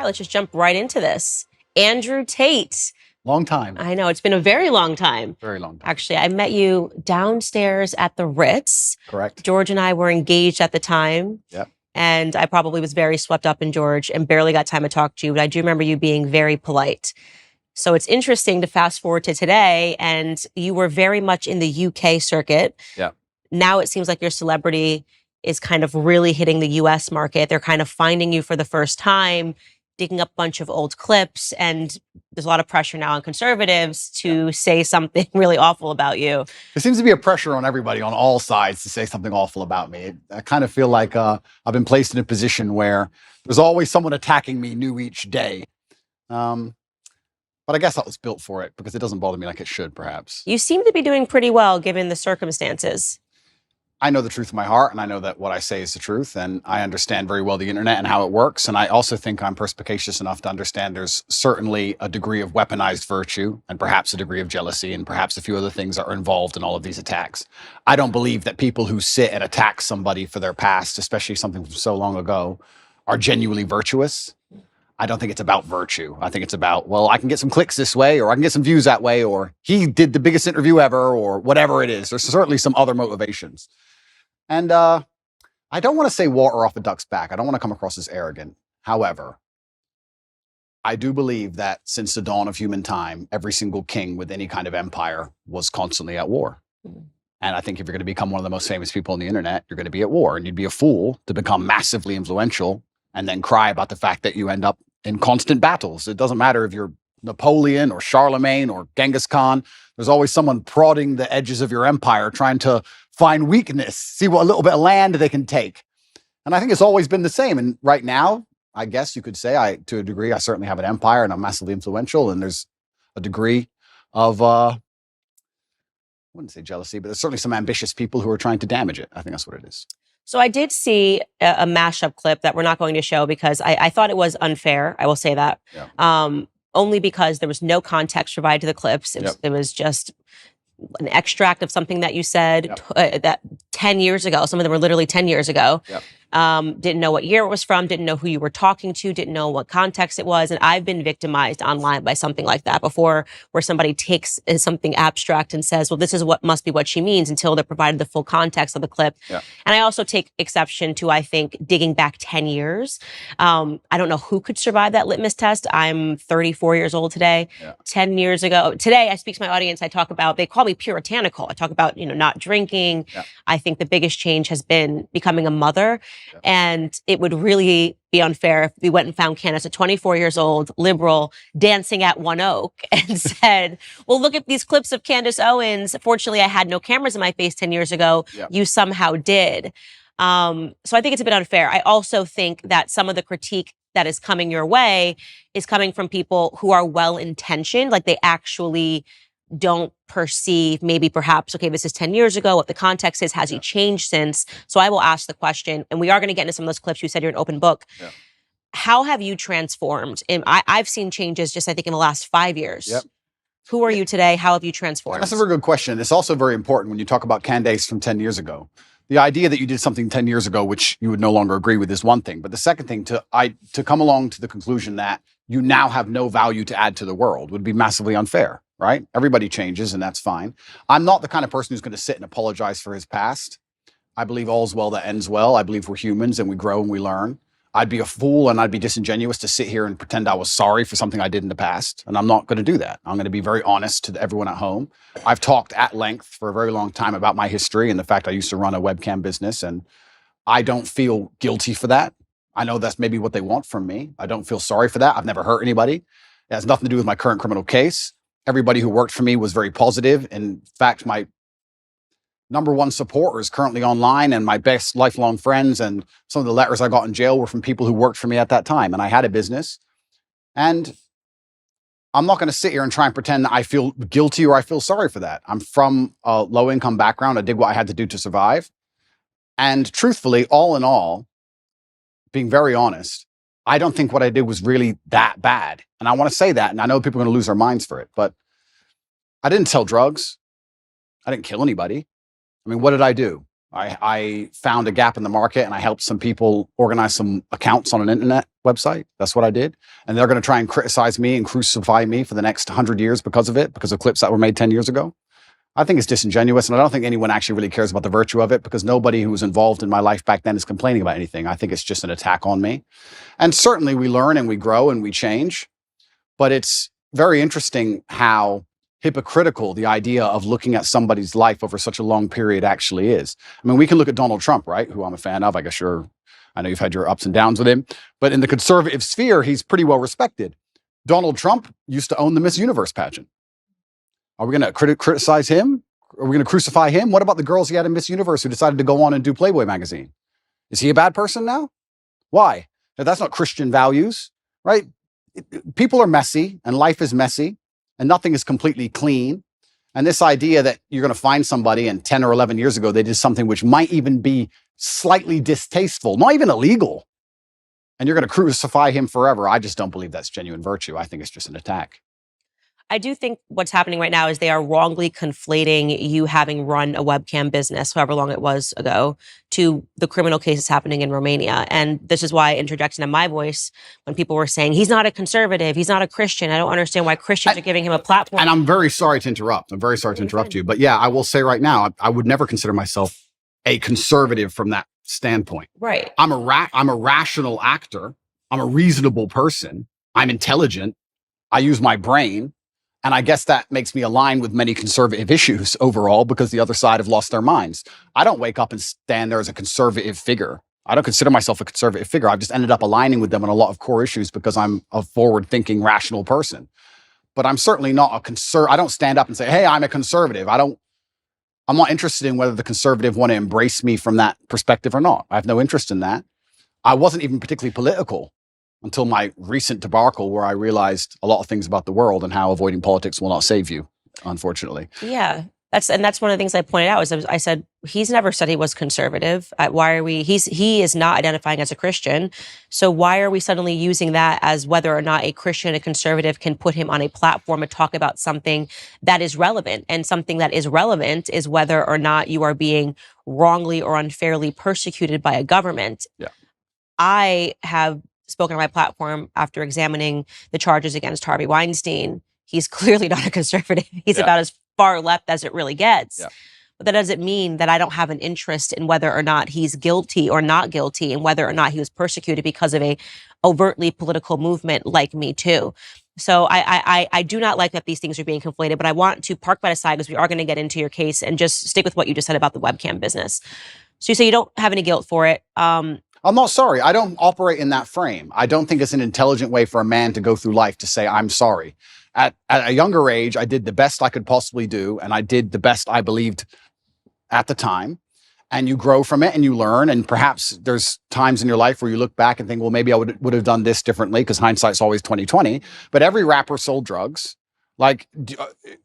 let's just jump right into this. Andrew Tate. Long time. I know, it's been a very long time. Very long time. Actually, I met you downstairs at the Ritz. Correct. George and I were engaged at the time. Yep. And I probably was very swept up in George and barely got time to talk to you, but I do remember you being very polite. So it's interesting to fast forward to today, and you were very much in the UK circuit. Yeah. Now it seems like your celebrity is kind of really hitting the US market. They're kind of finding you for the first time, digging up a bunch of old clips, and there's a lot of pressure now on conservatives to say something really awful about you. There seems to be a pressure on everybody on all sides to say something awful about me. I kind of feel like I've been placed in a position where there's always someone attacking me new each day. But I guess I was built for it because it doesn't bother me like it should, perhaps. You seem to be doing pretty well given the circumstances. I know the truth in my heart, and I know that what I say is the truth, and I understand very well the internet and how it works. And I also think I'm perspicacious enough to understand there's certainly a degree of weaponized virtue and perhaps a degree of jealousy and perhaps a few other things that are involved in all of these attacks. I don't believe that people who sit and attack somebody for their past, especially something from so long ago, are genuinely virtuous. I don't think it's about virtue. I think it's about, well, I can get some clicks this way, or I can get some views that way, or he did the biggest interview ever, or whatever it is. There's certainly some other motivations. And I don't want to say water off a duck's back. I don't want to come across as arrogant. However, I do believe that since the dawn of human time, every single king with any kind of empire was constantly at war. And I think if you're going to become one of the most famous people on the internet, you're going to be at war. And you'd be a fool to become massively influential and then cry about the fact that you end up in constant battles. It doesn't matter if you're Napoleon or Charlemagne or Genghis Khan. There's always someone prodding the edges of your empire, trying to find weakness, see what a little bit of land they can take. And I think it's always been the same. And right now, I guess you could say, to a degree, I certainly have an empire and I'm massively influential. And there's a degree of, I wouldn't say jealousy, but there's certainly some ambitious people who are trying to damage it. I think that's what it is. So I did see a mashup clip that we're not going to show because I thought it was unfair. I will say that. Yeah. Only because there was no context provided to the clips. It was just an extract of something that you said that 10 years ago. Some of them were literally 10 years ago. Yep. Didn't know what year it was from, didn't know who you were talking to, didn't know what context it was. And I've been victimized online by something like that before, where somebody takes something abstract and says, well, this is what must be what she means, until they're provided the full context of the clip. Yeah. And I also take exception to, I think, digging back 10 years. I don't know who could survive that litmus test. I'm 34 years old today. Yeah. 10 years ago. Today, I speak to my audience. I talk about, they call me puritanical. I talk about, not drinking. Yeah. I think the biggest change has been becoming a mother. Yeah. And it would really be unfair if we went and found Candace at 24 years old, liberal, dancing at One Oak and said, well, look at these clips of Candace Owens. Fortunately, I had no cameras in my face 10 years ago. Yeah. You somehow did. So I think it's a bit unfair. I also think that some of the critique that is coming your way is coming from people who are well-intentioned, like they actually don't perceive, maybe perhaps, okay, this is 10 years ago, what the context is, has he changed since? So I will ask the question, and we are going to get into some of those clips. You said you're an open book. Yeah. How have you transformed? And I've seen changes just, I think, in the last 5 years. Yep. Who are you today? How have you transformed? That's a very good question. It's also very important when you talk about Candace from 10 years ago. The idea that you did something 10 years ago, which you would no longer agree with, is one thing. But the second thing, to come along to the conclusion that you now have no value to add to the world would be massively unfair, right? Everybody changes, and that's fine. I'm not the kind of person who's going to sit and apologize for his past. I believe all's well that ends well. I believe we're humans and we grow and we learn. I'd be a fool and I'd be disingenuous to sit here and pretend I was sorry for something I did in the past. And I'm not going to do that. I'm going to be very honest to everyone at home. I've talked at length for a very long time about my history and the fact I used to run a webcam business, and I don't feel guilty for that. I know that's maybe what they want from me. I don't feel sorry for that. I've never hurt anybody. It has nothing to do with my current criminal case. Everybody who worked for me was very positive. In fact, my number one supporter is currently online, and my best lifelong friends and some of the letters I got in jail were from people who worked for me at that time. And I had a business, and I'm not going to sit here and try and pretend that I feel guilty or I feel sorry for that. I'm from a low income background. I did what I had to do to survive. And truthfully, all in all, being very honest, I don't think what I did was really that bad. And I want to say that. And I know people are going to lose their minds for it, but I didn't sell drugs. I didn't kill anybody. I mean, what did I do? I found a gap in the market and I helped some people organize some accounts on an internet website. That's what I did. And they're going to try and criticize me and crucify me for the next 100 years because of it, because of clips that were made 10 years ago. I think it's disingenuous, and I don't think anyone actually really cares about the virtue of it, because nobody who was involved in my life back then is complaining about anything. I think it's just an attack on me. And certainly we learn and we grow and we change, but it's very interesting how hypocritical the idea of looking at somebody's life over such a long period actually is. I mean, we can look at Donald Trump, right, who I'm a fan of. I guess I know you've had your ups and downs with him, but in the conservative sphere, he's pretty well respected. Donald Trump used to own the Miss Universe pageant. Are we going to criticize him? Are we going to crucify him? What about the girls he had in Miss Universe who decided to go on and do Playboy magazine? Is he a bad person now? Why? Now, that's not Christian values, right? People are messy and life is messy and nothing is completely clean. And this idea that you're going to find somebody and 10 or 11 years ago, they did something which might even be slightly distasteful, not even illegal, and you're going to crucify him forever. I just don't believe that's genuine virtue. I think it's just an attack. I do think what's happening right now is they are wrongly conflating you having run a webcam business, however long it was ago, to the criminal cases happening in Romania. And this is why I interjected in my voice when people were saying, he's not a conservative, he's not a Christian. I don't understand why Christians are giving him a platform. And I'm very sorry to interrupt. I'm very sorry to interrupt you. But yeah, I will say right now, I would never consider myself a conservative from that standpoint. Right. I'm a rational actor. I'm a reasonable person. I'm intelligent. I use my brain. And I guess that makes me align with many conservative issues overall, because the other side have lost their minds. I don't wake up and stand there as a conservative figure. I don't consider myself a conservative figure. I've just ended up aligning with them on a lot of core issues because I'm a forward-thinking, rational person. But I'm certainly not I don't stand up and say, hey, I'm a conservative. I'm not interested in whether the conservative want to embrace me from that perspective or not. I have no interest in that. I wasn't even particularly political until my recent debacle, where I realized a lot of things about the world and how avoiding politics will not save you, unfortunately. Yeah, that's one of the things I pointed out. I said, he's never said he was conservative. He is not identifying as a Christian. So why are we suddenly using that as whether or not a Christian, a conservative can put him on a platform and talk about something that is relevant? And something that is relevant is whether or not you are being wrongly or unfairly persecuted by a government. Yeah. I have spoken on my platform after examining the charges against Harvey Weinstein. He's clearly not a conservative. He's about as far left as it really gets. Yeah. But that doesn't mean that I don't have an interest in whether or not he's guilty or not guilty, and whether or not he was persecuted because of a overtly political movement like Me Too. So I do not like that these things are being conflated, but I want to park that aside because we are going to get into your case and just stick with what you just said about the webcam business. So you say you don't have any guilt for it. I'm not sorry. I don't operate in that frame. I don't think it's an intelligent way for a man to go through life to say, I'm sorry. At a younger age, I did the best I could possibly do, and I did the best I believed at the time. And you grow from it and you learn. And perhaps there's times in your life where you look back and think, well, maybe I would have done this differently, because hindsight's always 20/20. But every rapper sold drugs. Like,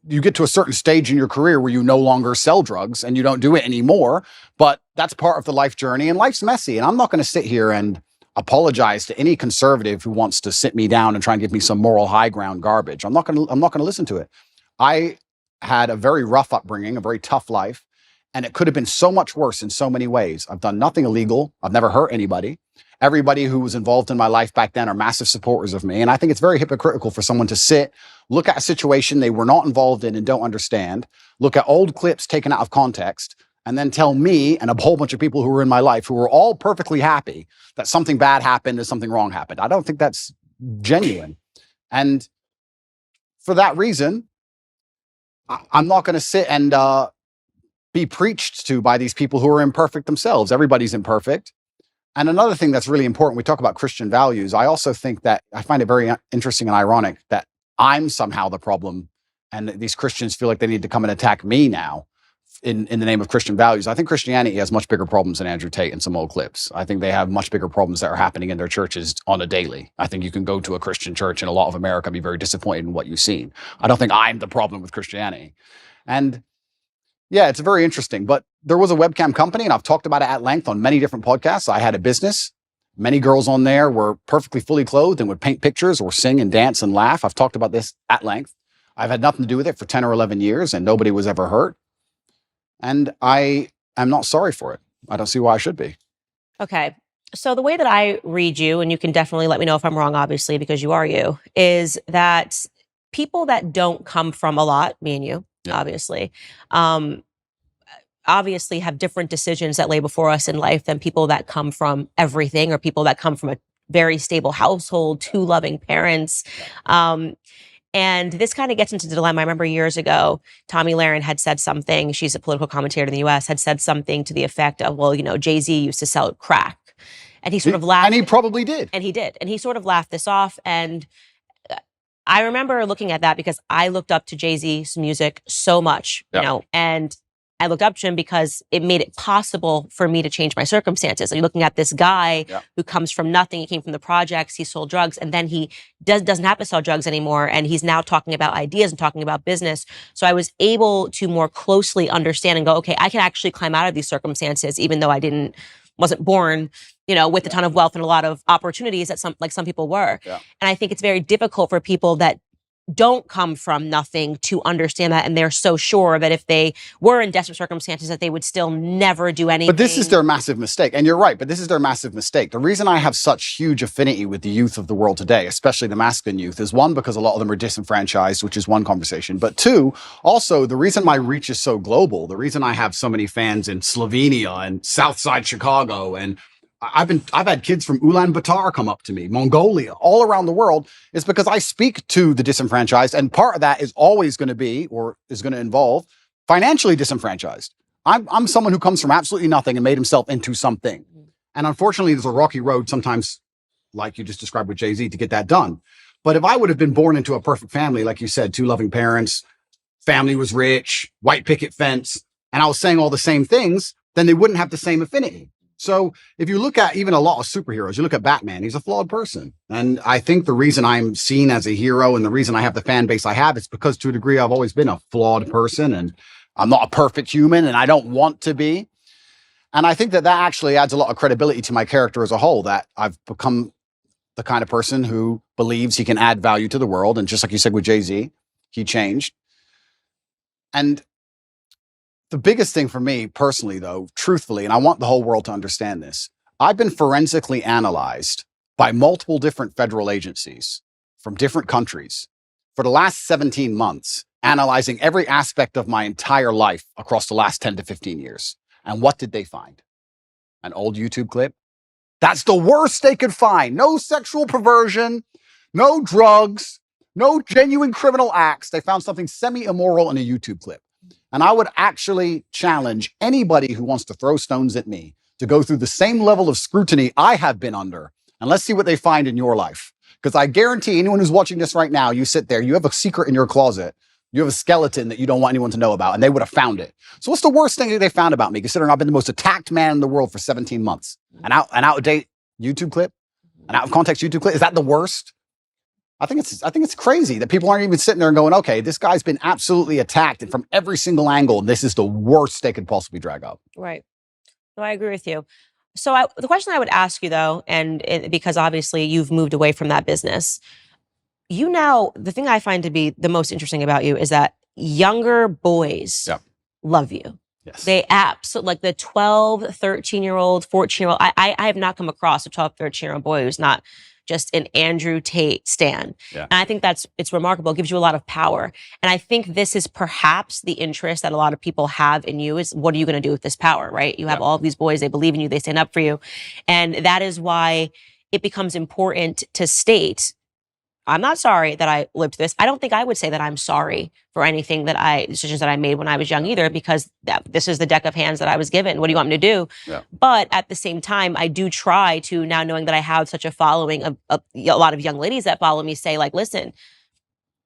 you get to a certain stage in your career where you no longer sell drugs and you don't do it anymore, but that's part of the life journey, and life's messy. And I'm not going to sit here and apologize to any conservative who wants to sit me down and try and give me some moral high ground garbage. I'm not going to listen to it. I had a very rough upbringing, a very tough life, and it could have been so much worse in so many ways. I've done nothing illegal. I've never hurt anybody. Everybody who was involved in my life back then are massive supporters of me. And I think it's very hypocritical for someone to sit, look at a situation they were not involved in and don't understand, look at old clips taken out of context, and then tell me and a whole bunch of people who were in my life who were all perfectly happy that something bad happened or something wrong happened. I don't think that's genuine. And for that reason, I'm not going to sit and be preached to by these people who are imperfect themselves. Everybody's imperfect. And another thing that's really important, we talk about Christian values. I also think that I find it very interesting and ironic that I'm somehow the problem, and these Christians feel like they need to come and attack me now in the name of Christian values. I think Christianity has much bigger problems than Andrew Tate and some old clips. I think they have much bigger problems that are happening in their churches on a daily. I think you can go to a Christian church in a lot of America and be very disappointed in what you've seen. I don't think I'm the problem with Christianity. And yeah, it's very interesting. But there was a webcam company, and I've talked about it at length on many different podcasts. I had a business. Many girls on there were perfectly fully clothed and would paint pictures or sing and dance and laugh. I've talked about this at length. I've had nothing to do with it for 10 or 11 years, and nobody was ever hurt. And I am not sorry for it. I don't see why I should be. Okay. So the way that I read you, and you can definitely let me know if I'm wrong, obviously, because you are you, is that people that don't come from a lot, me and you, obviously, obviously have different decisions that lay before us in life than people that come from everything, or people that come from a very stable household, two loving parents. And this kind of gets into the dilemma. I remember years ago, Tomi Lahren had said something, she's a political commentator in the US, had said something to the effect of, well, Jay-Z used to sell crack. And he sort of laughed. And he probably did. And he did. And he sort of laughed this off. And I remember looking at that because I looked up to Jay-Z's music so much, and I looked up to him because it made it possible for me to change my circumstances. And you're looking at this guy who comes from nothing. He came from the projects. He sold drugs, and then he doesn't have to sell drugs anymore. And he's now talking about ideas and talking about business. So I was able to more closely understand and go, okay, I can actually climb out of these circumstances, even though I wasn't born, with a ton of wealth and a lot of opportunities that some people were. And I think it's very difficult for people that don't come from nothing to understand that, and they're so sure that if they were in desperate circumstances that they would still never do anything. But this is their massive mistake, and you're right, but this is their massive mistake. The reason I have such huge affinity with the youth of the world today, especially the masculine youth, is one, because a lot of them are disenfranchised, which is one conversation, but two, also the reason my reach is so global, the reason I have so many fans in Slovenia and Southside Chicago, and I've had kids from Ulaanbaatar come up to me, Mongolia, all around the world, is because I speak to the disenfranchised, and part of that is always going to be, or is going to involve, financially disenfranchised. I'm someone who comes from absolutely nothing and made himself into something. And unfortunately, there's a rocky road sometimes, like you just described with Jay-Z, to get that done. But if I would have been born into a perfect family, like you said, two loving parents, family was rich, white picket fence, and I was saying all the same things, then they wouldn't have the same affinity. So if you look at even a lot of superheroes, you look at Batman, he's a flawed person. And I think the reason I'm seen as a hero and the reason I have the fan base I have is because to a degree, I've always been a flawed person, and I'm not a perfect human, and I don't want to be. And I think that actually adds a lot of credibility to my character as a whole, that I've become the kind of person who believes he can add value to the world. And just like you said with Jay-Z, he changed. And the biggest thing for me personally, though, truthfully, and I want the whole world to understand this, I've been forensically analyzed by multiple different federal agencies from different countries for the last 17 months, analyzing every aspect of my entire life across the last 10 to 15 years. And what did they find? An old YouTube clip? That's the worst they could find. No sexual perversion, no drugs, no genuine criminal acts. They found something semi-immoral in a YouTube clip. And I would actually challenge anybody who wants to throw stones at me to go through the same level of scrutiny I have been under. And let's see what they find in your life. Because I guarantee anyone who's watching this right now, you sit there, you have a secret in your closet. You have a skeleton that you don't want anyone to know about, and they would have found it. So what's the worst thing that they found about me, considering I've been the most attacked man in the world for 17 months? An out-of-date YouTube clip? An out-of-context YouTube clip? Is that the worst? I think it's crazy that people aren't even sitting there and going, okay, this guy's been absolutely attacked and from every single angle, and this is the worst they could possibly drag up. Right. No, I agree with you. So the question I would ask you, though, because obviously you've moved away from that business, the thing I find to be the most interesting about you is that younger boys love you. Yes. They absolutely, like the 12, 13-year-old, 14-year-old. I have not come across a 12, 13-year-old boy who's not just an Andrew Tate stan. Yeah. And I think it's remarkable. It gives you a lot of power. And I think this is perhaps the interest that a lot of people have in you is, what are you going to do with this power, right? You have all of these boys, they believe in you, they stand up for you. And that is why it becomes important to state, I'm not sorry that I lived through this. I don't think I would say that I'm sorry for anything decisions that I made when I was young either, because this is the deck of hands that I was given. What do you want me to do? Yeah. But at the same time, I do try to, now knowing that I have such a following of a lot of young ladies that follow me, say like, listen,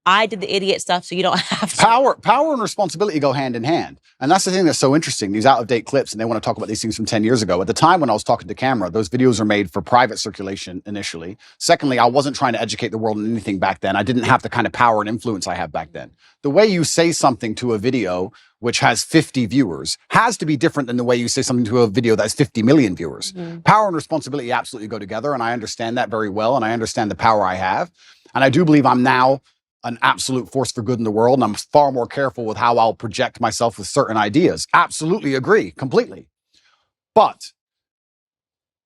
I did the idiot stuff, so you don't have to. Power and responsibility go hand in hand. And that's the thing that's so interesting, these out-of-date clips, and they want to talk about these things from 10 years ago. At the time when I was talking to camera, those videos are made for private circulation initially. Secondly, I wasn't trying to educate the world on anything back then. I didn't have the kind of power and influence I have back then. The way you say something to a video which has 50 viewers has to be different than the way you say something to a video that has 50 million viewers. Mm-hmm. Power and responsibility absolutely go together, and I understand that very well, and I understand the power I have. And I do believe I'm now an absolute force for good in the world, and I'm far more careful with how I'll project myself with certain ideas. Absolutely agree, completely. But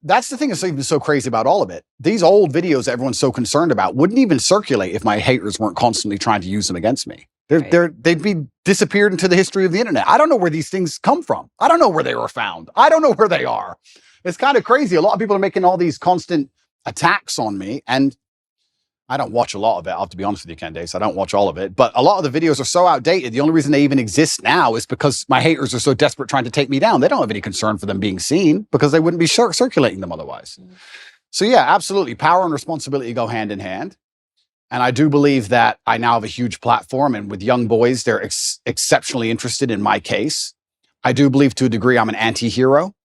that's the thing that's even so crazy about all of it. These old videos everyone's so concerned about wouldn't even circulate if my haters weren't constantly trying to use them against me. They'd be disappeared into the history of the internet. I don't know where these things come from. I don't know where they were found. I don't know where they are. It's kind of crazy. A lot of people are making all these constant attacks on me, and I don't watch a lot of it. I'll have to be honest with you, Candace. I don't watch all of it, but a lot of the videos are so outdated. The only reason they even exist now is because my haters are so desperate trying to take me down. They don't have any concern for them being seen because they wouldn't be circulating them otherwise. So yeah, absolutely. Power and responsibility go hand in hand. And I do believe that I now have a huge platform, and with young boys, they're exceptionally interested in my case. I do believe to a degree I'm an anti-hero.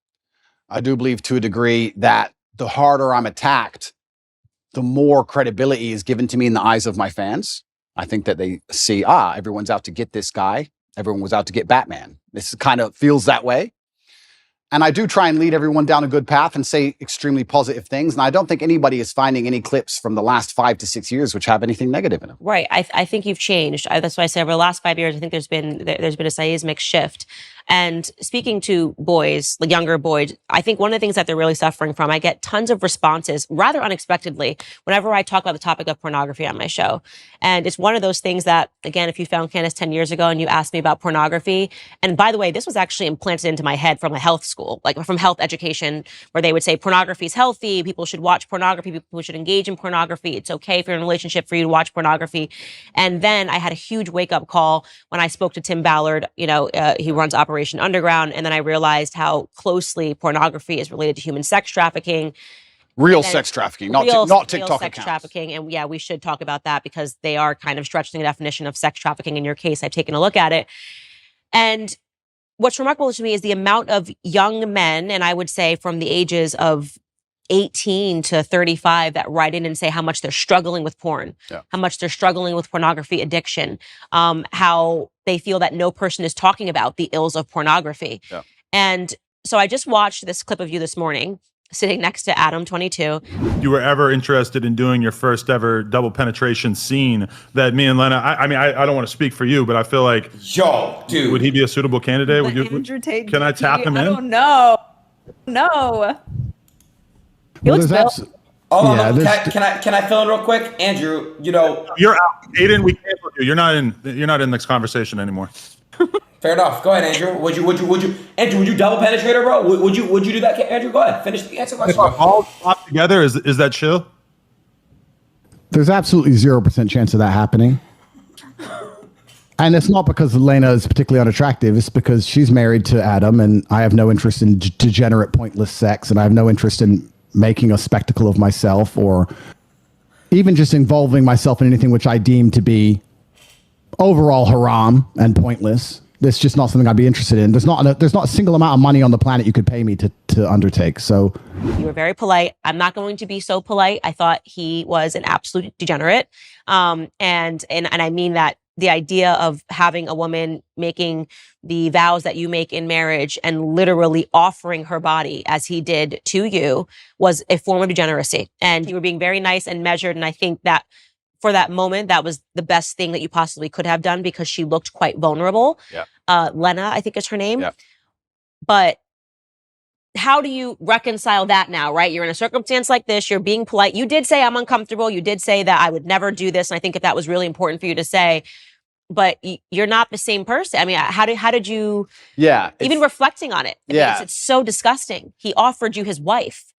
I do believe to a degree that the harder I'm attacked, the more credibility is given to me in the eyes of my fans. I think that they see, everyone's out to get this guy. Everyone was out to get Batman. This kind of feels that way. And I do try and lead everyone down a good path and say extremely positive things. And I don't think anybody is finding any clips from the last 5 to 6 years which have anything negative in them. Right. I think you've changed. That's why I said over the last 5 years, I think there's been a seismic shift. And speaking to boys, like younger boys, I think one of the things that they're really suffering from, I get tons of responses rather unexpectedly whenever I talk about the topic of pornography on my show. And it's one of those things that, again, if you found Candace 10 years ago and you asked me about pornography, and by the way, this was actually implanted into my head from a health school, like from health education, where they would say pornography is healthy, people should watch pornography, people should engage in pornography, it's okay if you're in a relationship for you to watch pornography. And then I had a huge wake-up call when I spoke to Tim Ballard, he runs Operation Underground, and then I realized how closely pornography is related to human sex trafficking. Real sex trafficking, not TikTok sex accounts. trafficking. And yeah, we should talk about that because they are kind of stretching the definition of sex trafficking. In your case, I've taken a look at it. And what's remarkable to me is the amount of young men, and I would say from the ages of 18 to 35 that write in and say how much they're struggling with porn, how much they're struggling with pornography addiction, how they feel that no person is talking about the ills of pornography. And so I just watched this clip of you this morning sitting next to Adam, 22. You were ever interested in doing your first ever double penetration scene that me and Lena, I mean, I don't want to speak for you, but I feel like, yo, dude, would he be a suitable candidate? Andrew Tate, can I tap him in? I don't know. No. He looks built. Can I fill in real quick, Andrew? You're out. Aiden, we canceled you. You're not in this conversation anymore. Fair enough. Go ahead, Andrew. Would you double penetrate her, bro? Would you do that, Andrew? Go ahead. Finish the answer question. All popped together. Is that chill? There's absolutely 0% chance of that happening. And it's not because Lena is particularly unattractive. It's because she's married to Adam, and I have no interest in degenerate, pointless sex, and I have no interest in making a spectacle of myself or even just involving myself in anything which I deem to be overall haram and pointless. It's just not something I'd be interested in. There's not a single amount of money on the planet you could pay me to undertake. So you were very polite. I'm not going to be so polite. I thought he was an absolute degenerate. And I mean that the idea of having a woman making the vows that you make in marriage and literally offering her body as he did to you was a form of degeneracy. And you were being very nice and measured. And I think that for that moment, that was the best thing that you possibly could have done because she looked quite vulnerable. Lena, I think is her name. But how do you reconcile that now, right? You're in a circumstance like this. You're being polite. You did say I'm uncomfortable. You did say that I would never do this. And I think that was really important for you to say. But you're not the same person. I mean, how did you? Even reflecting on it, it's so disgusting. He offered you his wife.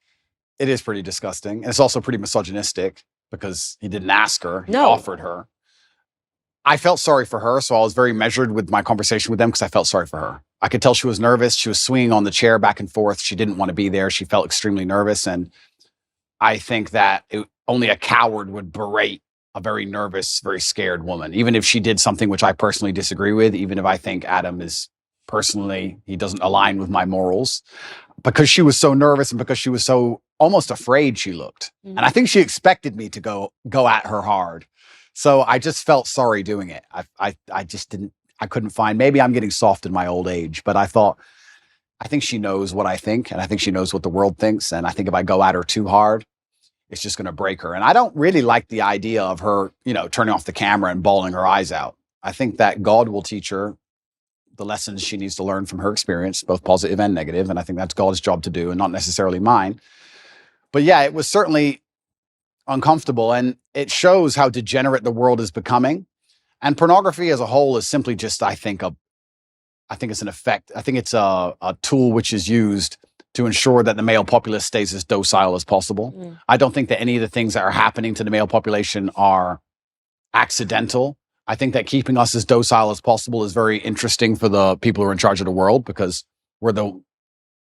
It is pretty disgusting, and it's also pretty misogynistic because he didn't ask her. He offered her. I felt sorry for her, so I was very measured with my conversation with them because I felt sorry for her. I could tell she was nervous. She was swinging on the chair back and forth. She didn't want to be there. She felt extremely nervous, and I think that only a coward would berate a very nervous, very scared woman, even if she did something which I personally disagree with, even if I think Adam is personally, he doesn't align with my morals, because she was so nervous and because she was so almost afraid she looked. And I think she expected me to go at her hard. So I just felt sorry doing it. I just couldn't find, maybe I'm getting soft in my old age, but I think she knows what I think, and I think she knows what the world thinks. And I think if I go at her too hard, it's just going to break her. And I don't really like the idea of her, turning off the camera and bawling her eyes out. I think that God will teach her the lessons she needs to learn from her experience, both positive and negative. And I think that's God's job to do and not necessarily mine. But yeah, it was certainly uncomfortable, and it shows how degenerate the world is becoming. And pornography as a whole is simply just, I think it's an effect. I think it's a tool which is used to ensure that the male populace stays as docile as possible. I don't think that any of the things that are happening to the male population are accidental. I think that keeping us as docile as possible is very interesting for the people who are in charge of the world, because we're the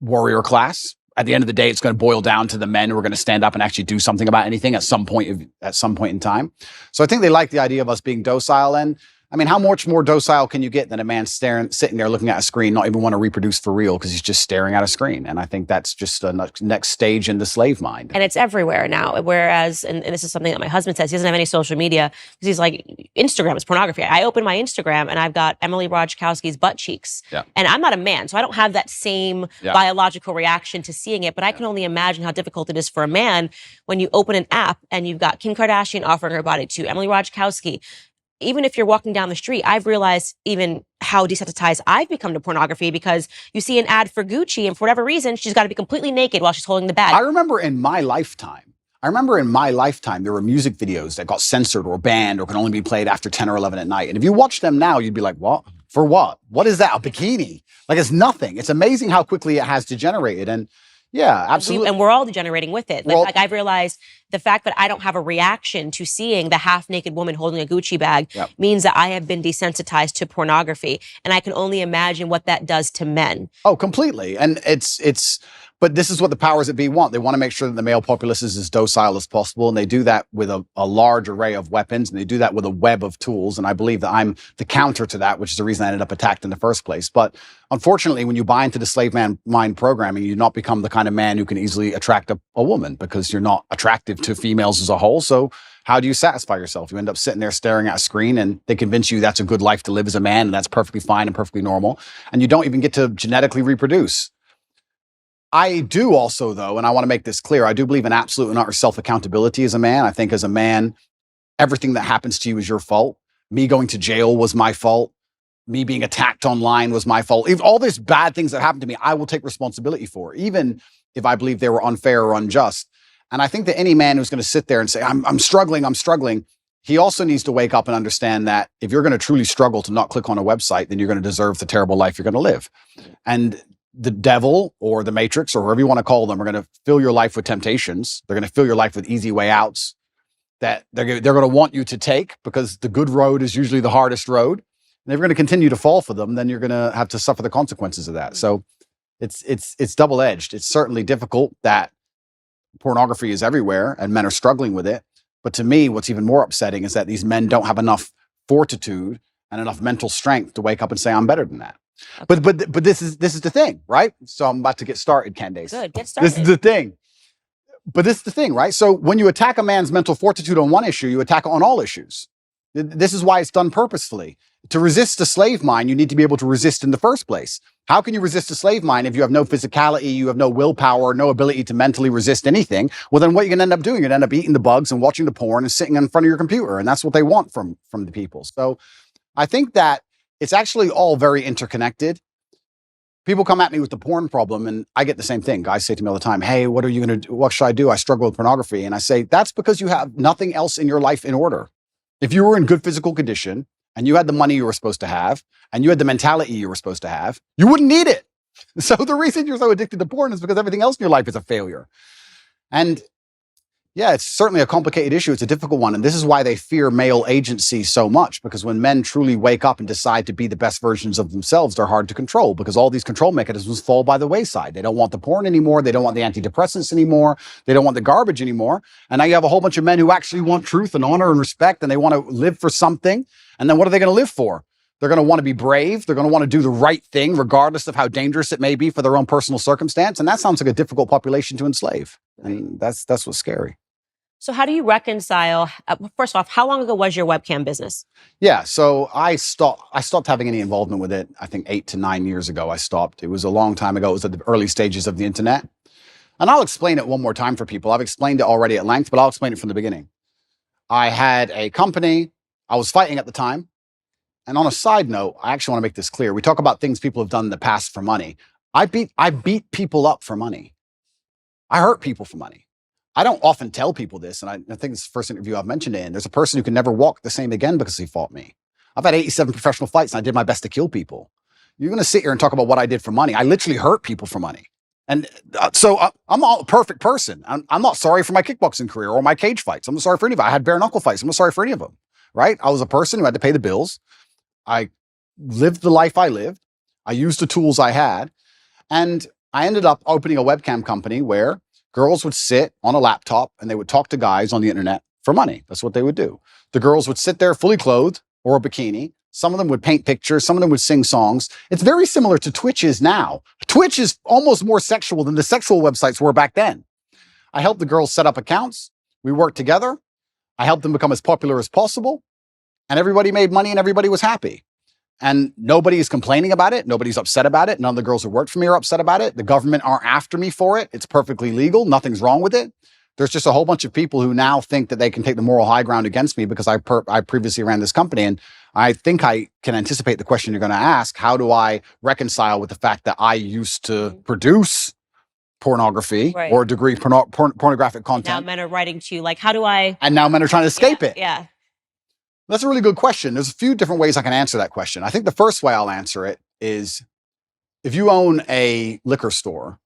warrior class. At the end of the day, it's going to boil down to the men who are going to stand up and actually do something about anything at some point in time. So I think they like the idea of us being docile. And I mean, how much more docile can you get than a man sitting there looking at a screen, not even want to reproduce for real because he's just staring at a screen? And I think that's just a next stage in the slave mind. And it's everywhere now. Whereas, and this is something that my husband says, he doesn't have any social media because he's like, Instagram is pornography. I open my Instagram and I've got Emily Ratajkowski's butt cheeks. Yeah. And I'm not a man, so I don't have that same biological reaction to seeing it. But I can only imagine how difficult it is for a man when you open an app and you've got Kim Kardashian offering her body to Emily Ratajkowski. Even if you're walking down the street, I've realized even how desensitized I've become to pornography, because you see an ad for Gucci and for whatever reason, she's got to be completely naked while she's holding the bag. I remember in my lifetime, there were music videos that got censored or banned or can only be played after 10 or 11 at night. And if you watch them now, you'd be like, what? For what? What is that? A bikini? Like, it's nothing. It's amazing how quickly it has degenerated. And yeah, absolutely. And we're all degenerating with it. Like I've realized the fact that I don't have a reaction to seeing the half-naked woman holding a Gucci bag means that I have been desensitized to pornography. And I can only imagine what that does to men. Oh, completely. And but this is what the powers that be want. They want to make sure that the male populace is as docile as possible. And they do that with a large array of weapons. And they do that with a web of tools. And I believe that I'm the counter to that, which is the reason I ended up attacked in the first place. But unfortunately, when you buy into the slave mind programming, you not become the kind of man who can easily attract a woman, because you're not attractive to females as a whole. So how do you satisfy yourself? You end up sitting there staring at a screen, and they convince you that's a good life to live as a man, and that's perfectly fine and perfectly normal. And you don't even get to genetically reproduce. I do also, though, and I want to make this clear, I do believe in absolute and utter self-accountability as a man. I think as a man, everything that happens to you is your fault. Me going to jail was my fault. Me being attacked online was my fault. If all these bad things that happened to me, I will take responsibility for, even if I believe they were unfair or unjust. And I think that any man who's going to sit there and say, I'm struggling, he also needs to wake up and understand that if you're going to truly struggle to not click on a website, then you're going to deserve the terrible life you're going to live. And the devil or the matrix or whoever you want to call them are going to fill your life with temptations. They're going to fill your life with easy way outs that they're going to want you to take, because the good road is usually the hardest road. And if you're going to continue to fall for them, then you're going to have to suffer the consequences of that. So it's double-edged. It's certainly difficult that pornography is everywhere and men are struggling with it. But to me, what's even more upsetting is that these men don't have enough fortitude and enough mental strength to wake up and say, I'm better than that. Okay. But this is the thing, right? So I'm about to get started, Candace. Good, get started. This is the thing. But this is the thing, right? So when you attack a man's mental fortitude on one issue, you attack it on all issues. This is why it's done purposefully. To resist a slave mind, you need to be able to resist in the first place. How can you resist a slave mind if you have no physicality, you have no willpower, no ability to mentally resist anything? Well, then what you're going to end up doing, you're going to end up eating the bugs and watching the porn and sitting in front of your computer. And that's what they want from the people. So I think that it's actually all very interconnected. People come at me with the porn problem, and I get the same thing. Guys say to me all the time, hey, what are you going to do? What should I do? I struggle with pornography. And I say, that's because you have nothing else in your life in order. If you were in good physical condition and you had the money you were supposed to have and you had the mentality you were supposed to have, you wouldn't need it. So the reason you're so addicted to porn is because everything else in your life is a failure. And yeah, it's certainly a complicated issue. It's a difficult one. And this is why they fear male agency so much, because when men truly wake up and decide to be the best versions of themselves, they're hard to control, because all these control mechanisms fall by the wayside. They don't want the porn anymore. They don't want the antidepressants anymore. They don't want the garbage anymore. And now you have a whole bunch of men who actually want truth and honor and respect, and they want to live for something. And then what are they going to live for? They're going to want to be brave. They're going to want to do the right thing, regardless of how dangerous it may be for their own personal circumstance. And that sounds like a difficult population to enslave. And that's what's scary. So how do you reconcile, first off, how long ago was your webcam business? Yeah, so I stopped having any involvement with it. I think 8 to 9 years ago I stopped. It was a long time ago. It was at the early stages of the internet. And I'll explain it one more time for people. I've explained it already at length, but I'll explain it from the beginning. I had a company. I was fighting at the time. And on a side note, I actually want to make this clear. We talk about things people have done in the past for money. I beat people up for money. I hurt people for money. I don't often tell people this, and I think it's the first interview I've mentioned it in. There's a person who can never walk the same again because he fought me. I've had 87 professional fights, and I did my best to kill people. You're going to sit here and talk about what I did for money. I literally hurt people for money. And so I'm not a perfect person. I'm not sorry for my kickboxing career or my cage fights. I'm not sorry for any of it. I had bare knuckle fights. I'm not sorry for any of them, right? I was a person who had to pay the bills. I lived the life I lived. I used the tools I had. And I ended up opening a webcam company where girls would sit on a laptop and they would talk to guys on the internet for money. That's what they would do. The girls would sit there fully clothed or a bikini. Some of them would paint pictures. Some of them would sing songs. It's very similar to Twitch is now. Twitch is almost more sexual than the sexual websites were back then. I helped the girls set up accounts. We worked together. I helped them become as popular as possible. And everybody made money and everybody was happy. And nobody is complaining about it. Nobody's upset about it. None of the girls who worked for me are upset about it. The government aren't after me for it. It's perfectly legal. Nothing's wrong with it. There's just a whole bunch of people who now think that they can take the moral high ground against me because I previously ran this company. And I think I can anticipate the question you're going to ask. How do I reconcile with the fact that I used to produce pornography or degree pornographic content? Now men are writing to you like, how do I? And now men are trying to escape it. Yeah. That's a really good question. There's a few different ways I can answer that question. I think the first way I'll answer it is if you own a liquor store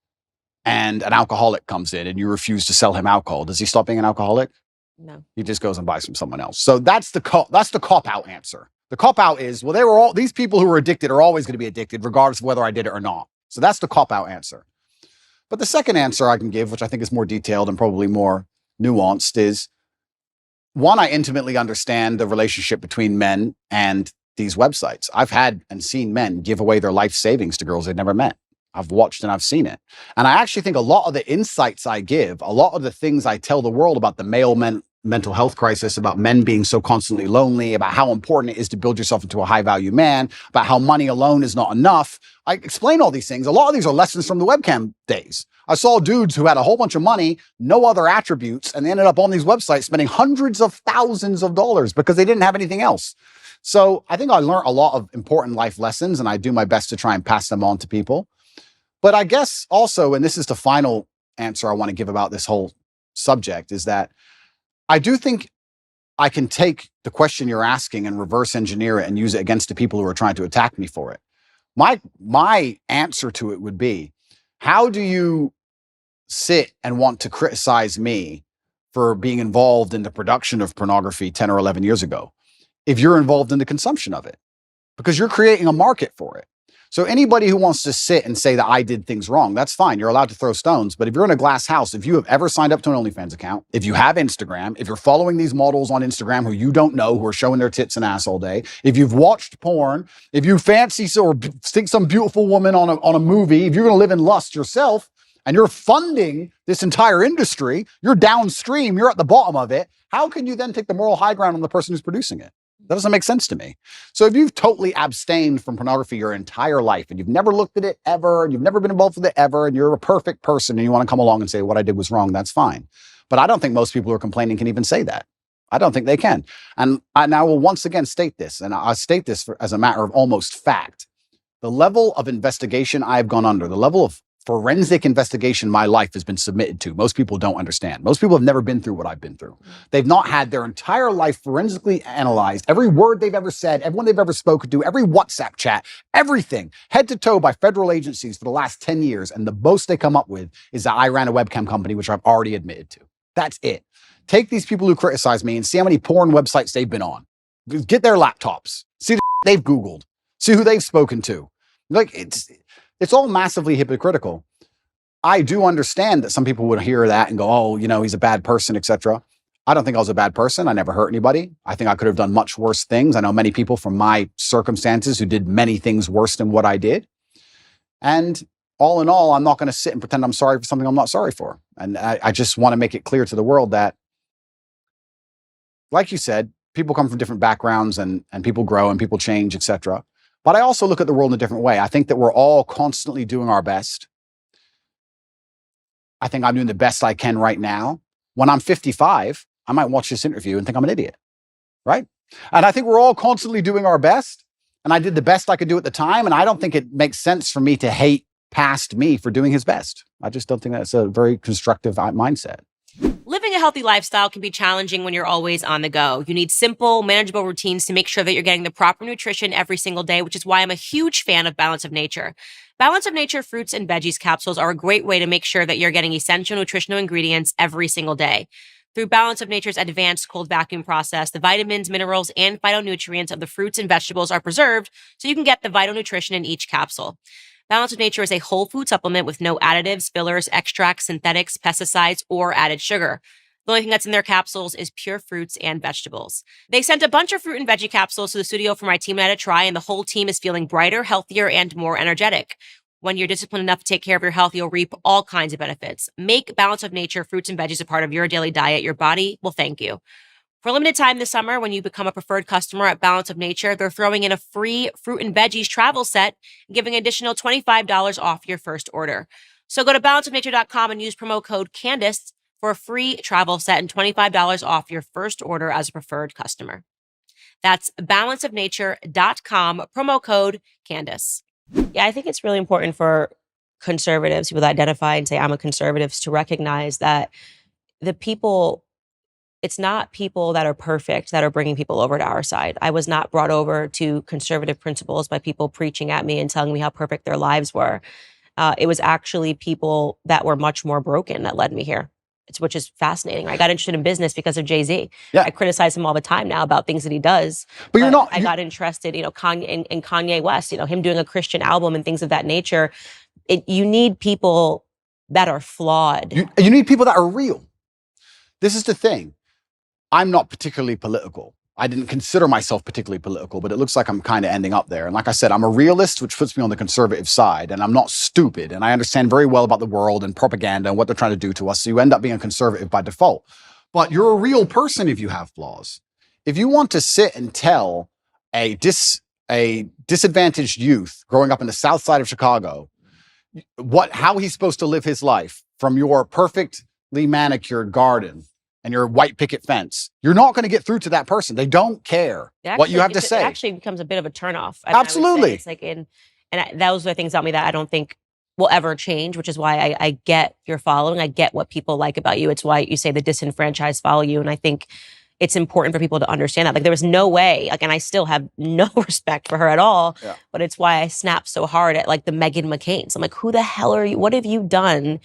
and an alcoholic comes in and you refuse to sell him alcohol, does he stop being an alcoholic? No. He just goes and buys from someone else. So that's the cop-out answer. The cop-out is, well, these people who are addicted are always going to be addicted regardless of whether I did it or not. So that's the cop-out answer. But the second answer I can give, which I think is more detailed and probably more nuanced, is one, I intimately understand the relationship between men and these websites. I've had and seen men give away their life savings to girls they've never met. I've watched and I've seen it. And I actually think a lot of the insights I give, a lot of the things I tell the world about the mental health crisis, about men being so constantly lonely, about how important it is to build yourself into a high value man, about how money alone is not enough. I explain all these things. A lot of these are lessons from the webcam days. I saw dudes who had a whole bunch of money, no other attributes, and they ended up on these websites spending hundreds of thousands of dollars because they didn't have anything else. So I think I learned a lot of important life lessons, and I do my best to try and pass them on to people. But I guess also, and this is the final answer I want to give about this whole subject, is that I do think I can take the question you're asking and reverse engineer it and use it against the people who are trying to attack me for it. My answer to it would be, how do you sit and want to criticize me for being involved in the production of pornography 10 or 11 years ago if you're involved in the consumption of it? Because you're creating a market for it. So anybody who wants to sit and say that I did things wrong, that's fine. You're allowed to throw stones. But if you're in a glass house, if you have ever signed up to an OnlyFans account, if you have Instagram, if you're following these models on Instagram who you don't know, who are showing their tits and ass all day, if you've watched porn, if you fancy or think some beautiful woman on a movie, if you're going to live in lust yourself and you're funding this entire industry, you're downstream, you're at the bottom of it, how can you then take the moral high ground on the person who's producing it? That doesn't make sense to me. So if you've totally abstained from pornography your entire life and you've never looked at it ever, and you've never been involved with it ever, and you're a perfect person and you want to come along and say what I did was wrong, that's fine. But I don't think most people who are complaining can even say that. I don't think they can. And I will once again state this, and I state this as a matter of almost fact. The level of investigation I've gone under, the level of forensic investigation my life has been submitted to, most people don't understand. Most people have never been through what I've been through. They've not had their entire life forensically analyzed, every word they've ever said, everyone they've ever spoken to, every WhatsApp chat, everything, head to toe by federal agencies for the last 10 years. And the most they come up with is that I ran a webcam company, which I've already admitted to. That's it. Take these people who criticize me and see how many porn websites they've been on. Get their laptops, see the they've Googled, see who they've spoken to. Like, it's all massively hypocritical. I do understand that some people would hear that and go, oh, you know, he's a bad person, etc. I don't think I was a bad person. I never hurt anybody. I think I could have done much worse things. I know many people from my circumstances who did many things worse than what I did. And all in all, I'm not going to sit and pretend I'm sorry for something I'm not sorry for. And I just want to make it clear to the world that, like you said, people come from different backgrounds and people grow and people change, etc. But I also look at the world in a different way. I think that we're all constantly doing our best I think I'm doing the best I can right now. When I'm 55, I might watch this interview and think I'm an idiot, right? And I think we're all constantly doing our best. And I did the best I could do at the time. And I don't think it makes sense for me to hate past me for doing his best. I just don't think that's a very constructive mindset. Living a healthy lifestyle can be challenging when you're always on the go. You need simple, manageable routines to make sure that you're getting the proper nutrition every single day, which is why I'm a huge fan of Balance of Nature. Balance of Nature fruits and veggies capsules are a great way to make sure that you're getting essential nutritional ingredients every single day. Through Balance of Nature's advanced cold vacuum process, the vitamins, minerals, and phytonutrients of the fruits and vegetables are preserved so you can get the vital nutrition in each capsule. Balance of Nature is a whole food supplement with no additives, fillers, extracts, synthetics, pesticides, or added sugar. The only thing that's in their capsules is pure fruits and vegetables. They sent a bunch of fruit and veggie capsules to the studio for my team and I to try, and the whole team is feeling brighter, healthier, and more energetic. When you're disciplined enough to take care of your health, you'll reap all kinds of benefits. Make Balance of Nature fruits and veggies a part of your daily diet. Your body will thank you. For a limited time this summer, when you become a preferred customer at Balance of Nature, they're throwing in a free fruit and veggies travel set and giving an additional $25 off your first order. So go to balanceofnature.com and use promo code Candace for a free travel set and $25 off your first order as a preferred customer. That's balanceofnature.com, promo code Candace. Yeah, I think it's really important for conservatives, people that identify and say, I'm a conservative, to recognize that it's not people that are perfect that are bringing people over to our side. I was not brought over to conservative principles by people preaching at me and telling me how perfect their lives were. It was actually people that were much more broken that led me here. Which is fascinating. I got interested in business because of Jay-Z. Yeah. I criticize him all the time now about things that he does. But I got interested, in Kanye West, him doing a Christian album and things of that nature. You need people that are flawed. You need people that are real. This is the thing. I'm not particularly political. I didn't consider myself particularly political, but it looks like I'm kind of ending up there. And like I said, I'm a realist, which puts me on the conservative side, and I'm not stupid. And I understand very well about the world and propaganda and what they're trying to do to us. So you end up being a conservative by default. But you're a real person if you have flaws. If you want to sit and tell a disadvantaged youth growing up in the south side of Chicago how he's supposed to live his life from your perfectly manicured garden and your white picket fence, you're not going to get through to that person. They don't care what you have to say. It actually becomes a bit of a turnoff. Absolutely. It's like those are things about me that I don't think will ever change, which is why I get your following. I get what people like about you. It's why you say the disenfranchised follow you. And I think it's important for people to understand that. Like, there was no way, and I still have no respect for her at all, but it's why I snap so hard at the Meghan McCains. I'm like, who the hell are you? What have you done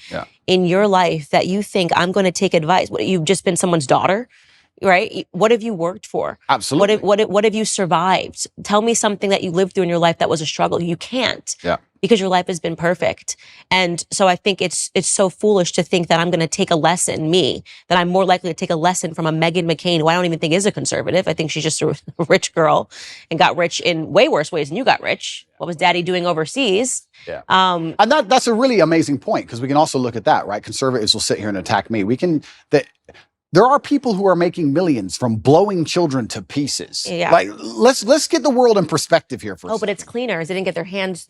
in your life that you think I'm going to take advice? What, you've just been someone's daughter, right? What have you worked for? Absolutely. What have you survived? Tell me something that you lived through in your life that was a struggle. You can't. Because your life has been perfect. And so I think it's so foolish to think that I'm going to take a lesson, that I'm more likely to take a lesson from a Meghan McCain, who I don't even think is a conservative. I think she's just a rich girl and got rich in way worse ways than you got rich. What was daddy doing overseas? And that's a really amazing point, because we can also look at that, right? Conservatives will sit here and attack me. There are people who are making millions from blowing children to pieces. Like, let's get the world in perspective here for a second. But it's cleaners. They didn't get their hands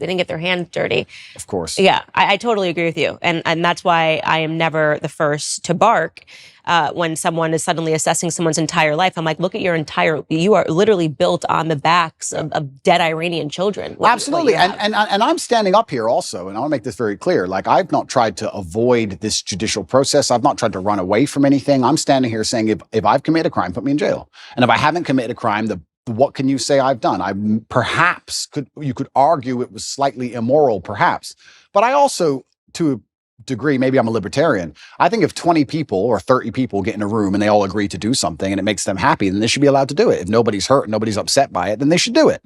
dirty. Of course. Yeah, I totally agree with you. And that's why I am never the first to bark when someone is suddenly assessing someone's entire life. I'm like, look at you are literally built on the backs of dead Iranian children. Absolutely. And I'm standing up here also, and I want to make this very clear. Like, I've not tried to avoid this judicial process. I've not tried to run away from anything. I'm standing here saying, if I've committed a crime, put me in jail. And if I haven't committed a crime, what can you say I've done? You could argue it was slightly immoral, perhaps. But I also, to a degree, maybe I'm a libertarian, I think if 20 people or 30 people get in a room and they all agree to do something and it makes them happy, then they should be allowed to do it. If nobody's hurt, nobody's upset by it, then they should do it.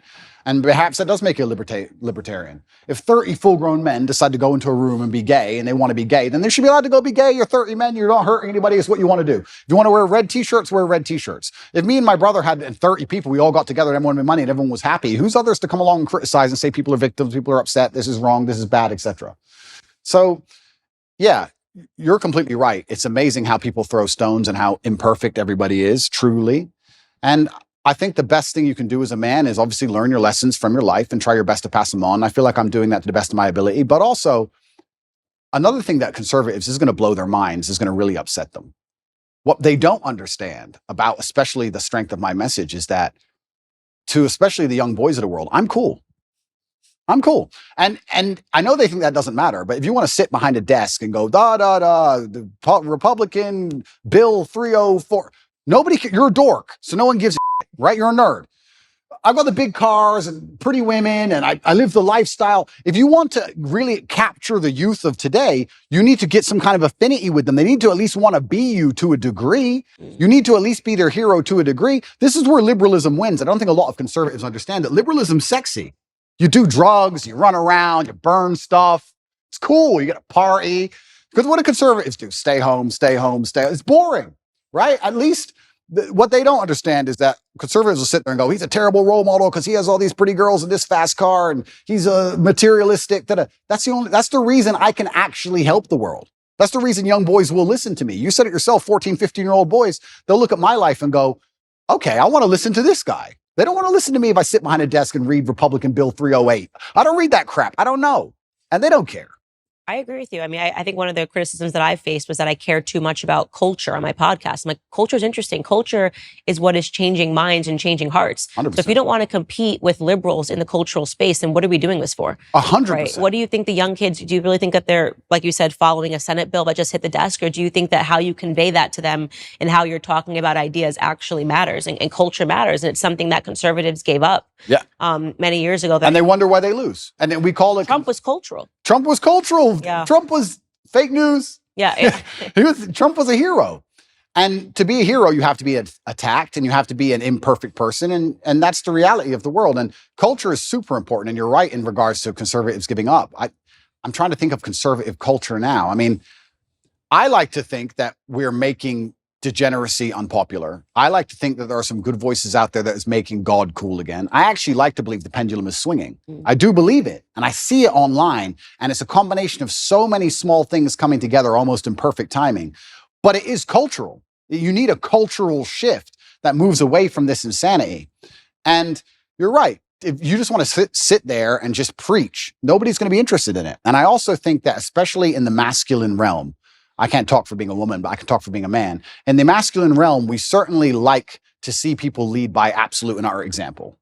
And perhaps that does make you a libertarian. If 30 full-grown men decide to go into a room and be gay, and they want to be gay, then they should be allowed to go be gay. You're 30 men, you're not hurting anybody, it's what you want to do. If you want to wear red t-shirts, wear red t-shirts. If me and my brother had 30 people, we all got together and everyone made money and everyone was happy, who's others to come along and criticize and say people are victims, people are upset, this is wrong, this is bad, etc. So, yeah, you're completely right. It's amazing how people throw stones and how imperfect everybody is, truly. And I think the best thing you can do as a man is obviously learn your lessons from your life and try your best to pass them on. I feel like I'm doing that to the best of my ability. But also, another thing that conservatives is going to blow their minds, is going to really upset them. What they don't understand about, especially the strength of my message, is that to especially the young boys of the world, I'm cool. I'm cool. And I know they think that doesn't matter, but if you want to sit behind a desk and go, the Republican Bill 304, you're a dork. So no one gives a shit, right? You're a nerd. I've got the big cars and pretty women, and I live the lifestyle. If you want to really capture the youth of today, you need to get some kind of affinity with them. They need to at least want to be you to a degree. You need to at least be their hero to a degree. This is where liberalism wins. I don't think a lot of conservatives understand that liberalism's sexy. You do drugs, you run around, you burn stuff. It's cool. You get a party. Because what do conservatives do? Stay home, stay home, stay. It's boring, right? At least what they don't understand is that conservatives will sit there and go, he's a terrible role model because he has all these pretty girls in this fast car and he's a materialistic. That's the reason I can actually help the world. That's the reason young boys will listen to me. You said it yourself, 14, 15-year-old boys, they'll look at my life and go, okay, I want to listen to this guy. They don't want to listen to me if I sit behind a desk and read Republican Bill 308. I don't read that crap. I don't know. And they don't care. I agree with you. I mean, I think one of the criticisms that I faced was that I care too much about culture on my podcast. I'm like, culture is interesting. Culture is what is changing minds and changing hearts. 100%. So if you don't want to compete with liberals in the cultural space, then what are we doing this for? 100%. Right? What do you think the young kids, do you really think that they're, like you said, following a Senate bill that just hit the desk? Or do you think that how you convey that to them and how you're talking about ideas actually matters and culture matters? And it's something that conservatives gave up many years ago. And they wonder why they lose. And then we call it... Trump was cultural. Trump was cultural. Yeah. Trump was fake news. Yeah. Trump was a hero. And to be a hero, you have to be attacked and you have to be an imperfect person. And that's the reality of the world. And culture is super important. And you're right in regards to conservatives giving up. I'm trying to think of conservative culture now. I mean, I like to think that we're making degeneracy unpopular. I like to think that there are some good voices out there that is making God cool again. I actually like to believe the pendulum is swinging. I do believe it. And I see it online. And it's a combination of so many small things coming together almost in perfect timing. But it is cultural. You need a cultural shift that moves away from this insanity. And you're right. If you just want to sit there and just preach, nobody's going to be interested in it. And I also think that especially in the masculine realm, I can't talk for being a woman, but I can talk for being a man. In the masculine realm, we certainly like to see people lead by absolute and utter example.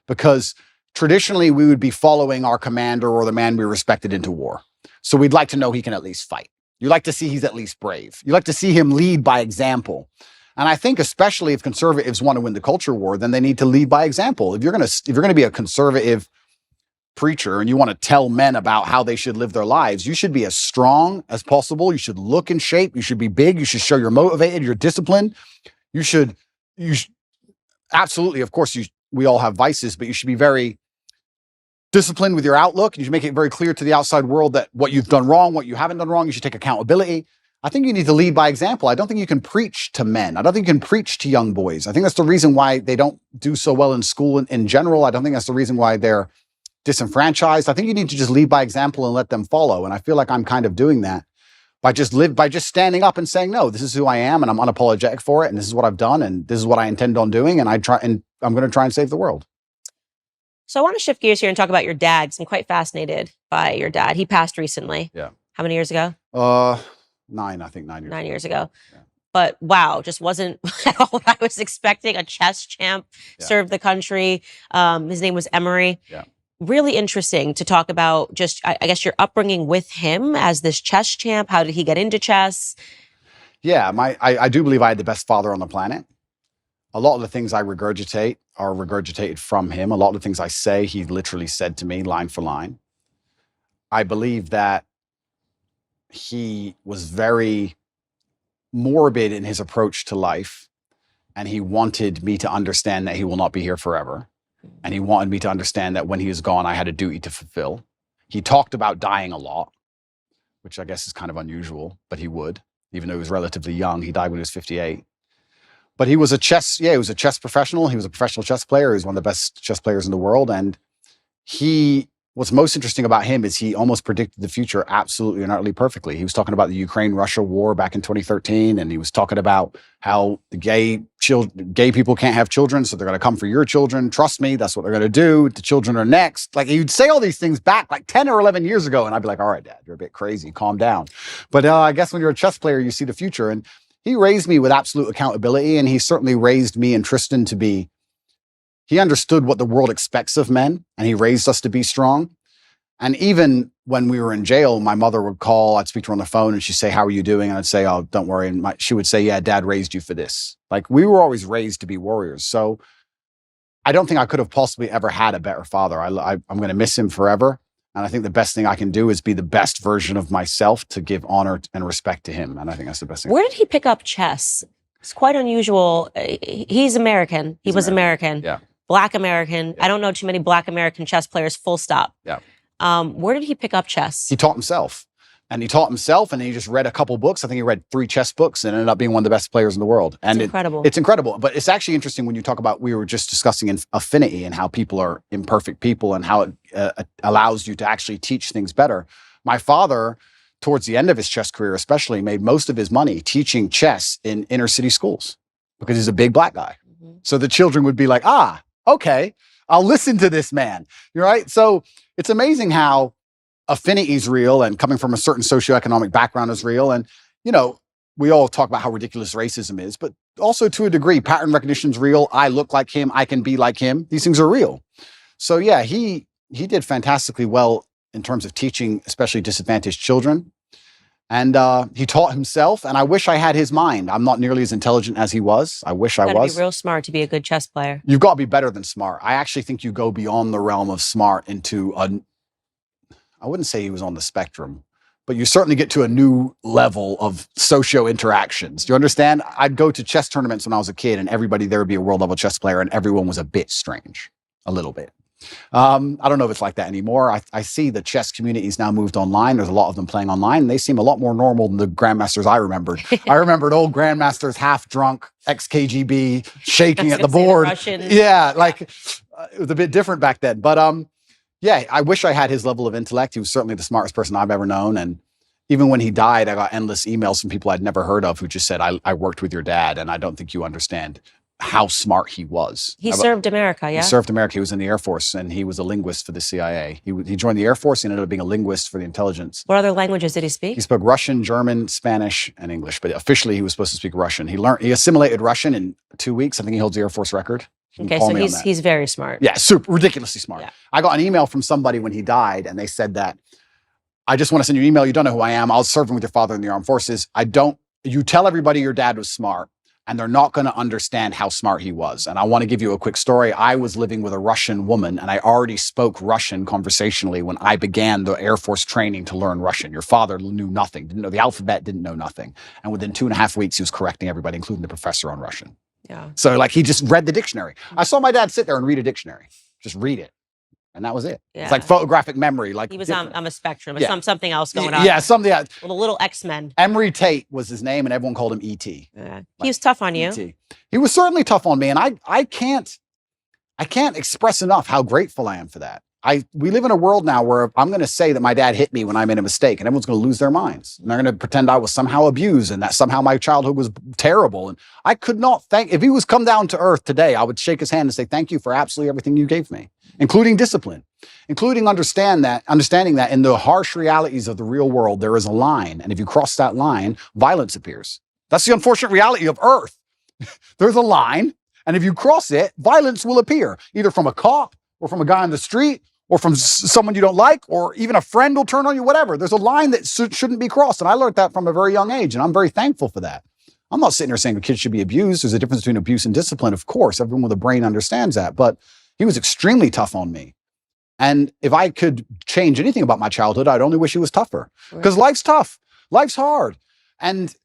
Because traditionally, we would be following our commander or the man we respected into war. So we'd like to know he can at least fight. You like to see he's at least brave. You like to see him lead by example. And I think especially if conservatives want to win the culture war, then they need to lead by example. If you're going to be a conservative preacher and you want to tell men about how they should live their lives, you should be as strong as possible. You should look in shape. You should be big. You should show you're motivated, you're disciplined. You should absolutely, of course, we all have vices, but you should be very disciplined with your outlook. You should make it very clear to the outside world that what you've done wrong, what you haven't done wrong, you should take accountability. I think you need to lead by example. I don't think you can preach to men. I don't think you can preach to young boys. I think that's the reason why they don't do so well in school in general. I don't think that's the reason why they're disenfranchised. I think you need to just lead by example and let them follow. And I feel like I'm kind of doing that by just standing up and saying, no, this is who I am and I'm unapologetic for it. And this is what I've done. And this is what I intend on doing. And I'm going to try and save the world. So I want to shift gears here and talk about your dad, because I'm quite fascinated by your dad. He passed recently. Yeah. How many years ago? 9 years. 9 years ago. Yeah. But wow, just wasn't at all what I was expecting. A chess champ, served the country. His name was Emery. Yeah. Really interesting to talk about just, I guess, your upbringing with him as this chess champ. How did he get into chess? Yeah, I do believe I had the best father on the planet. A lot of the things I regurgitate are regurgitated from him. A lot of the things I say, he literally said to me line for line. I believe that he was very morbid in his approach to life, and he wanted me to understand that he will not be here forever. And he wanted me to understand that when he is gone, I had a duty to fulfill. He talked about dying a lot, which I guess is kind of unusual, but he would, even though he was relatively young. He died when he was 58. But he was a chess professional. He was a professional chess player. He was one of the best chess players in the world. And he what's most interesting about him is he almost predicted the future absolutely and utterly perfectly. He was talking about the Ukraine-Russia war back in 2013, and he was talking about how the gay people can't have children, so they're going to come for your children. Trust me, that's what they're going to do. The children are next. Like, he'd say all these things back like 10 or 11 years ago, and I'd be like, all right, Dad, you're a bit crazy. Calm down. But I guess when you're a chess player, you see the future. And he raised me with absolute accountability, and he certainly raised me and Tristan to be. He understood what the world expects of men, and he raised us to be strong. And even when we were in jail, my mother would call, I'd speak to her on the phone, and she'd say, how are you doing? And I'd say, oh, don't worry. And she would say, yeah, Dad raised you for this. Like, we were always raised to be warriors. So I don't think I could have possibly ever had a better father. I'm going to miss him forever. And I think the best thing I can do is be the best version of myself to give honor and respect to him. And I think that's the best thing. Where did he pick up chess? It's quite unusual. He's American. He was American. Yeah. Black American. Yeah. I don't know too many Black American chess players, full stop. Yeah. Where did he pick up chess? He taught himself. And he taught himself, and he just read a couple books. I think he read 3 chess books and ended up being one of the best players in the world. And it's incredible. It's incredible. But it's actually interesting when you talk about, we were just discussing affinity and how people are imperfect people and how it allows you to actually teach things better. My father, towards the end of his chess career especially, made most of his money teaching chess in inner city schools because he's a big Black guy. Mm-hmm. So the children would be like, okay, I'll listen to this man. You're right. So it's amazing how affinity is real, and coming from a certain socioeconomic background is real. And, you know, we all talk about how ridiculous racism is, but also to a degree, pattern recognition is real. I look like him. I can be like him. These things are real. So yeah, he did fantastically well in terms of teaching, especially disadvantaged children. And he taught himself, and I wish I had his mind. I'm not nearly as intelligent as he was. I wish I was. You gotta be real smart to be a good chess player. You've got to be better than smart. I actually think you go beyond the realm of smart into I wouldn't say he was on the spectrum, but you certainly get to a new level of socio interactions. Do you understand? I'd go to chess tournaments when I was a kid, and everybody there would be a world level chess player, and everyone was a bit strange, a little bit. I don't know if it's like that anymore. I see the chess community's now moved online. There's a lot of them playing online, and they seem a lot more normal than the grandmasters I remembered. I remembered old grandmasters, half drunk, ex-KGB, shaking at the board. Yeah, like it was a bit different back then. But yeah, I wish I had his level of intellect. He was certainly the smartest person I've ever known. And even when he died, I got endless emails from people I'd never heard of who just said, I worked with your dad, and I don't think you understand how smart he was. He served America, yeah? He served America. He was in the Air Force, and he was a linguist for the CIA. He joined the Air Force and ended up being a linguist for the intelligence. What other languages did he speak? He spoke Russian, German, Spanish, and English, but officially he was supposed to speak Russian. He assimilated Russian in 2 weeks. I think he holds the Air Force record. Okay, so he's very smart. Yeah, super ridiculously smart. Yeah. I got an email from somebody when he died, and they said that, I just want to send you an email. You don't know who I am. I'll serve him with your father in the armed forces. You tell everybody your dad was smart, and they're not going to understand how smart he was. And I want to give you a quick story. I was living with a Russian woman, and I already spoke Russian conversationally when I began the Air Force training to learn Russian. Your father knew nothing, didn't know the alphabet, didn't know nothing. And within 2.5 weeks, he was correcting everybody, including the professor on Russian. Yeah. So like he just read the dictionary. I saw my dad sit there and read a dictionary. Just read it. And that was it. Yeah. It's like photographic memory. Like he was on a spectrum. It's something else going on. Yeah, something. Yeah. Well, the little X-Men. Emery Tate was his name, and everyone called him E.T. Yeah. He was tough on you. E.T. He was certainly tough on me, and I can't express enough how grateful I am for that. We live in a world now where I'm going to say that my dad hit me when I made a mistake, and everyone's going to lose their minds. And they're going to pretend I was somehow abused and that somehow my childhood was terrible. And I could not if he was come down to earth today, I would shake his hand and say, thank you for absolutely everything you gave me, including discipline, including understanding that in the harsh realities of the real world, there is a line. And if you cross that line, violence appears. That's the unfortunate reality of earth. There's a line. And if you cross it, violence will appear, either from a cop or from a guy on the street, or from someone you don't like, or even a friend will turn on you, whatever. There's a line that shouldn't be crossed. And I learned that from a very young age, and I'm very thankful for that. I'm not sitting here saying a kid should be abused. There's a difference between abuse and discipline, of course. Everyone with a brain understands that. But he was extremely tough on me. And if I could change anything about my childhood, I'd only wish he was tougher. Because life's tough. Life's hard. And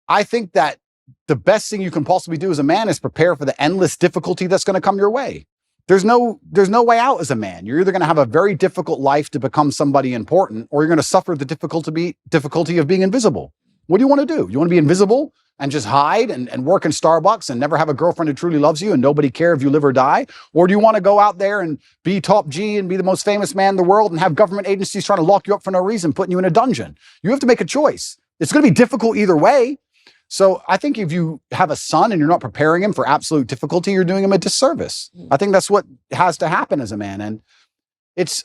I think that the best thing you can possibly do as a man is prepare for the endless difficulty that's going to come your way. There's no way out as a man. You're either going to have a very difficult life to become somebody important, or you're going to suffer the difficulty of being invisible. What do you want to do? You want to be invisible and just hide and work in Starbucks and never have a girlfriend who truly loves you and nobody care if you live or die? Or do you want to go out there and be top G and be the most famous man in the world and have government agencies trying to lock you up for no reason, putting you in a dungeon? You have to make a choice. It's going to be difficult either way. So I think if you have a son and you're not preparing him for absolute difficulty, you're doing him a disservice. I think that's what has to happen as a man. And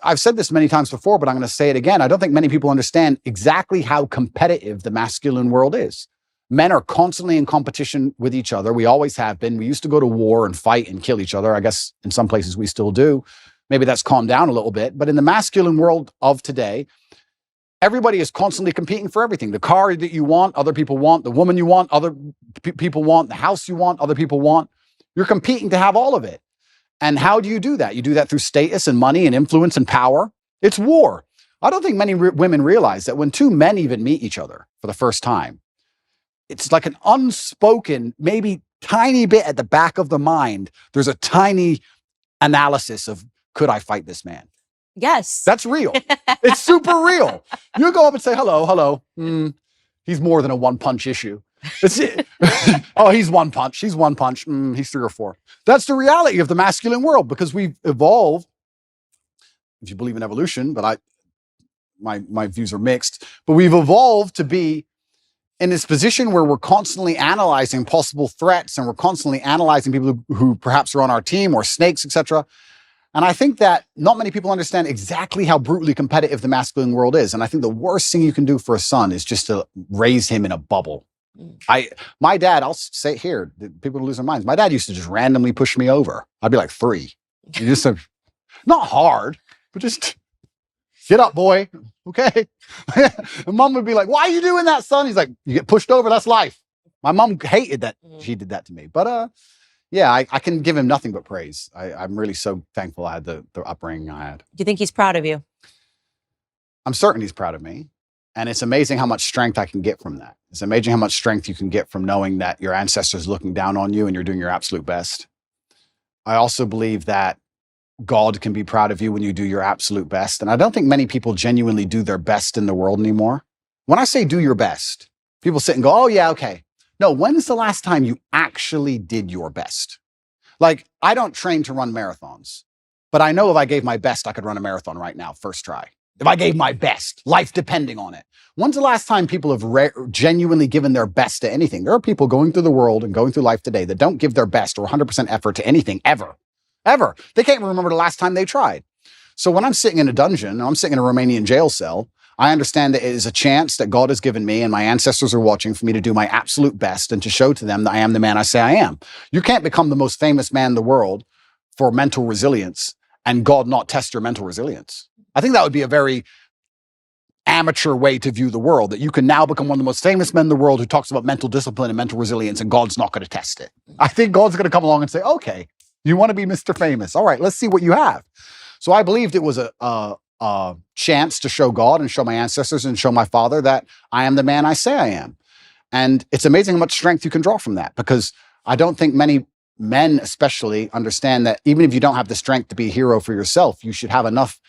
I've said this many times before, but I'm going to say it again. I don't think many people understand exactly how competitive the masculine world is. Men are constantly in competition with each other. We always have been. We used to go to war and fight and kill each other. I guess in some places we still do. Maybe that's calmed down a little bit. But in the masculine world of today, everybody is constantly competing for everything. The car that you want, other people want. The woman you want, other people want. The house you want, other people want. You're competing to have all of it. And how do you do that? You do that through status and money and influence and power. It's war. I don't think many women realize that when two men even meet each other for the first time, it's like an unspoken, maybe tiny bit at the back of the mind. There's a tiny analysis of, could I fight this man? Yes. That's real. It's super real. You go up and say, hello. He's more than a one-punch issue. It's it. Oh, he's one punch. He's one punch. He's 3 or 4. That's the reality of the masculine world because we've evolved, if you believe in evolution, but my views are mixed, but we've evolved to be in this position where we're constantly analyzing possible threats and we're constantly analyzing people who perhaps are on our team or snakes, etc. And I think that not many people understand exactly how brutally competitive the masculine world is. And I think the worst thing you can do for a son is just to raise him in a bubble. My dad, I'll say it here, people lose their minds. My dad used to just randomly push me over. I'd be like 3. You just not hard, but just get up, boy. Okay. And mom would be like, why are you doing that, son? He's like, you get pushed over. That's life. My mom hated that she did that to me. But yeah, I can give him nothing but praise. I'm really so thankful I had the upbringing I had. Do you think he's proud of you? I'm certain he's proud of me. And it's amazing how much strength I can get from that. It's amazing how much strength you can get from knowing that your ancestors looking down on you and you're doing your absolute best. I also believe that God can be proud of you when you do your absolute best. And I don't think many people genuinely do their best in the world anymore. When I say do your best, people sit and go, oh yeah, okay. No, when's the last time you actually did your best? Like, I don't train to run marathons, but I know if I gave my best, I could run a marathon right now, first try. If I gave my best, life depending on it. When's the last time people have genuinely given their best to anything? There are people going through the world and going through life today that don't give their best or 100% effort to anything ever. Ever. They can't remember the last time they tried. So when I'm sitting in a dungeon, I'm sitting in a Romanian jail cell, I understand that it is a chance that God has given me and my ancestors are watching for me to do my absolute best and to show to them that I am the man I say I am. You can't become the most famous man in the world for mental resilience and God not test your mental resilience. I think that would be a very amateur way to view the world, that you can now become one of the most famous men in the world who talks about mental discipline and mental resilience and God's not going to test it. I think God's going to come along and say, okay, you want to be Mr. Famous. All right, let's see what you have. So I believed it was a chance to show God and show my ancestors and show my father that I am the man I say I am. And it's amazing how much strength you can draw from that, because I don't think many men especially understand that even if you don't have the strength to be a hero for yourself, you should have enough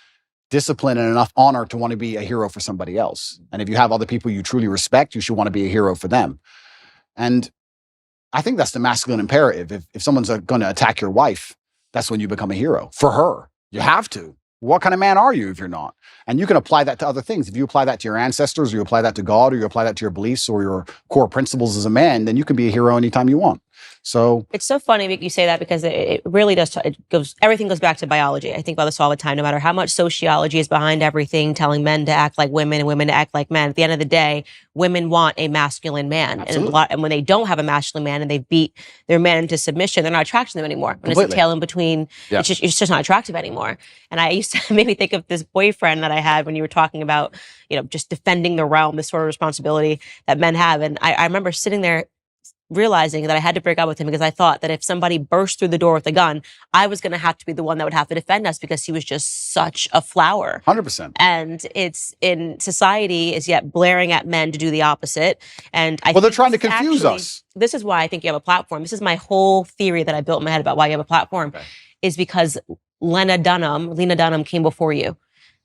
discipline and enough honor to want to be a hero for somebody else. And if you have other people you truly respect, you should want to be a hero for them. And I think that's the masculine imperative. If someone's going to attack your wife, that's when you become a hero for her. You have to. What kind of man are you if you're not? And you can apply that to other things. If you apply that to your ancestors, or you apply that to God, or you apply that to your beliefs or your core principles as a man, then you can be a hero anytime you want. So it's so funny that you say that, because it really does. Everything goes back to biology. I think about this all the time, no matter how much sociology is behind everything, telling men to act like women and women to act like men. At the end of the day, women want a masculine man. And when they don't have a masculine man and they beat their man into submission, they're not attracted to them anymore. When it's a tail in between, it's just not attractive anymore. And I used to maybe think of this boyfriend that I had when you were talking about, just defending the realm, this sort of responsibility that men have. And I remember sitting there realizing that I had to break up with him because I thought that if somebody burst through the door with a gun, I was going to have to be the one that would have to defend us, because he was just such a flower. 100%. And it's in society is yet blaring at men to do the opposite. And they're trying to confuse us. This is why I think you have a platform. This is my whole theory that I built in my head about why you have a platform, is because Lena Dunham came before you,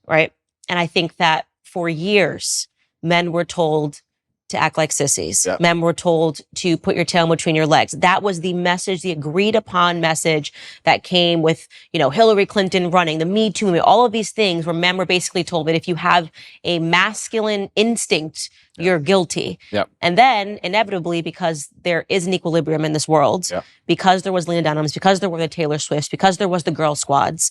right? And I think that for years, men were told, to act like sissies. Yep. Men were told to put your tail between your legs. That was the message, the agreed upon message that came with, Hillary Clinton running, the Me Too movement, all of these things where men were basically told that if you have a masculine instinct, you're guilty. Yep. And then inevitably, because there is an equilibrium in this world, because there was Lena Dunhams, because there were the Taylor Swifts, because there was the Girl Squads,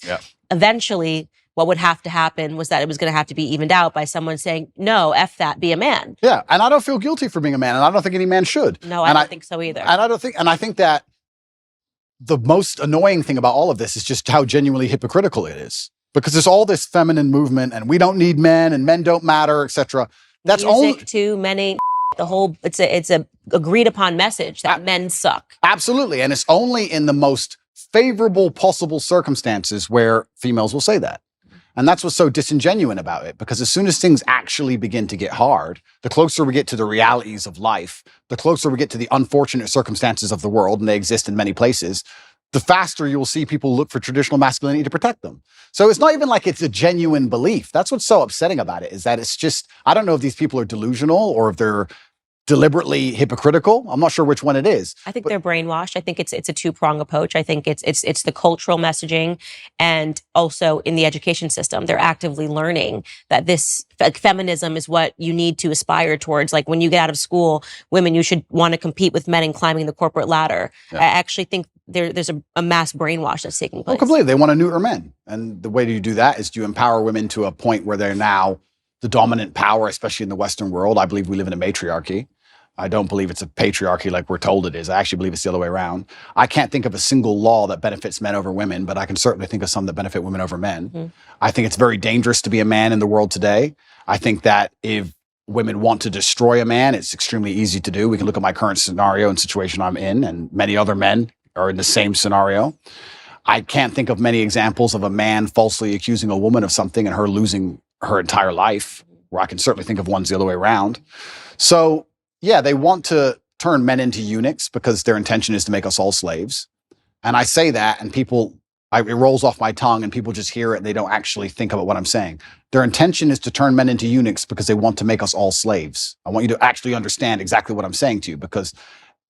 eventually what would have to happen was that it was going to have to be evened out by someone saying, no, F that, be a man. Yeah, and I don't feel guilty for being a man, and I don't think any man should. No, I don't think so either. And I think that the most annoying thing about all of this is just how genuinely hypocritical it is. Because there's all this feminine movement, and we don't need men, and men don't matter, etc. That's Music too, men ain't the whole, it's a agreed upon message that men suck. Absolutely, and it's only in the most favorable possible circumstances where females will say that. And that's what's so disingenuous about it, because as soon as things actually begin to get hard, the closer we get to the realities of life, the closer we get to the unfortunate circumstances of the world, and they exist in many places, the faster you'll see people look for traditional masculinity to protect them. So it's not even like it's a genuine belief. That's what's so upsetting about it, is that it's just, I don't know if these people are delusional or if they're deliberately hypocritical. I'm not sure which one it is. I think they're brainwashed. I think it's a two-pronged approach. I think it's the cultural messaging, and also in the education system, they're actively learning that this feminism is what you need to aspire towards. Like when you get out of school, women, you should want to compete with men in climbing the corporate ladder. I actually think there's a mass brainwash that's taking place. Oh, completely. They want to neuter men. And the way you do that is you empower women to a point where they're now the dominant power, especially in the Western world. I believe we live in a matriarchy. I don't believe it's a patriarchy like we're told it is. I actually believe it's the other way around. I can't think of a single law that benefits men over women, but I can certainly think of some that benefit women over men. Mm-hmm. I think it's very dangerous to be a man in the world today. I think that if women want to destroy a man, it's extremely easy to do. We can look at my current scenario and situation I'm in, and many other men are in the same scenario. I can't think of many examples of a man falsely accusing a woman of something and her losing her entire life, where I can certainly think of ones the other way around. So, yeah, they want to turn men into eunuchs because their intention is to make us all slaves. And I say that, and it rolls off my tongue, and people just hear it and they don't actually think about what I'm saying. Their intention is to turn men into eunuchs because they want to make us all slaves. I want you to actually understand exactly what I'm saying to you, because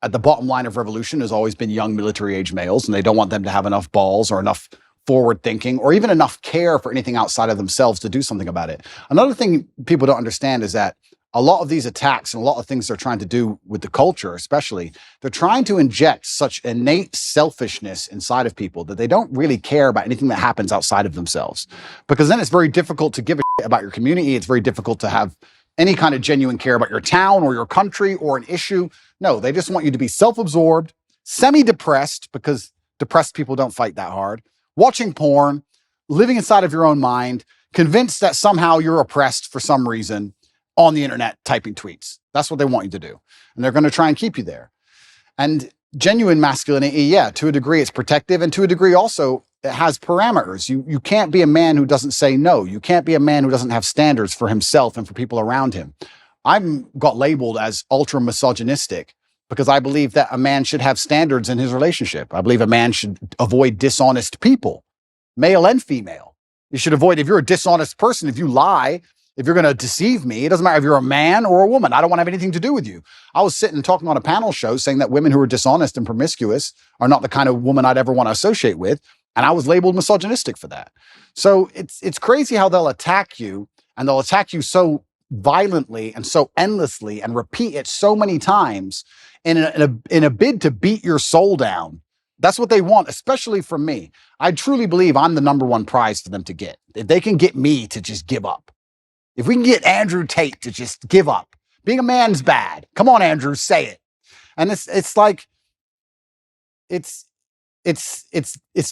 at the bottom line of revolution has always been young military-age males, and they don't want them to have enough balls or enough forward thinking or even enough care for anything outside of themselves to do something about it. Another thing people don't understand is that a lot of these attacks and a lot of things they're trying to do with the culture, especially, they're trying to inject such innate selfishness inside of people that they don't really care about anything that happens outside of themselves. Because then it's very difficult to give a shit about your community. It's very difficult to have any kind of genuine care about your town or your country or an issue. No, they just want you to be self-absorbed, semi-depressed, because depressed people don't fight that hard, watching porn, living inside of your own mind, convinced that somehow you're oppressed for some reason, on the internet typing tweets. That's what they want you to do. And they're going to try and keep you there. And genuine masculinity, yeah, to a degree it's protective, and to a degree also it has parameters. You can't be a man who doesn't say no. You can't be a man who doesn't have standards for himself and for people around him. I've got labeled as ultra misogynistic because I believe that a man should have standards in his relationship. I believe a man should avoid dishonest people, male and female. You should avoid, if you're a dishonest person, if you lie, if you're going to deceive me, it doesn't matter if you're a man or a woman. I don't want to have anything to do with you. I was sitting talking on a panel show saying that women who are dishonest and promiscuous are not the kind of woman I'd ever want to associate with. And I was labeled misogynistic for that. So it's crazy how they'll attack you, and they'll attack you so violently and so endlessly and repeat it so many times in a bid to beat your soul down. That's what they want, especially from me. I truly believe I'm the number one prize for them to get. If they can get me to just give up. If we can get Andrew Tate to just give up, being a man's bad. Come on, Andrew, say it. And it's like, it's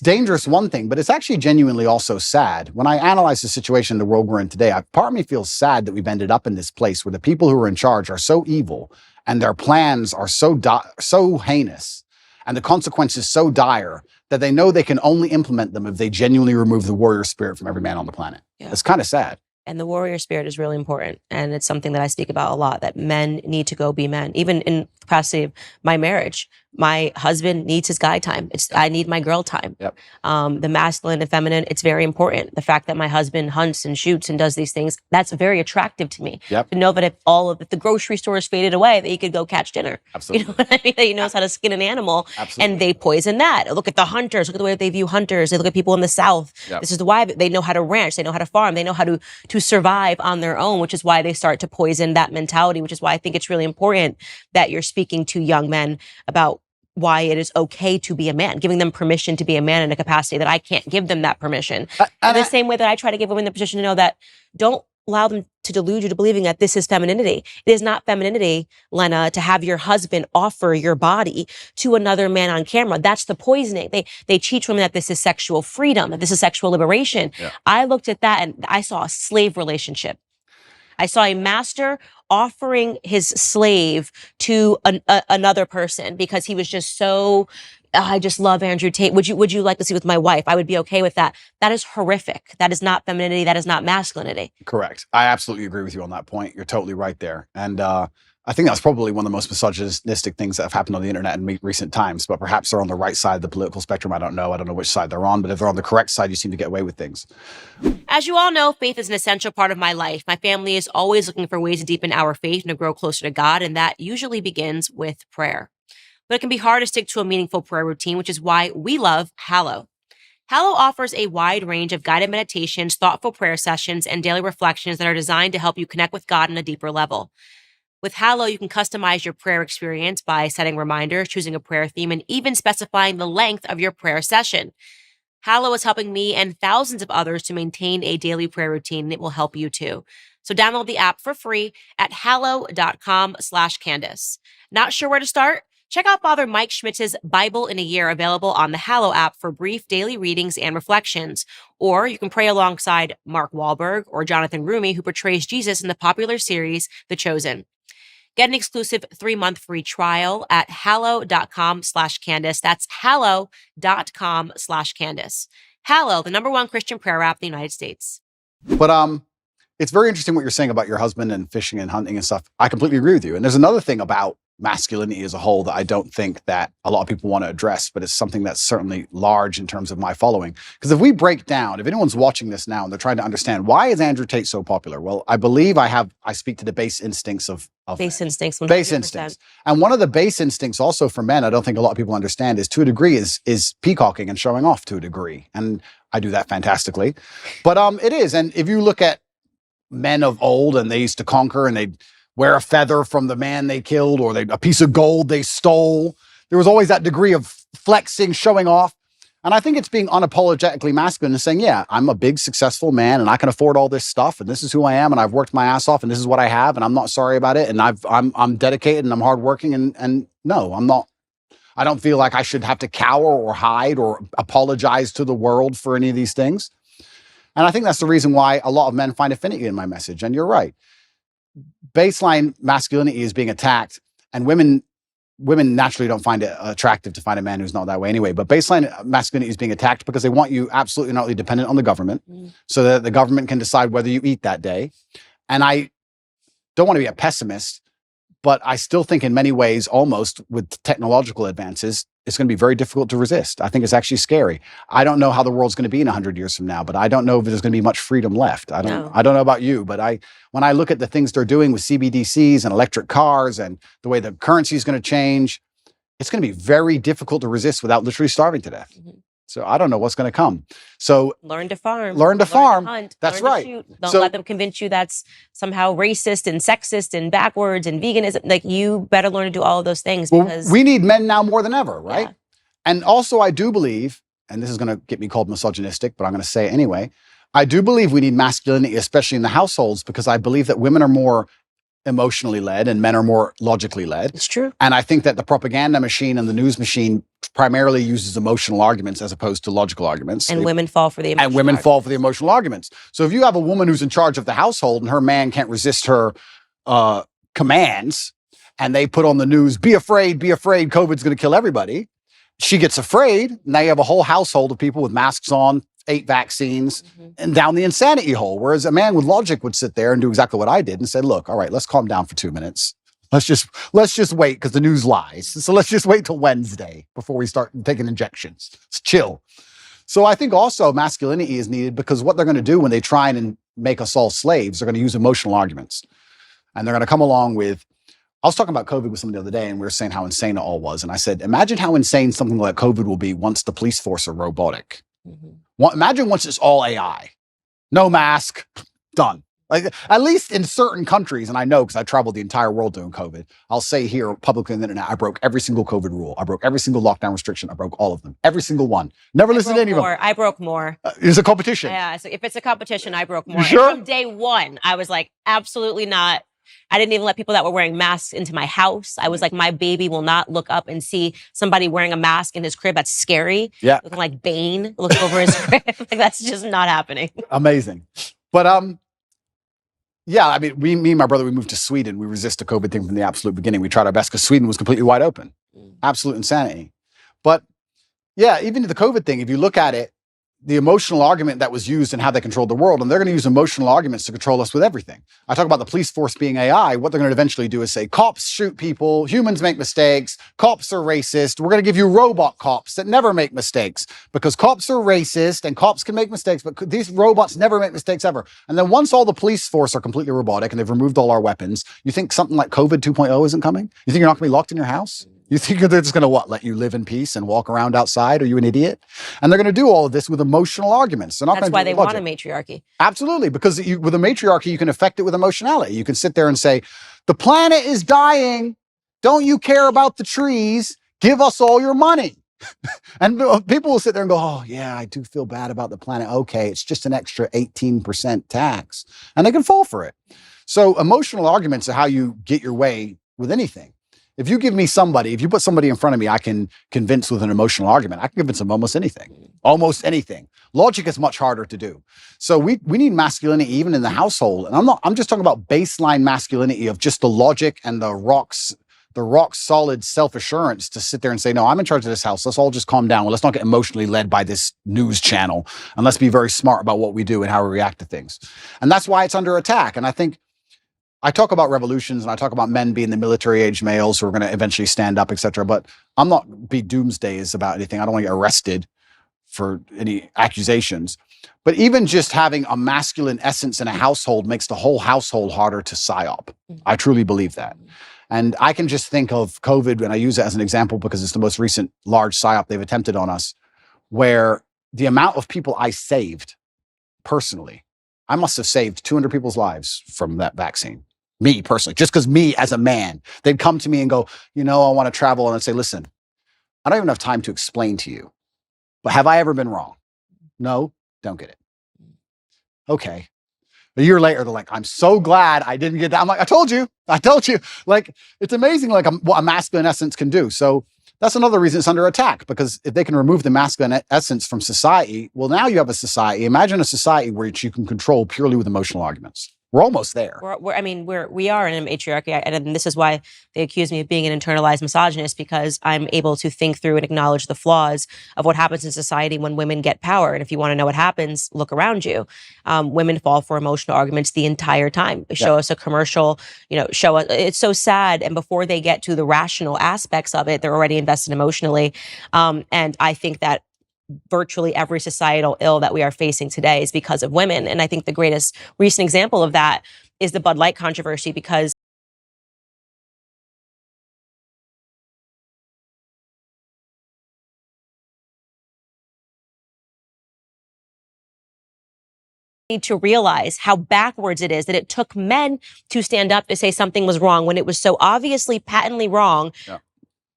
dangerous, one thing, but it's actually genuinely also sad. When I analyze the situation in the world we're in today, part of me feels sad that we've ended up in this place where the people who are in charge are so evil and their plans are so heinous and the consequences so dire that they know they can only implement them if they genuinely remove the warrior spirit from every man on the planet. Yeah. It's kind of sad. And the warrior spirit is really important. And it's something that I speak about a lot, that men need to go be men. Even in the capacity of my marriage, My husband needs his guy time. I need my girl time. Yep. The masculine and feminine, it's very important. The fact that my husband hunts and shoots and does these things, that's very attractive to me. Yep. To know that if the grocery store is faded away, that he could go catch dinner. Absolutely. You know what I mean? That he knows how to skin an animal. Absolutely. And they poison that. Look at the hunters. Look at the way they view hunters. They look at people in the South. Yep. This is why they know how to ranch. They know how to farm. They know how to survive on their own, which is why they start to poison that mentality, which is why I think it's really important that you're speaking to young men about why it is okay to be a man, giving them permission to be a man in a capacity that I can't give them that permission. In the same way that I try to give women the permission to know that don't allow them to delude you to believing that this is femininity. It is not femininity, Lena, to have your husband offer your body to another man on camera. That's the poisoning. They teach women that this is sexual freedom, that this is sexual liberation. Yeah. I looked at that and I saw a slave relationship. I saw a master offering his slave to another person because he was just so, I just love Andrew Tate. Would you like to see with my wife? I would be okay with that. That is horrific. That is not femininity. That is not masculinity. Correct. I absolutely agree with you on that point. You're totally right there. And I think that's probably one of the most misogynistic things that have happened on the internet in recent times, but perhaps they're on the right side of the political spectrum. I don't know. I don't know which side they're on, but if they're on the correct side, you seem to get away with things. As you all know, faith is an essential part of my life. My family is always looking for ways to deepen our faith and to grow closer to God, and that usually begins with prayer. But it can be hard to stick to a meaningful prayer routine, which is why we love Hallow. Hallow offers a wide range of guided meditations, thoughtful prayer sessions, and daily reflections that are designed to help you connect with God on a deeper level. With Hallow, you can customize your prayer experience by setting reminders, choosing a prayer theme, and even specifying the length of your prayer session. Hallow is helping me and thousands of others to maintain a daily prayer routine, and it will help you too. So download the app for free at hallow.com/Candace. Not sure where to start? Check out Father Mike Schmitz's Bible in a Year, available on the Hallow app for brief daily readings and reflections. Or you can pray alongside Mark Wahlberg or Jonathan Rumi, who portrays Jesus in the popular series The Chosen. Get an exclusive 3-month free trial at hallow.com/Candace. That's hallow.com/Candace. Hallow, the #1 Christian prayer app in the United States. But it's very interesting what you're saying about your husband and fishing and hunting and stuff. I completely agree with you. And there's another thing about masculinity as a whole that I don't think that a lot of people want to address, but it's something that's certainly large in terms of my following. Because if we break down, if anyone's watching this now and they're trying to understand, why is Andrew Tate so popular? Well, I believe I speak to the base instincts of Base men. instincts. 100%. Base instincts. And one of the base instincts also for men, I don't think a lot of people understand, is to a degree is peacocking and showing off to a degree. And I do that fantastically. But it is. And if you look at men of old, and they used to conquer, and they'd wear a feather from the man they killed, or a piece of gold they stole. There was always that degree of flexing, showing off. And I think it's being unapologetically masculine and saying, yeah, I'm a big, successful man, and I can afford all this stuff, and this is who I am, and I've worked my ass off, and this is what I have, and I'm not sorry about it, and I'm dedicated, and I'm hardworking, and no, I'm not. I don't feel like I should have to cower or hide or apologize to the world for any of these things. And I think that's the reason why a lot of men find affinity in my message. And you're right. Baseline masculinity is being attacked, and women naturally don't find it attractive to find a man who's not that way anyway. But baseline masculinity is being attacked because they want you absolutely not dependent on the government, so that the government can decide whether you eat that day. And I don't want to be a pessimist, but I still think in many ways, almost with technological advances, it's going to be very difficult to resist. I think it's actually scary. I don't know how the world's going to be in 100 years from now, but I don't know if there's going to be much freedom left. I don't know about you, but when I look at the things they're doing with CBDCs and electric cars and the way the currency is going to change, it's going to be very difficult to resist without literally starving to death. Mm-hmm. So I don't know what's going to come. So learn to farm. Learn to farm. Hunt, that's learn right. To shoot. Don't let them convince you that's somehow racist and sexist and backwards and veganism. Like, you better learn to do all of those things, because we need men now more than ever, right? Yeah. And also I do believe, and this is going to get me called misogynistic, but I'm going to say it anyway, I do believe we need masculinity, especially in the households, because I believe that women are more emotionally led and men are more logically led. It's true. And I think that the propaganda machine and the news machine primarily uses emotional arguments as opposed to logical arguments. And women fall for the emotional arguments. So if you have a woman who's in charge of the household and her man can't resist her commands, and they put on the news, be afraid, COVID's going to kill everybody. She gets afraid. Now you have a whole household of people with masks on, 8 vaccines, and down the insanity hole. Whereas a man with logic would sit there and do exactly what I did and say, look, all right, let's calm down for 2 minutes. Let's just wait because the news lies. So let's just wait till Wednesday before we start taking injections. Let's chill. So I think also masculinity is needed because what they're going to do when they try and make us all slaves, they're going to use emotional arguments. And they're going to come along with, I was talking about COVID with someone the other day and we were saying how insane it all was. And I said, imagine how insane something like COVID will be once the police force are robotic. Imagine once it's all AI, no mask, done. Like at least in certain countries, and I know because I traveled the entire world during COVID, I'll say here publicly on the internet, I broke every single COVID rule. I broke every single lockdown restriction. I broke all of them. Every single one. Never listened to any of them. I broke more. It's a competition. Yeah, so if it's a competition, I broke more. You sure? And from day one, I was like, absolutely not. I didn't even let people that were wearing masks into my house. I was like, my baby will not look up and see somebody wearing a mask in his crib. That's scary. Yeah. Looking like Bane looking over his crib. Like, that's just not happening. Amazing. But yeah, I mean, me and my brother, we moved to Sweden. We resist the COVID thing from the absolute beginning. We tried our best because Sweden was completely wide open. Absolute insanity. But yeah, even the COVID thing, if you look at it, the emotional argument that was used and how they controlled the world, and they're going to use emotional arguments to control us with everything. I talk about the police force being AI. What they're going to eventually do is say, cops shoot people, humans make mistakes, cops are racist. We're going to give you robot cops that never make mistakes because cops are racist and cops can make mistakes, but these robots never make mistakes ever. And then once all the police force are completely robotic and they've removed all our weapons, you think something like COVID 2.0 isn't coming? You think you're not going to be locked in your house? You think they're just going to what? Let you live in peace and walk around outside? Are you an idiot? And they're going to do all of this with emotional arguments. They're not That's going to why do they it want with a logic. matriarchy. Absolutely, because with a matriarchy, you can affect it with emotionality. You can sit there and say, the planet is dying. Don't you care about the trees? Give us all your money. And people will sit there and go, oh, yeah, I do feel bad about the planet. Okay, it's just an extra 18% tax. And they can fall for it. So emotional arguments are how you get your way with anything. If you give me somebody, if you put somebody in front of me, I can convince with an emotional argument. I can convince them almost anything. Almost anything. Logic is much harder to do. So we need masculinity even in the household. And I'm just talking about baseline masculinity of just the logic and the rock solid self-assurance to sit there and say, no, I'm in charge of this house. Let's all just calm down. Let's not get emotionally led by this news channel. And let's be very smart about what we do and how we react to things. And that's why it's under attack. And I think I talk about revolutions and I talk about men being the military age males who are going to eventually stand up, etc. But I'm not be doomsdays about anything. I don't want to get arrested for any accusations. But even just having a masculine essence in a household makes the whole household harder to psyop. I truly believe that. And I can just think of COVID, and I use it as an example because it's the most recent large psyop they've attempted on us, where the amount of people I saved personally, I must have saved 200 people's lives from that vaccine. Me personally, just because me as a man, they'd come to me and go, I want to travel. And I'd say, listen, I don't even have time to explain to you, but have I ever been wrong? No, don't get it. Okay. A year later, they're like, I'm so glad I didn't get that. I'm like, I told you. Like, it's amazing what a masculine essence can do. So that's another reason it's under attack, because if they can remove the masculine essence from society, well, now you have a society. Imagine a society which you can control purely with emotional arguments. We're almost there. We are in a matriarchy, and this is why they accuse me of being an internalized misogynist, because I'm able to think through and acknowledge the flaws of what happens in society when women get power. And if you want to know what happens, look around you. Women fall for emotional arguments the entire time. Show us a commercial, show us. It's so sad. And before they get to the rational aspects of it, they're already invested emotionally. And I think that virtually every societal ill that we are facing today is because of women. And I think the greatest recent example of that is the Bud Light controversy, because need to realize how backwards it is that it took men to stand up to say something was wrong when it was so obviously patently wrong. Yeah.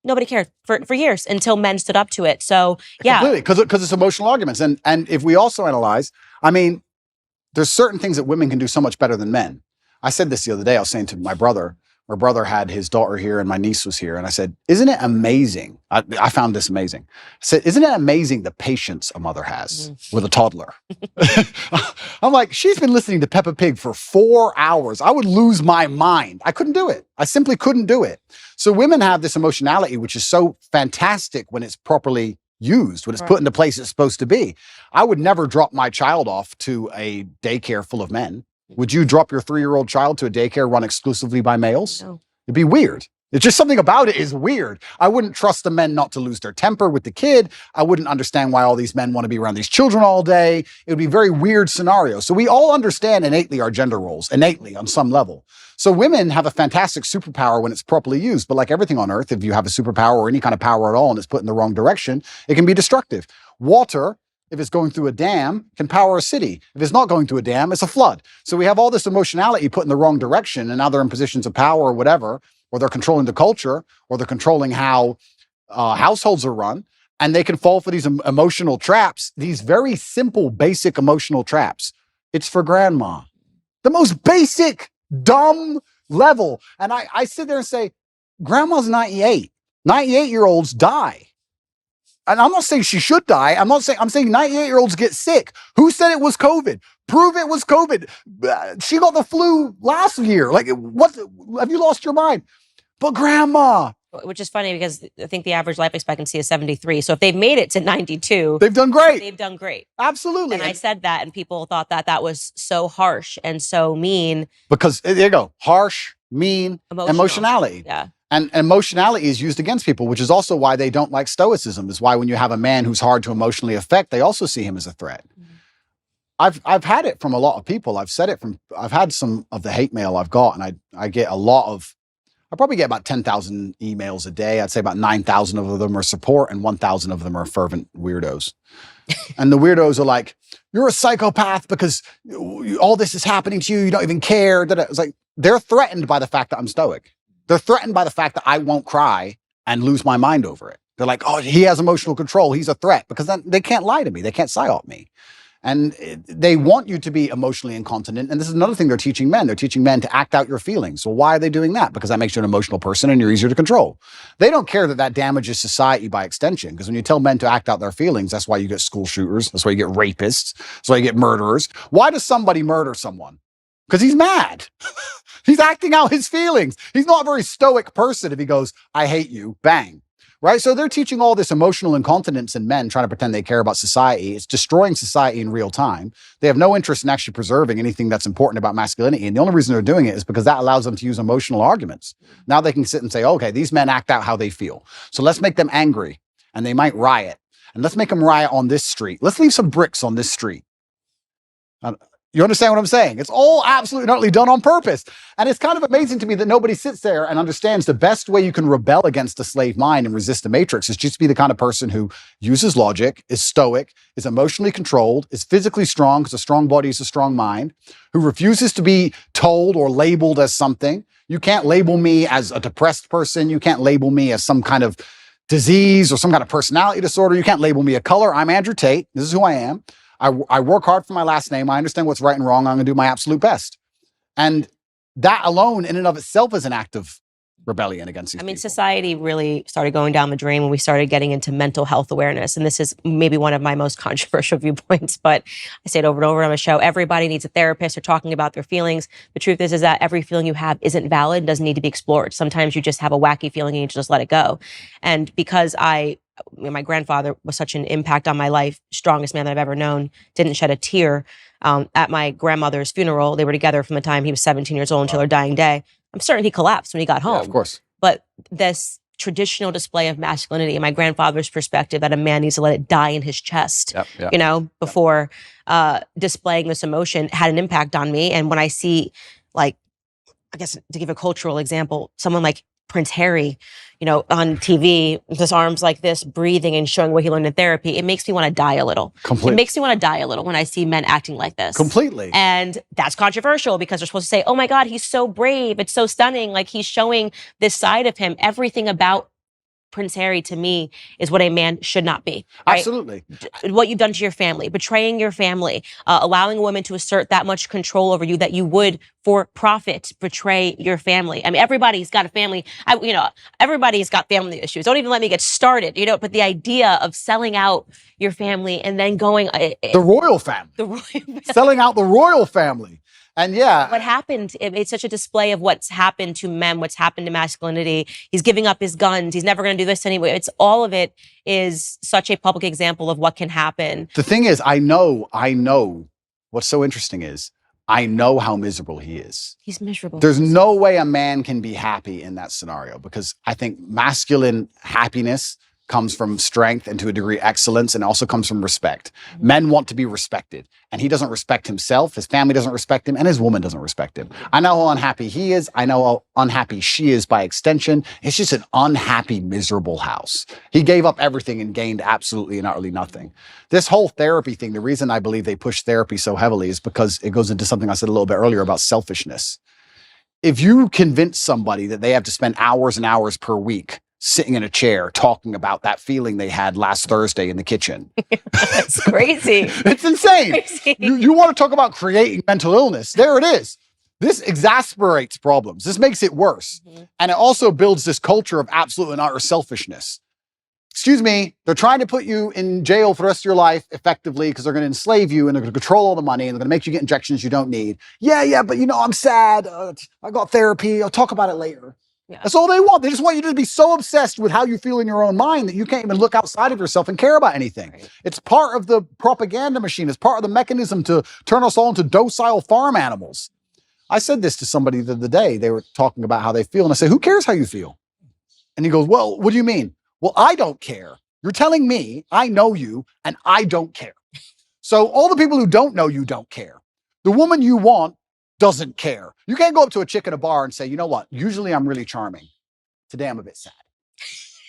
Nobody cared for years until men stood up to it. So yeah, completely, because it's emotional arguments. And if we also analyze, I mean, there's certain things that women can do so much better than men. I said this the other day. I was saying to my brother had his daughter here and my niece was here, and I said, "Isn't it amazing?" I found this amazing. I said, "Isn't it amazing the patience a mother has with a toddler?" I'm like, she's been listening to Peppa Pig for 4 hours. I would lose my mind. I couldn't do it. I simply couldn't do it. So women have this emotionality, which is so fantastic when it's properly used, when it's put into place it's supposed to be. I would never drop my child off to a daycare full of men. Would you drop your 3-year-old child to a daycare run exclusively by males? No. It'd be weird. It's just something about it is weird. I wouldn't trust the men not to lose their temper with the kid. I wouldn't understand why all these men want to be around these children all day. It would be a very weird scenario. So we all understand innately our gender roles, innately on some level. So women have a fantastic superpower when it's properly used. But like everything on earth, if you have a superpower or any kind of power at all and it's put in the wrong direction, it can be destructive. Water, if it's going through a dam, can power a city. If it's not going through a dam, it's a flood. So we have all this emotionality put in the wrong direction, and now they're in positions of power or whatever, or they're controlling the culture, or they're controlling how households are run, and they can fall for these emotional traps, these very simple, basic emotional traps. It's for grandma. The most basic, dumb level. And I sit there and say, grandma's 98. 98-year-olds die. And I'm not saying she should die. I'm saying 98-year-olds get sick. Who said it was COVID? Prove it was COVID. She got the flu last year. Like, what? Have you lost your mind? But grandma. Which is funny because I think the average life expectancy is 73. So if they've made it to 92, they've done great. They've done great. Absolutely. And I said that, and people thought that was so harsh and so mean. Because there you go. Harsh, mean, emotionality. Yeah. And emotionality is used against people, which is also why they don't like stoicism, is why when you have a man who's hard to emotionally affect, they also see him as a threat. Mm-hmm. I've had it from a lot of people. I've had some of the hate mail I've got, and I get a lot of, I probably get about 10,000 emails a day. I'd say about 9,000 of them are support and 1,000 of them are fervent weirdos. And the weirdos are like, you're a psychopath because all this is happening to you. You don't even care. It's like, they're threatened by the fact that I'm stoic. They're threatened by the fact that I won't cry and lose my mind over it. They're like, oh, he has emotional control. He's a threat, because then they can't lie to me. They can't psyop me. And they want you to be emotionally incontinent. And this is another thing they're teaching men. They're teaching men to act out your feelings. Well, why are they doing that? Because that makes you an emotional person and you're easier to control. They don't care that damages society by extension. Because when you tell men to act out their feelings, that's why you get school shooters. That's why you get rapists. That's why you get murderers. Why does somebody murder someone? Because he's mad. He's acting out his feelings. He's not a very stoic person if he goes, I hate you, bang. Right? So they're teaching all this emotional incontinence in men, trying to pretend they care about society. It's destroying society in real time. They have no interest in actually preserving anything that's important about masculinity. And the only reason they're doing it is because that allows them to use emotional arguments. Now they can sit and say, okay, these men act out how they feel. So let's make them angry, and they might riot. And let's make them riot on this street. Let's leave some bricks on this street. You understand what I'm saying? It's all absolutely utterly done on purpose. And it's kind of amazing to me that nobody sits there and understands the best way you can rebel against the slave mind and resist the matrix is just to be the kind of person who uses logic, is stoic, is emotionally controlled, is physically strong, because a strong body is a strong mind, who refuses to be told or labeled as something. You can't label me as a depressed person. You can't label me as some kind of disease or some kind of personality disorder. You can't label me a color. I'm Andrew Tate. This is who I am. I work hard for my last name. I understand what's right and wrong. I'm going to do my absolute best. And that alone in and of itself is an act of rebellion against these people. Society really started going down the drain when we started getting into mental health awareness. And this is maybe one of my most controversial viewpoints, but I say it over and over on the show. Everybody needs a therapist. They're talking about their feelings. The truth is that every feeling you have isn't valid, doesn't need to be explored. Sometimes you just have a wacky feeling and you just let it go. And because my grandfather was such an impact on my life, strongest man that I've ever known, didn't shed a tear. At my grandmother's funeral, they were together from the time he was 17 years old until her dying day. I'm certain he collapsed when he got home. Yeah, of course. But this traditional display of masculinity, in my grandfather's perspective, that a man needs to let it die in his chest, before displaying this emotion, had an impact on me. And when I see, like, I guess to give a cultural example, someone like Prince Harry, on TV, with his arms like this, breathing and showing what he learned in therapy, it makes me want to die a little. Completely. It makes me want to die a little when I see men acting like this. Completely. And that's controversial because they're supposed to say, oh my God, he's so brave. It's so stunning. Like, he's showing this side of him. Everything about Prince Harry, to me, is what a man should not be. Right? Absolutely. What you've done to your family, betraying your family, allowing a woman to assert that much control over you that you would, for profit, betray your family. I mean, everybody's got a family. Everybody's got family issues. Don't even let me get started. But the idea of selling out your family and then going the royal family, selling out the royal family. And yeah. What happened, it's such a display of what's happened to men, what's happened to masculinity. He's giving up his guns. He's never going to do this anyway. It's all of it is such a public example of what can happen. The thing is, I know what's so interesting is I know how miserable he is. He's miserable. There's no way a man can be happy in that scenario, because I think masculine happiness comes from strength and to a degree excellence, and also comes from respect. Men want to be respected, and he doesn't respect himself. His family doesn't respect him, and his woman doesn't respect him. I know how unhappy he is. I know how unhappy she is by extension. It's just an unhappy, miserable house. He gave up everything and gained absolutely and utterly nothing. This whole therapy thing, the reason I believe they push therapy so heavily is because it goes into something I said a little bit earlier about selfishness. If you convince somebody that they have to spend hours and hours per week sitting in a chair talking about that feeling they had last Thursday in the kitchen. That's crazy. It's insane. Crazy. You want to talk about creating mental illness. There it is. This exasperates problems. This makes it worse. And it also builds this culture of absolute and utter selfishness. Excuse me, they're trying to put you in jail for the rest of your life effectively because they're going to enslave you and they're going to control all the money and they're going to make you get injections you don't need. Yeah, but you know, I'm sad. I got therapy. I'll talk about it later. Yeah. That's all they want. They just want you to be so obsessed with how you feel in your own mind that you can't even look outside of yourself and care about anything. Right. It's part of the propaganda machine. It's part of the mechanism to turn us all into docile farm animals. I said this to somebody the other day. They were talking about how they feel. And I said, who cares how you feel? And he goes, well, what do you mean? Well, I don't care. You're telling me I know you and I don't care. So all the people who don't know you don't care. The woman you want doesn't care. You can't go up to a chick in a bar and say, you know what? Usually I'm really charming. Today I'm a bit sad.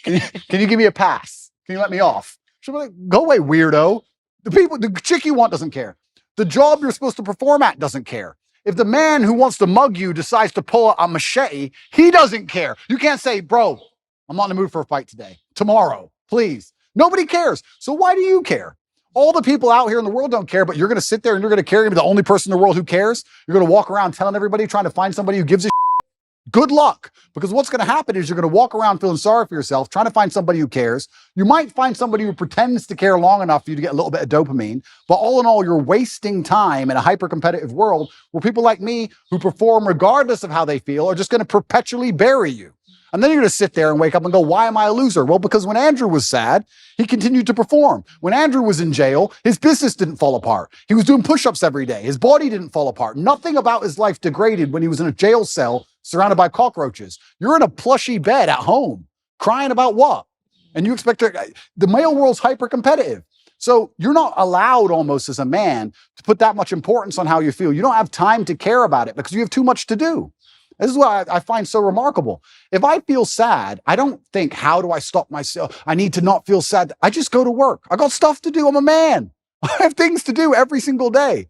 Can you give me a pass? Can you let me off? She'll be like, go away, weirdo. The chick you want doesn't care. The job you're supposed to perform at doesn't care. If the man who wants to mug you decides to pull out a machete, he doesn't care. You can't say, bro, I'm not in the mood for a fight today. Tomorrow, please. Nobody cares. So why do you care? All the people out here in the world don't care, but you're going to sit there and you're going to carry the only person in the world who cares. You're going to walk around telling everybody, trying to find somebody who gives a shit. Good luck. Because what's going to happen is you're going to walk around feeling sorry for yourself, trying to find somebody who cares. You might find somebody who pretends to care long enough for you to get a little bit of dopamine. But all in all, you're wasting time in a hyper-competitive world where people like me who perform regardless of how they feel are just going to perpetually bury you. And then you're going to sit there and wake up and go, why am I a loser? Well, because when Andrew was sad, he continued to perform. When Andrew was in jail, his business didn't fall apart. He was doing push-ups every day. His body didn't fall apart. Nothing about his life degraded when he was in a jail cell surrounded by cockroaches. You're in a plushy bed at home, crying about what? And you expect the male world's hyper-competitive. So you're not allowed almost as a man to put that much importance on how you feel. You don't have time to care about it because you have too much to do. This is what I find so remarkable. If I feel sad, I don't think, how do I stop myself? I need to not feel sad. I just go to work. I got stuff to do. I'm a man. I have things to do every single day.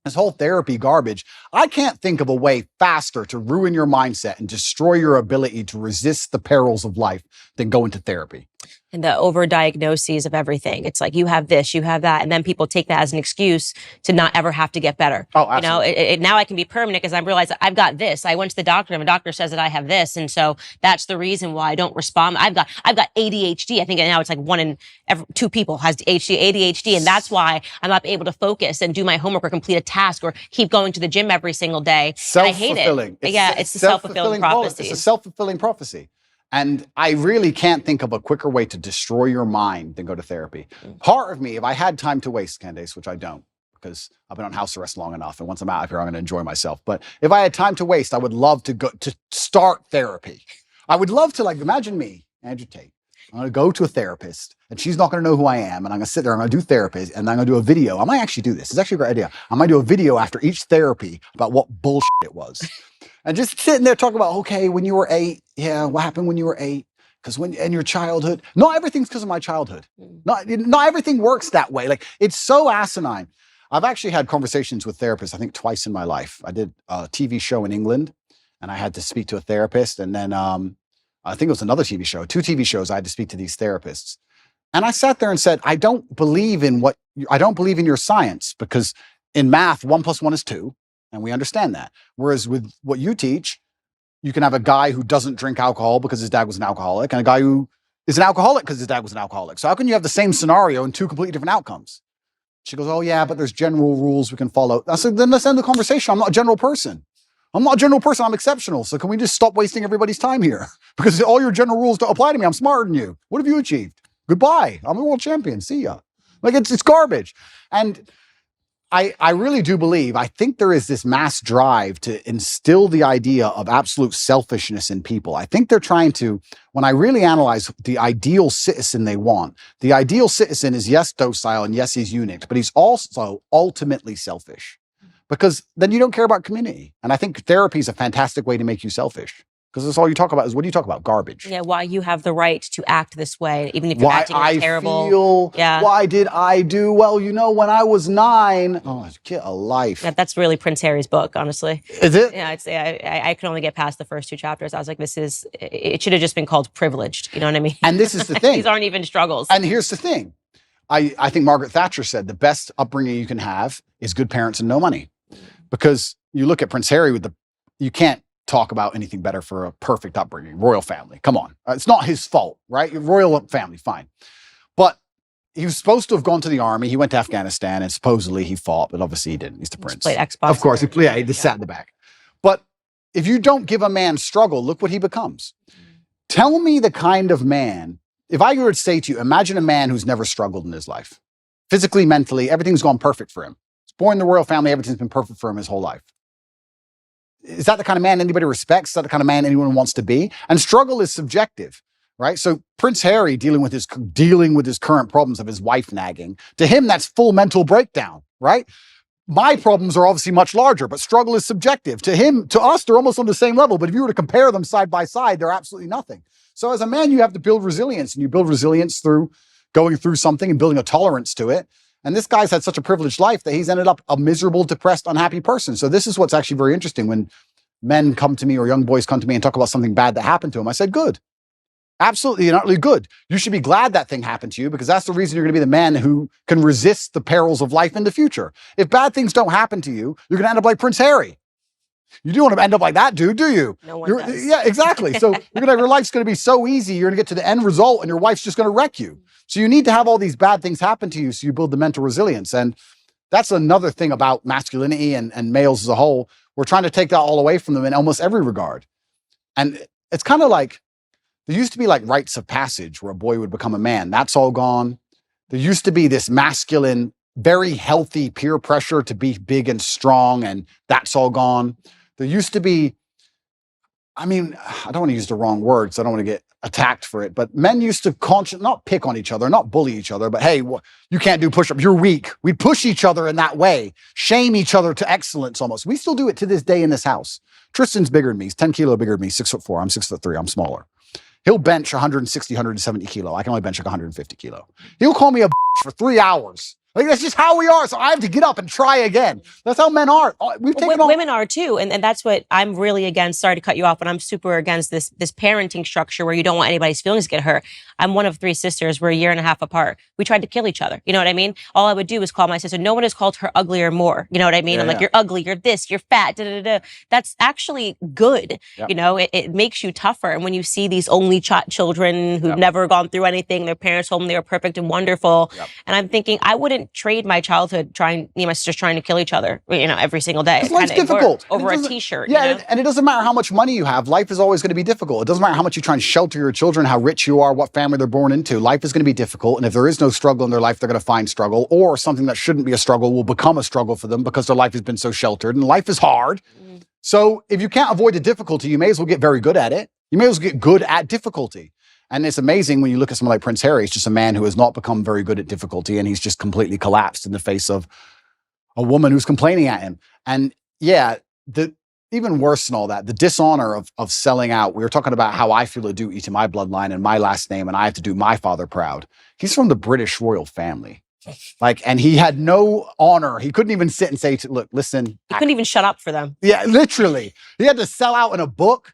This whole therapy garbage, I can't think of a way faster to ruin your mindset and destroy your ability to resist the perils of life than go into therapy. And the overdiagnoses of everything. It's like, you have this, you have that. And then people take that as an excuse to not ever have to get better. Oh, absolutely. You know, now I can be permanent because I realize I've got this. I went to the doctor and the doctor says that I have this. And so that's the reason why I don't respond. I've got ADHD. I think now it's like 1 in every 2 people has ADHD. And that's why I'm not able to focus and do my homework or complete a task or keep going to the gym every single day. I hate it. It's the self-fulfilling prophecy. It's a self-fulfilling prophecy. And I really can't think of a quicker way to destroy your mind than go to therapy. Part of me, if I had time to waste, Candace, which I don't, because I've been on house arrest long enough, and once I'm out of here, I'm going to enjoy myself. But if I had time to waste, I would love to go to start therapy. I would love to, like, imagine me, Andrew Tate. I'm going to go to a therapist, and she's not going to know who I am, and I'm going to sit there, I'm going to do therapy, and I'm going to do a video. I might actually do this. It's actually a great idea. I might do a video after each therapy about what bullshit it was. And just sitting there talking about, okay, when you were 8, yeah, what happened when you were 8? Because in your childhood, not everything's because of my childhood. Not everything works that way. Like, it's so asinine. I've actually had conversations with therapists, I think twice in my life. I did a TV show in England, and I had to speak to a therapist. And then I think it was another TV show, 2 TV shows, I had to speak to these therapists. And I sat there and said, I don't believe in your science, because in math, 1 + 1 is 2. And we understand that. Whereas with what you teach, you can have a guy who doesn't drink alcohol because his dad was an alcoholic, and a guy who is an alcoholic because his dad was an alcoholic. So how can you have the same scenario and 2 completely different outcomes? She goes, oh yeah, but there's general rules we can follow. I said, then let's end the conversation. I'm not a general person. I'm exceptional. So can we just stop wasting everybody's time here? Because all your general rules don't apply to me. I'm smarter than you. What have you achieved? Goodbye. I'm a world champion. See ya. Like, it's garbage. And I really do believe, I think there is this mass drive to instill the idea of absolute selfishness in people. I think they're trying to, when I really analyze the ideal citizen they want, the ideal citizen is yes, docile, and yes, he's unique, but he's also ultimately selfish, because then you don't care about community. And I think therapy is a fantastic way to make you selfish. Because that's all you talk about is, what do you talk about? Garbage. Yeah, why you have the right to act this way, even if you're acting terrible. Why did I do? Well, you know, when I was 9, get a life. Yeah, that's really Prince Harry's book, honestly. Is it? Yeah, I could only get past the first 2 chapters. I was like, it should have just been called Privileged. You know what I mean? And this is the thing. These aren't even struggles. And here's the thing. I think Margaret Thatcher said the best upbringing you can have is good parents and no money. Because you look at Prince Harry you can't talk about anything better for a perfect upbringing. Royal family, come on. It's not his fault, right? Royal family, fine. But he was supposed to have gone to the army. He went to Afghanistan and supposedly he fought, but obviously he didn't. He's the prince. Played Xbox. Of course, he just sat in the back. But if you don't give a man struggle, look what he becomes. Tell me the kind of man, if I were to say to you, imagine a man who's never struggled in his life. Physically, mentally, everything's gone perfect for him. He's born in the royal family, everything's been perfect for him his whole life. Is that the kind of man anybody respects? Is that the kind of man anyone wants to be? And struggle is subjective, right? So Prince Harry dealing with his current problems of his wife nagging, to him, that's full mental breakdown, right? My problems are obviously much larger, but struggle is subjective. To us, they're almost on the same level. But if you were to compare them side by side, they're absolutely nothing. So as a man, you have to build resilience, and you build resilience through going through something and building a tolerance to it. And this guy's had such a privileged life that he's ended up a miserable, depressed, unhappy person. So this is what's actually very interesting. When men come to me or young boys come to me and talk about something bad that happened to them, I said, good. Absolutely and utterly good. You should be glad that thing happened to you, because that's the reason you're going to be the man who can resist the perils of life in the future. If bad things don't happen to you, you're going to end up like Prince Harry. You don't want to end up like that dude, do you? No one does. Yeah, exactly. So your life's going to be so easy. You're going to get to the end result and your wife's just going to wreck you. So you need to have all these bad things happen to you so you build the mental resilience. And that's another thing about masculinity and males as a whole. We're trying to take that all away from them in almost every regard. And it's kind of like, there used to be like rites of passage where a boy would become a man. That's all gone. There used to be this masculine, very healthy peer pressure to be big and strong, and that's all gone. There used to be, I don't want to use the wrong words. I don't want to get attacked for it, but men used to not pick on each other, not bully each other, but hey, you can't do push-ups, you're weak. We push each other in that way, shame each other to excellence almost. We still do it to this day in this house. Tristan's bigger than me. He's 10 kilo bigger than me, 6'4". I'm 6'3". I'm smaller. He'll bench 160, 170 kilo. I can only bench like 150 kilo. He'll call me a for 3 hours. Like, that's just how we are. So I have to get up and try again. That's how men are. Women are too. And that's what I'm really against. Sorry to cut you off, but I'm super against this parenting structure where you don't want anybody's feelings to get hurt. I'm one of 3 sisters. We're a year and a half apart. We tried to kill each other. You know what I mean? All I would do is call my sister. No one has called her ugly or more. You know what I mean? I'm like, you're ugly, you're this, you're fat, That's actually good. Yep. You know, it makes you tougher. And when you see these only children who've never gone through anything, their parents told them they were perfect and wonderful. Yep. And I'm thinking, I wouldn't trade my childhood me and my sisters trying to kill each other, every single day. Life's difficult. Over a t-shirt. Yeah, and it doesn't matter how much money you have. Life is always going to be difficult. It doesn't matter how much you try and shelter your children, how rich you are, what family they're born into. Life is going to be difficult. And if there is no struggle in their life, they're going to find struggle, or something that shouldn't be a struggle will become a struggle for them because their life has been so sheltered, and life is hard. So if you can't avoid the difficulty, you may as well get very good at it. You may as well get good at difficulty. And it's amazing when you look at someone like Prince Harry. He's just a man who has not become very good at difficulty, and he's just completely collapsed in the face of a woman who's complaining at him. And yeah, even worse than all that, the dishonor of selling out. We were talking about how I feel a duty to my bloodline and my last name, and I have to do my father proud. He's from the British royal family. And he had no honor. He couldn't even sit and say, look, listen. He couldn't even shut up for them. Yeah, literally. He had to sell out in a book.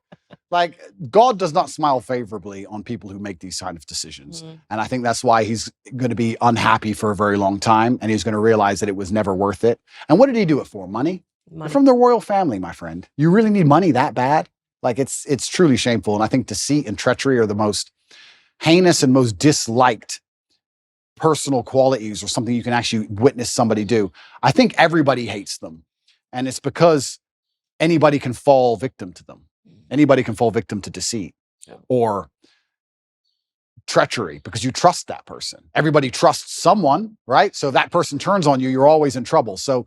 Like, God does not smile favorably on people who make these kind of decisions. And I think that's why he's going to be unhappy for a very long time. And he's going to realize that it was never worth it. And what did he do it for? Money? You're from the royal family, my friend. You really need money that bad? Like, it's truly shameful. And I think deceit and treachery are the most heinous and most disliked personal qualities, or something you can actually witness somebody do. I think everybody hates them. And it's because anybody can fall victim to them. Anybody can fall victim to deceit or treachery because you trust that person. Everybody trusts someone, right? So if that person turns on you, you're always in trouble. So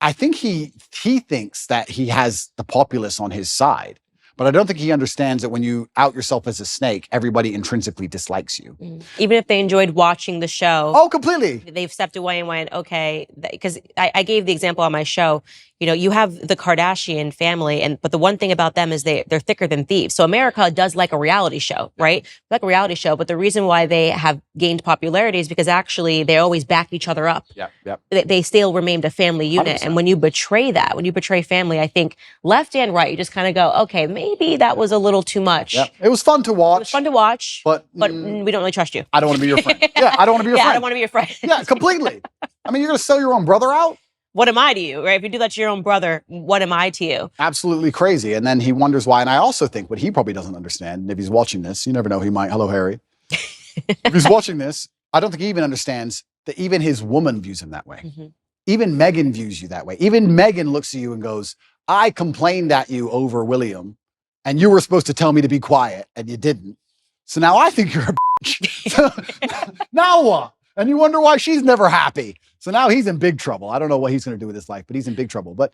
I think he thinks that he has the populace on his side. But I don't think he understands that when you out yourself as a snake, everybody intrinsically dislikes you. Even if they enjoyed watching the show. Oh, completely. They've stepped away and went, okay, because I gave the example on my show. You know, you have the Kardashian family, but the one thing about them is they're thicker than thieves. So America does like a reality show, right? Like a reality show, but the reason why they have gained popularity is because actually they always back each other up. Yep. They still remained a family unit. 100%. And when you betray that, when you betray family, I think left and right, you just kind of go, okay, maybe that was a little too much. Yep. It was fun to watch. It was fun to watch, but we don't really trust you. I don't want to be your friend. Yeah, I don't want to be your friend. I don't want to be your friend. Yeah, completely. I mean, you're going to sell your own brother out? What am I to you, right? If you do that to your own brother, what am I to you? Absolutely crazy. And then he wonders why. And I also think what he probably doesn't understand, and if he's watching this, you never know, he might. Hello, Harry. If he's watching this, I don't think he even understands that even his woman views him that way. Mm-hmm. Even Megan views you that way. Even Megan looks at you and goes, I complained at you over William, and you were supposed to tell me to be quiet, and you didn't. So now I think you're a bitch. Now what? And you wonder why she's never happy. So now he's in big trouble. I don't know what he's going to do with his life, but he's in big trouble. But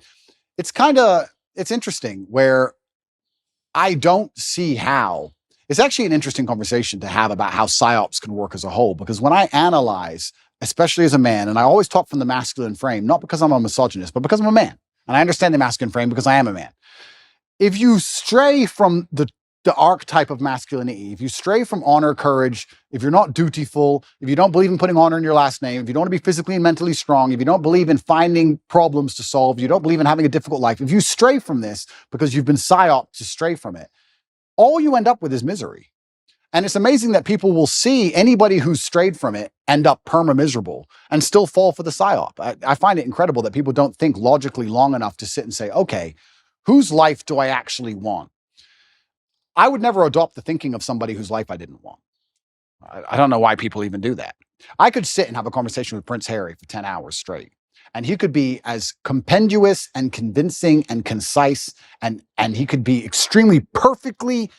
it's interesting where I don't see how. It's actually an interesting conversation to have about how psyops can work as a whole, because when I analyze, especially as a man, and I always talk from the masculine frame, not because I'm a misogynist, but because I'm a man. And I understand the masculine frame because I am a man. If you stray from the archetype of masculinity, if you stray from honor, courage, if you're not dutiful, if you don't believe in putting honor in your last name, if you don't want to be physically and mentally strong, if you don't believe in finding problems to solve, you don't believe in having a difficult life, if you stray from this because you've been psyoped to stray from it, all you end up with is misery. And it's amazing that people will see anybody who's strayed from it end up perma-miserable and still fall for the psyop. I find it incredible that people don't think logically long enough to sit and say, okay, whose life do I actually want? I would never adopt the thinking of somebody whose life I didn't want. I don't know why people even do that. I could sit and have a conversation with Prince Harry for 10 hours straight, and he could be as compendious and convincing and concise, and he could be extremely perfectly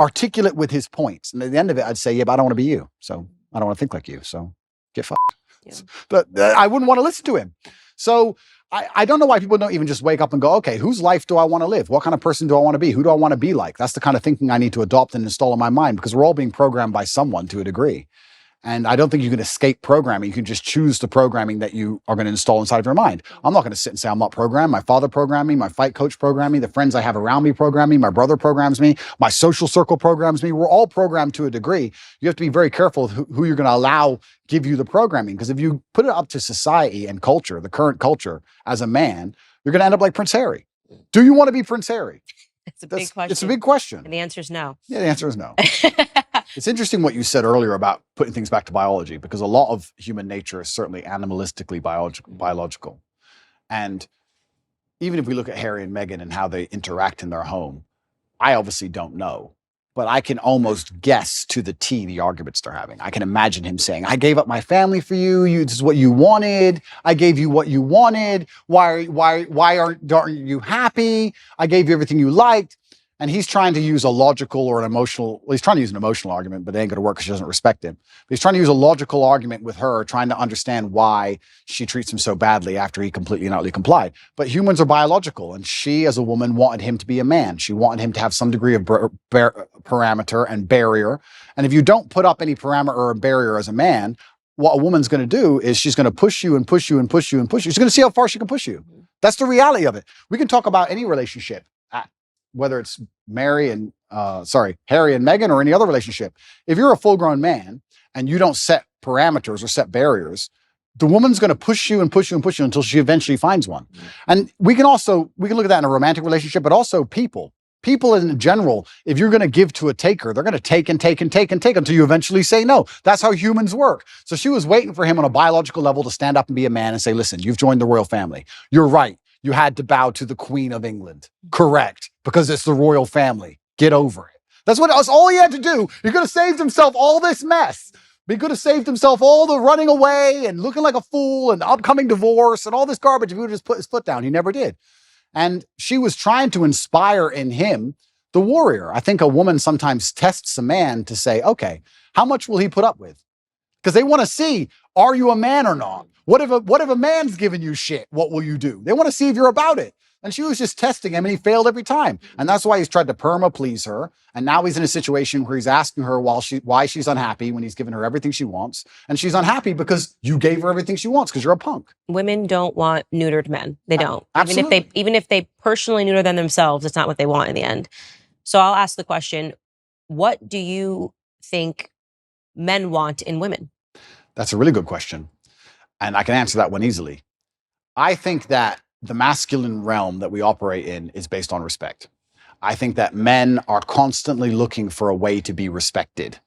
articulate with his points. And at the end of it, I'd say, yeah, but I don't want to be you. So I don't want to think like you. So get fucked. Yeah. But I wouldn't want to listen to him. So I don't know why people don't even just wake up and go, okay, whose life do I want to live? What kind of person do I want to be? Who do I want to be like? That's the kind of thinking I need to adopt and install in my mind, because we're all being programmed by someone to a degree. And I don't think you can escape programming. You can just choose the programming that you are going to install inside of your mind. I'm not going to sit and say I'm not programmed. My father programmed me. My fight coach programmed me. The friends I have around me program me. My brother programs me. My social circle programs me. We're all programmed to a degree. You have to be very careful of who you're going to allow give you the programming. Because if you put it up to society and culture, the current culture, as a man, you're going to end up like Prince Harry. Do you want to be Prince Harry? It's a big question. It's a big question. And the answer is no. Yeah, the answer is no. It's interesting what you said earlier about putting things back to biology, because a lot of human nature is certainly animalistically biological. And even if we look at Harry and Meghan and how they interact in their home, I obviously don't know, but I can almost guess to the T the arguments they're having. I can imagine him saying, I gave up my family for you. This is what you wanted. I gave you what you wanted. Why aren't you happy? I gave you everything you liked. And he's trying to use a logical or an emotional, well, he's trying to use an emotional argument, but it ain't going to work because she doesn't respect him. But he's trying to use a logical argument with her, trying to understand why she treats him so badly after he completely and utterly complied. But humans are biological, and she, as a woman, wanted him to be a man. She wanted him to have some degree of parameter and barrier. And if you don't put up any parameter or barrier as a man, what a woman's going to do is she's going to push you and push you and push you and push you. She's going to see how far she can push you. That's the reality of it. We can talk about any relationship, whether it's Harry and Meghan or any other relationship. If you're a full-grown man and you don't set parameters or set barriers, the woman's going to push you and push you and push you until she eventually finds one. And we can look at that in a romantic relationship, but also people. People in general, if you're going to give to a taker, they're going to take and take and take and take until you eventually say no. That's how humans work. So she was waiting for him on a biological level to stand up and be a man and say, listen, you've joined the royal family. You're right. You had to bow to the Queen of England. Correct. Because it's the royal family. Get over it. That's all he had to do. He could have saved himself all this mess. He could have saved himself all the running away and looking like a fool and the upcoming divorce and all this garbage if he would have just put his foot down. He never did. And she was trying to inspire in him the warrior. I think a woman sometimes tests a man to say, okay, how much will he put up with? Because they want to see, are you a man or not? What if a man's giving you shit? What will you do? They want to see if you're about it. And she was just testing him, and he failed every time. And that's why he's tried to perma please her. And now he's in a situation where he's asking her why she's unhappy when he's given her everything she wants. And she's unhappy because you gave her everything she wants because you're a punk. Women don't want neutered men. They don't. Absolutely. Even if they personally neuter them themselves, it's not what they want in the end. So I'll ask the question, what do you think men want in women? That's a really good question. And I can answer that one easily. I think that the masculine realm that we operate in is based on respect. I think that men are constantly looking for a way to be respected.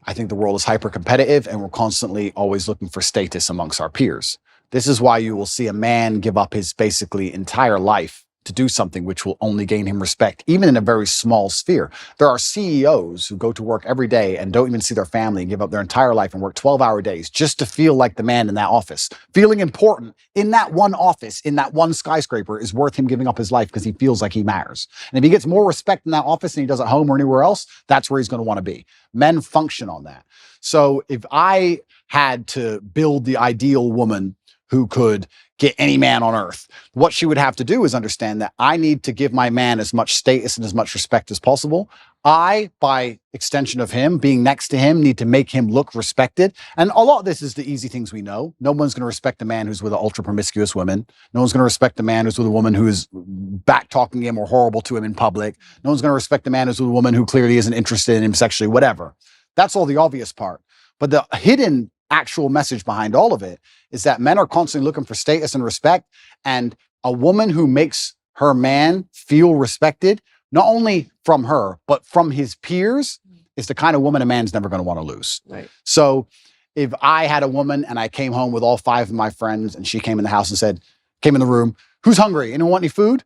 I think the world is hyper competitive and we're constantly always looking for status amongst our peers. This is why you will see a man give up his basically entire life to do something which will only gain him respect, even in a very small sphere. There are CEOs who go to work every day and don't even see their family and give up their entire life and work 12-hour days just to feel like the man in that office. Feeling important in that one office, in that one skyscraper, is worth him giving up his life because he feels like he matters. And if he gets more respect in that office than he does at home or anywhere else, that's where he's going to want to be. Men function on that. So if I had to build the ideal woman who could get any man on earth, what she would have to do is understand that I need to give my man as much status and as much respect as possible. I, by extension of him, being next to him, need to make him look respected. And a lot of this is the easy things we know. No one's going to respect a man who's with an ultra promiscuous woman. No one's going to respect a man who's with a woman who is back talking him or horrible to him in public. No one's going to respect a man who's with a woman who clearly isn't interested in him sexually, whatever. That's all the obvious part. But the hidden actual message behind all of it is that men are constantly looking for status and respect. And a woman who makes her man feel respected, not only from her, but from his peers, is the kind of woman a man's never going to want to lose. Right. So if I had a woman and I came home with all 5 of my friends and she came in the house and said, came in the room, who's hungry? Anyone want any food?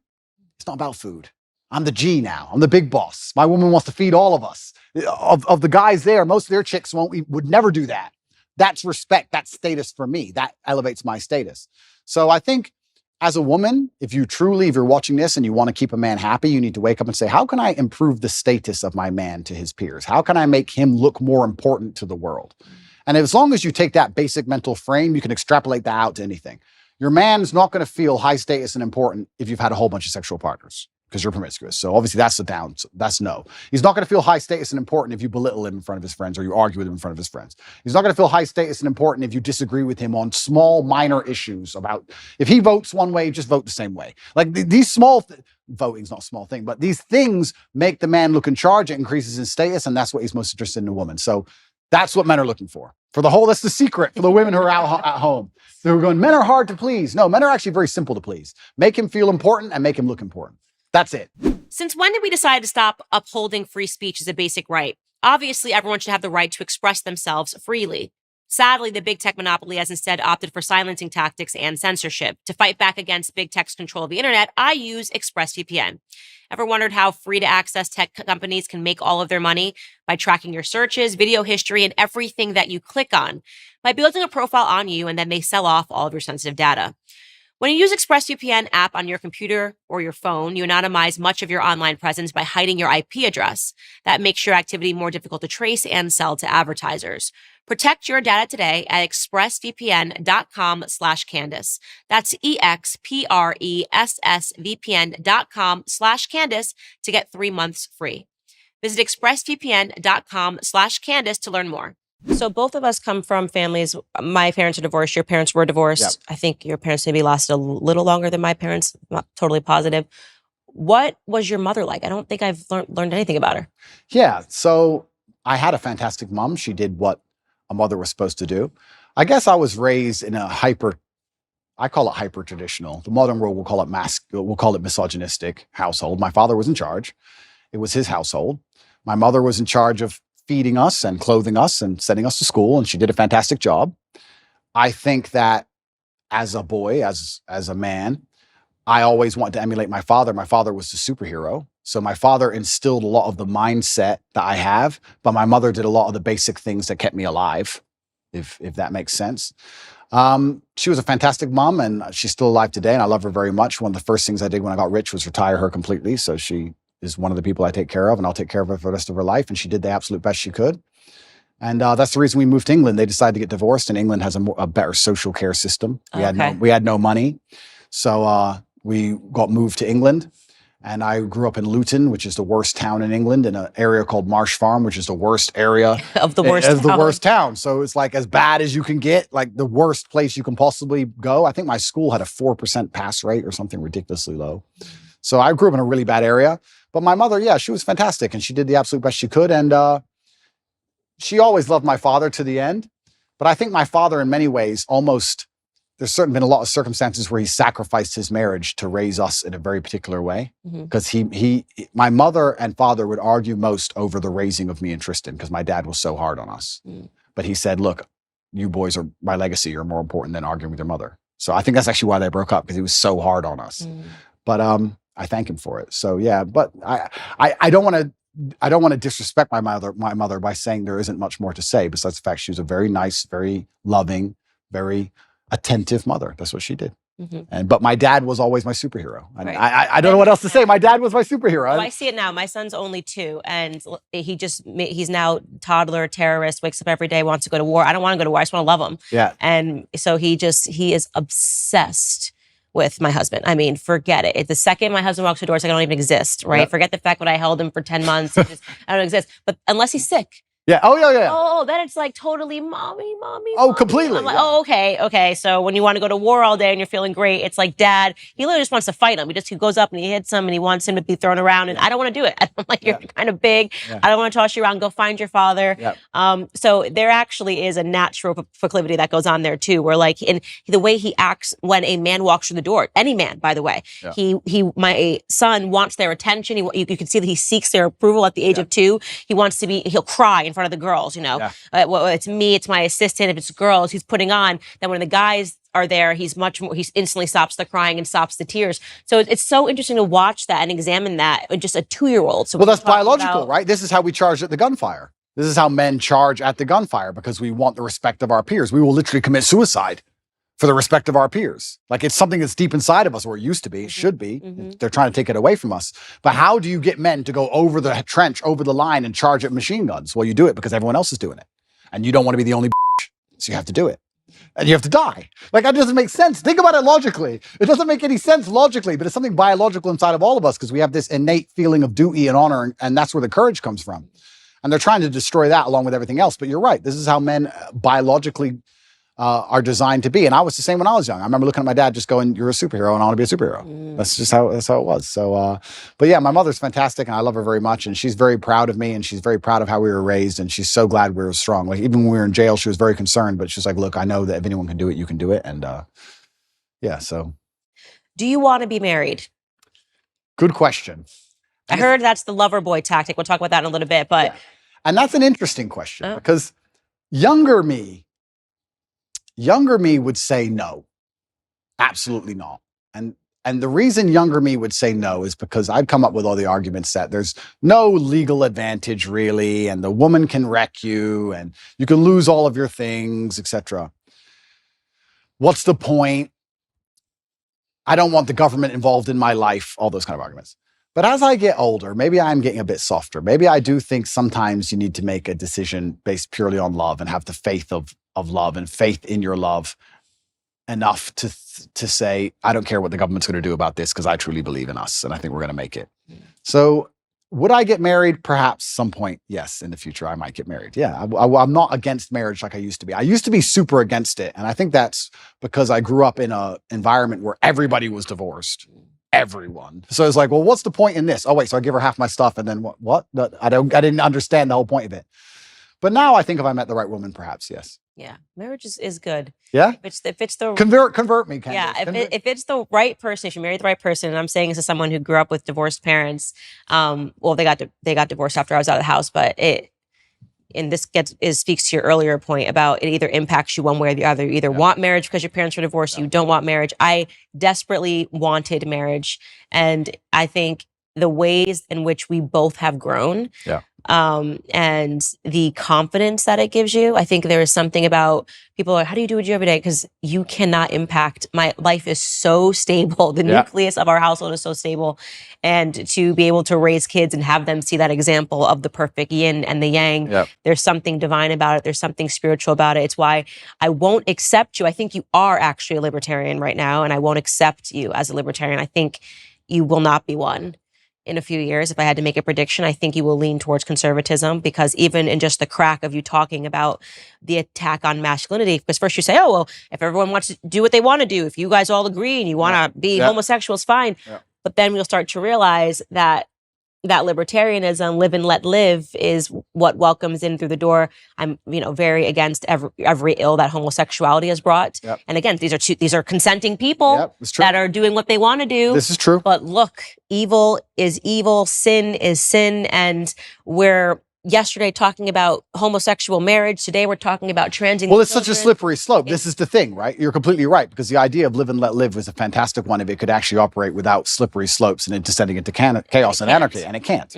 It's not about food. I'm the G now. I'm the big boss. My woman wants to feed all of us. Of the guys there, most of their chicks would never do that. That's respect. That's status for me. That elevates my status. So I think as a woman, if you're watching this and you want to keep a man happy, you need to wake up and say, how can I improve the status of my man to his peers? How can I make him look more important to the world? And as long as you take that basic mental frame, you can extrapolate that out to anything. Your man is not going to feel high status and important if you've had a whole bunch of sexual partners, because you're promiscuous. So obviously that's no. He's not going to feel high status and important if you belittle him in front of his friends or you argue with him in front of his friends. He's not going to feel high status and important if you disagree with him on small, minor issues about, if he votes one way, just vote the same way. Like these voting's not a small thing, but these things make the man look in charge. It increases his status, and that's what he's most interested in a woman. So that's what men are looking for. That's the secret for the women who are out at home. They're going, men are hard to please. No, men are actually very simple to please. Make him feel important and make him look important. That's it. Since when did we decide to stop upholding free speech as a basic right? Obviously, everyone should have the right to express themselves freely. Sadly, the big tech monopoly has instead opted for silencing tactics and censorship. To fight back against big tech's control of the internet, I use ExpressVPN. Ever wondered how free-to-access tech companies can make all of their money? By tracking your searches, video history, and everything that you click on. By building a profile on you, and then they sell off all of your sensitive data. When you use ExpressVPN app on your computer or your phone, you anonymize much of your online presence by hiding your IP address. That makes your activity more difficult to trace and sell to advertisers. Protect your data today at expressvpn.com/Candace. That's expressvpn.com/Candace to get 3 months free. Visit expressvpn.com/Candace to learn more. So both of us come from families. My parents are divorced. Your parents were divorced. Yep. I think your parents maybe lasted a little longer than my parents. I'm not totally positive. What was your mother like? I don't think I've learned anything about her. Yeah. So I had a fantastic mom. She did what a mother was supposed to do. I guess I was raised in a I call it hyper traditional. The modern world will call it misogynistic household. My father was in charge. It was his household. My mother was in charge of feeding us and clothing us and sending us to school, and she did a fantastic job. I think that as a boy, as a man, I always wanted to emulate my father. My father was a superhero. So my father instilled a lot of the mindset that I have, but my mother did a lot of the basic things that kept me alive, if that makes sense. She was a fantastic mom, and she's still alive today, and I love her very much. One of the first things I did when I got rich was retire her completely, so she is one of the people I take care of, and I'll take care of her for the rest of her life. And she did the absolute best she could. And that's the reason we moved to England. They decided to get divorced, and England has a better social care system. We had no money. So we got moved to England. And I grew up in Luton, which is the worst town in England, in an area called Marsh Farm, which is the worst area of the worst town. So it's like as bad as you can get, like the worst place you can possibly go. I think my school had a 4% pass rate or something ridiculously low. So I grew up in a really bad area. But my mother, yeah, she was fantastic, and she did the absolute best she could. And she always loved my father to the end. But I think my father, in many ways, there's certainly been a lot of circumstances where he sacrificed his marriage to raise us in a very particular way. Because my mother and father would argue most over the raising of me and Tristan, because my dad was so hard on us. But he said, look, you boys are my legacy. You're more important than arguing with your mother. So I think that's actually why they broke up, because he was so hard on us. But I thank him for it. So yeah, but I don't want to disrespect my mother by saying there isn't much more to say, besides the fact she was a very nice, very loving, very attentive mother. That's what she did. But my dad was always my superhero. And I don't know what else to say. My dad was my superhero. Well, I see it now. My son's only 2, and he's now toddler, terrorist, wakes up every day, wants to go to war. I don't want to go to war. I just want to love him. Yeah. And so he is obsessed with my husband. I mean, forget it. The second my husband walks through the door, it's like I don't even exist, right? Yep. Forget the fact that I held him for 10 months. I don't exist. But unless he's sick. Yeah. Oh, yeah. Oh, then it's like totally mommy. Oh, completely. I'm like, oh, okay. So when you want to go to war all day and you're feeling great, it's like dad, he literally just wants to fight him. He goes up and he hits him and he wants him to be thrown around. And I don't want to do it. I'm like, you're kind of big. Yeah. I don't want to toss you around. Go find your father. Yep. So there actually is a natural proclivity that goes on there too, where like in the way he acts when a man walks through the door, any man, by the way, my son wants their attention. You can see that he seeks their approval at the age of 2. He'll cry in front of the girls, it's me, it's my assistant. If it's girls he's putting on, then when the guys are there, he instantly stops the crying and stops the tears. So it's so interesting to watch that and examine that in just a 2-year-old. So well, that's biological, right? This is how we charge at the gunfire. This is how men charge at the gunfire, because we want the respect of our peers. We will literally commit suicide for the respect of our peers. Like it's something that's deep inside of us, or it used to be, it should be. They're trying to take it away from us. But how do you get men to go over the trench, over the line and charge at machine guns? Well, you do it because everyone else is doing it. And you don't want to be the only so you have to do it. And you have to die. Like that doesn't make sense. Think about it logically. It doesn't make any sense logically, but it's something biological inside of all of us, because we have this innate feeling of duty and honor, and that's where the courage comes from. And they're trying to destroy that along with everything else. But you're right. This is how men biologically are designed to be. And I was the same when I was young. I remember looking at my dad just going, you're a superhero and I want to be a superhero. That's just how it was. So, but yeah, my mother's fantastic and I love her very much. And she's very proud of me and she's very proud of how we were raised. And she's so glad we were strong. Like even when we were in jail, she was very concerned, but she's like, look, I know that if anyone can do it, you can do it. And yeah, so. Do you want to be married? Good question. I heard that's the lover boy tactic. We'll talk about that in a little bit, but. Yeah. And that's an interesting question because younger me would say no, absolutely not. And the reason younger me would say no is because I'd come up with all the arguments that there's no legal advantage really, and the woman can wreck you, and you can lose all of your things, etc. What's the point? I don't want the government involved in my life, all those kind of arguments. But as I get older, maybe I'm getting a bit softer. Maybe I do think sometimes you need to make a decision based purely on love and have the faith of love and faith in your love enough to say, I don't care what the government's going to do about this because I truly believe in us and I think we're going to make it. So would I get married? Perhaps some point, yes, in the future I might get married. Yeah, I'm not against marriage like I used to be. I used to be super against it. And I think that's because I grew up in an environment where everybody was divorced. Everyone. So it's like, well, what's the point in this? Oh, wait, so I give her half my stuff and then what? I didn't understand the whole point of it. But now I think if I met the right woman, perhaps, yes. Yeah, marriage is good. Yeah? If it's the convert me, Candace. Yeah, if it's the right person, if you marry the right person, and I'm saying this as someone who grew up with divorced parents, well, they got divorced after I was out of the house, but speaks to your earlier point about it either impacts you one way or the other. You either want marriage because your parents were divorced, you don't want marriage. I desperately wanted marriage, and I think the ways in which we both have grown. Yeah. And the confidence that it gives you. I think there is something about people are, how do you do what you do every day? Because you cannot impact. My life is so stable. The nucleus of our household is so stable. And to be able to raise kids and have them see that example of the perfect yin and the yang, there's something divine about it. There's something spiritual about it. It's why I won't accept you. I think you are actually a libertarian right now, and I won't accept you as a libertarian. I think you will not be one. In a few years, if I had to make a prediction, I think you will lean towards conservatism, because even in just the crack of you talking about the attack on masculinity, because first you say, oh, well, if everyone wants to do what they want to do, if you guys all agree and you want to be homosexuals, fine. But then we'll start to realize that libertarianism, live and let live, is what welcomes in through the door. I'm, very against every ill that homosexuality has brought. And again, these are consenting people that are doing what they want to do. This is true. But look, evil is evil, sin is sin, and we're yesterday talking about homosexual marriage. Today we're talking about transing. Well, it's such a slippery slope. This is the thing, right? You're completely right, because the idea of live and let live was a fantastic one if it could actually operate without slippery slopes and it descending into chaos and anarchy, and it can't.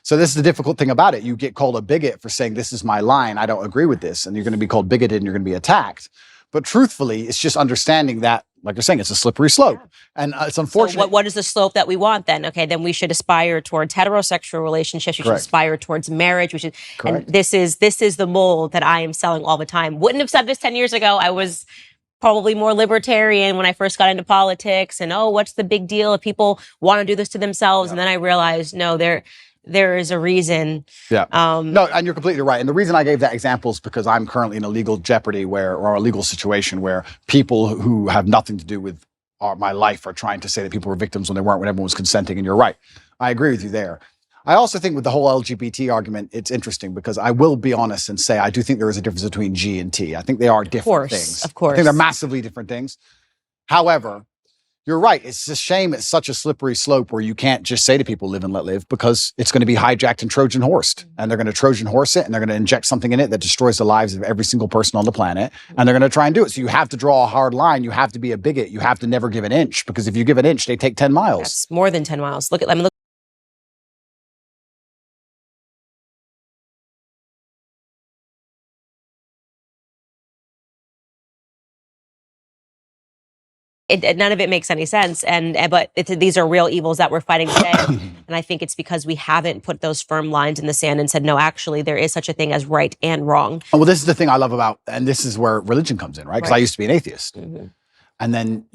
So this is the difficult thing about it. You get called a bigot for saying, this is my line, I don't agree with this, and you're going to be called bigoted and you're going to be attacked. But truthfully, it's just understanding that, like you're saying, it's a slippery slope. And it's unfortunate. So what is the slope that we want then? Okay, then we should aspire towards heterosexual relationships. We should aspire towards marriage. We should, and this is the mold that I am selling all the time. Wouldn't have said this 10 years ago. I was probably more libertarian when I first got into politics. And what's the big deal if people want to do this to themselves? And then I realized, no, there is a reason. No, and you're completely right. And the reason I gave that example is because I'm currently in a legal jeopardy or a legal situation where people who have nothing to do with my life are trying to say that people were victims when they weren't, when everyone was consenting. And you're right. I agree with you there. I also think with the whole LGBT argument, it's interesting because I will be honest and say I do think there is a difference between G and T. I think they are different things. Of course. I think they're massively different things. However, you're right. It's a shame. It's such a slippery slope where you can't just say to people, live and let live, because it's going to be hijacked and Trojan horsed. And they're going to Trojan horse it, and they're going to inject something in it that destroys the lives of every single person on the planet. And they're going to try and do it. So you have to draw a hard line. You have to be a bigot. You have to never give an inch, because if you give an inch, they take 10 miles. That's more than 10 miles. Look. None of it makes any sense, but these are real evils that we're fighting today. And I think it's because we haven't put those firm lines in the sand and said, no, actually, there is such a thing as right and wrong. Well, this is the thing I love about, and this is where religion comes in, right? Because I used to be an atheist. And then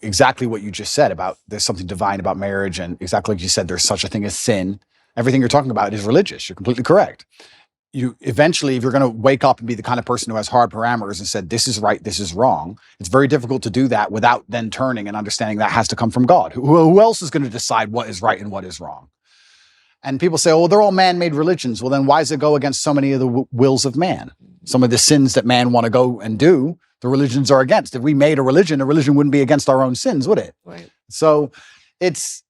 exactly what you just said about there's something divine about marriage, and exactly like you said, there's such a thing as sin. Everything you're talking about is religious. You're completely correct. You eventually, if you're going to wake up and be the kind of person who has hard parameters and said, this is right, this is wrong, it's very difficult to do that without then turning and understanding that has to come from God. Who else is going to decide what is right and what is wrong? And people say, oh, well, they're all man-made religions. Well, then why does it go against so many of the wills of man? Some of the sins that man want to go and do, the religions are against. If we made a religion, the religion wouldn't be against our own sins, would it? Right. So it's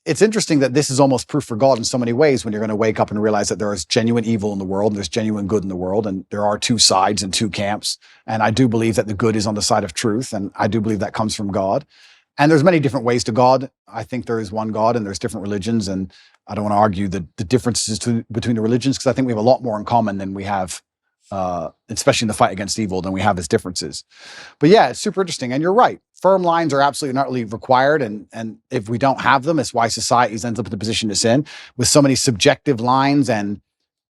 interesting that this is almost proof for God in so many ways, when you're going to wake up and realize that there is genuine evil in the world and there's genuine good in the world, and there are two sides and two camps. And I do believe that the good is on the side of truth, and I do believe that comes from God. And there's many different ways to God. I think there is one God, and there's different religions, and I don't want to argue the differences between the religions, because I think we have a lot more in common than we have, especially in the fight against evil, than we have as differences. But yeah, it's super interesting. And you're right. Firm lines are absolutely not really required. And if we don't have them, it's why society ends up in the position it's in, with so many subjective lines and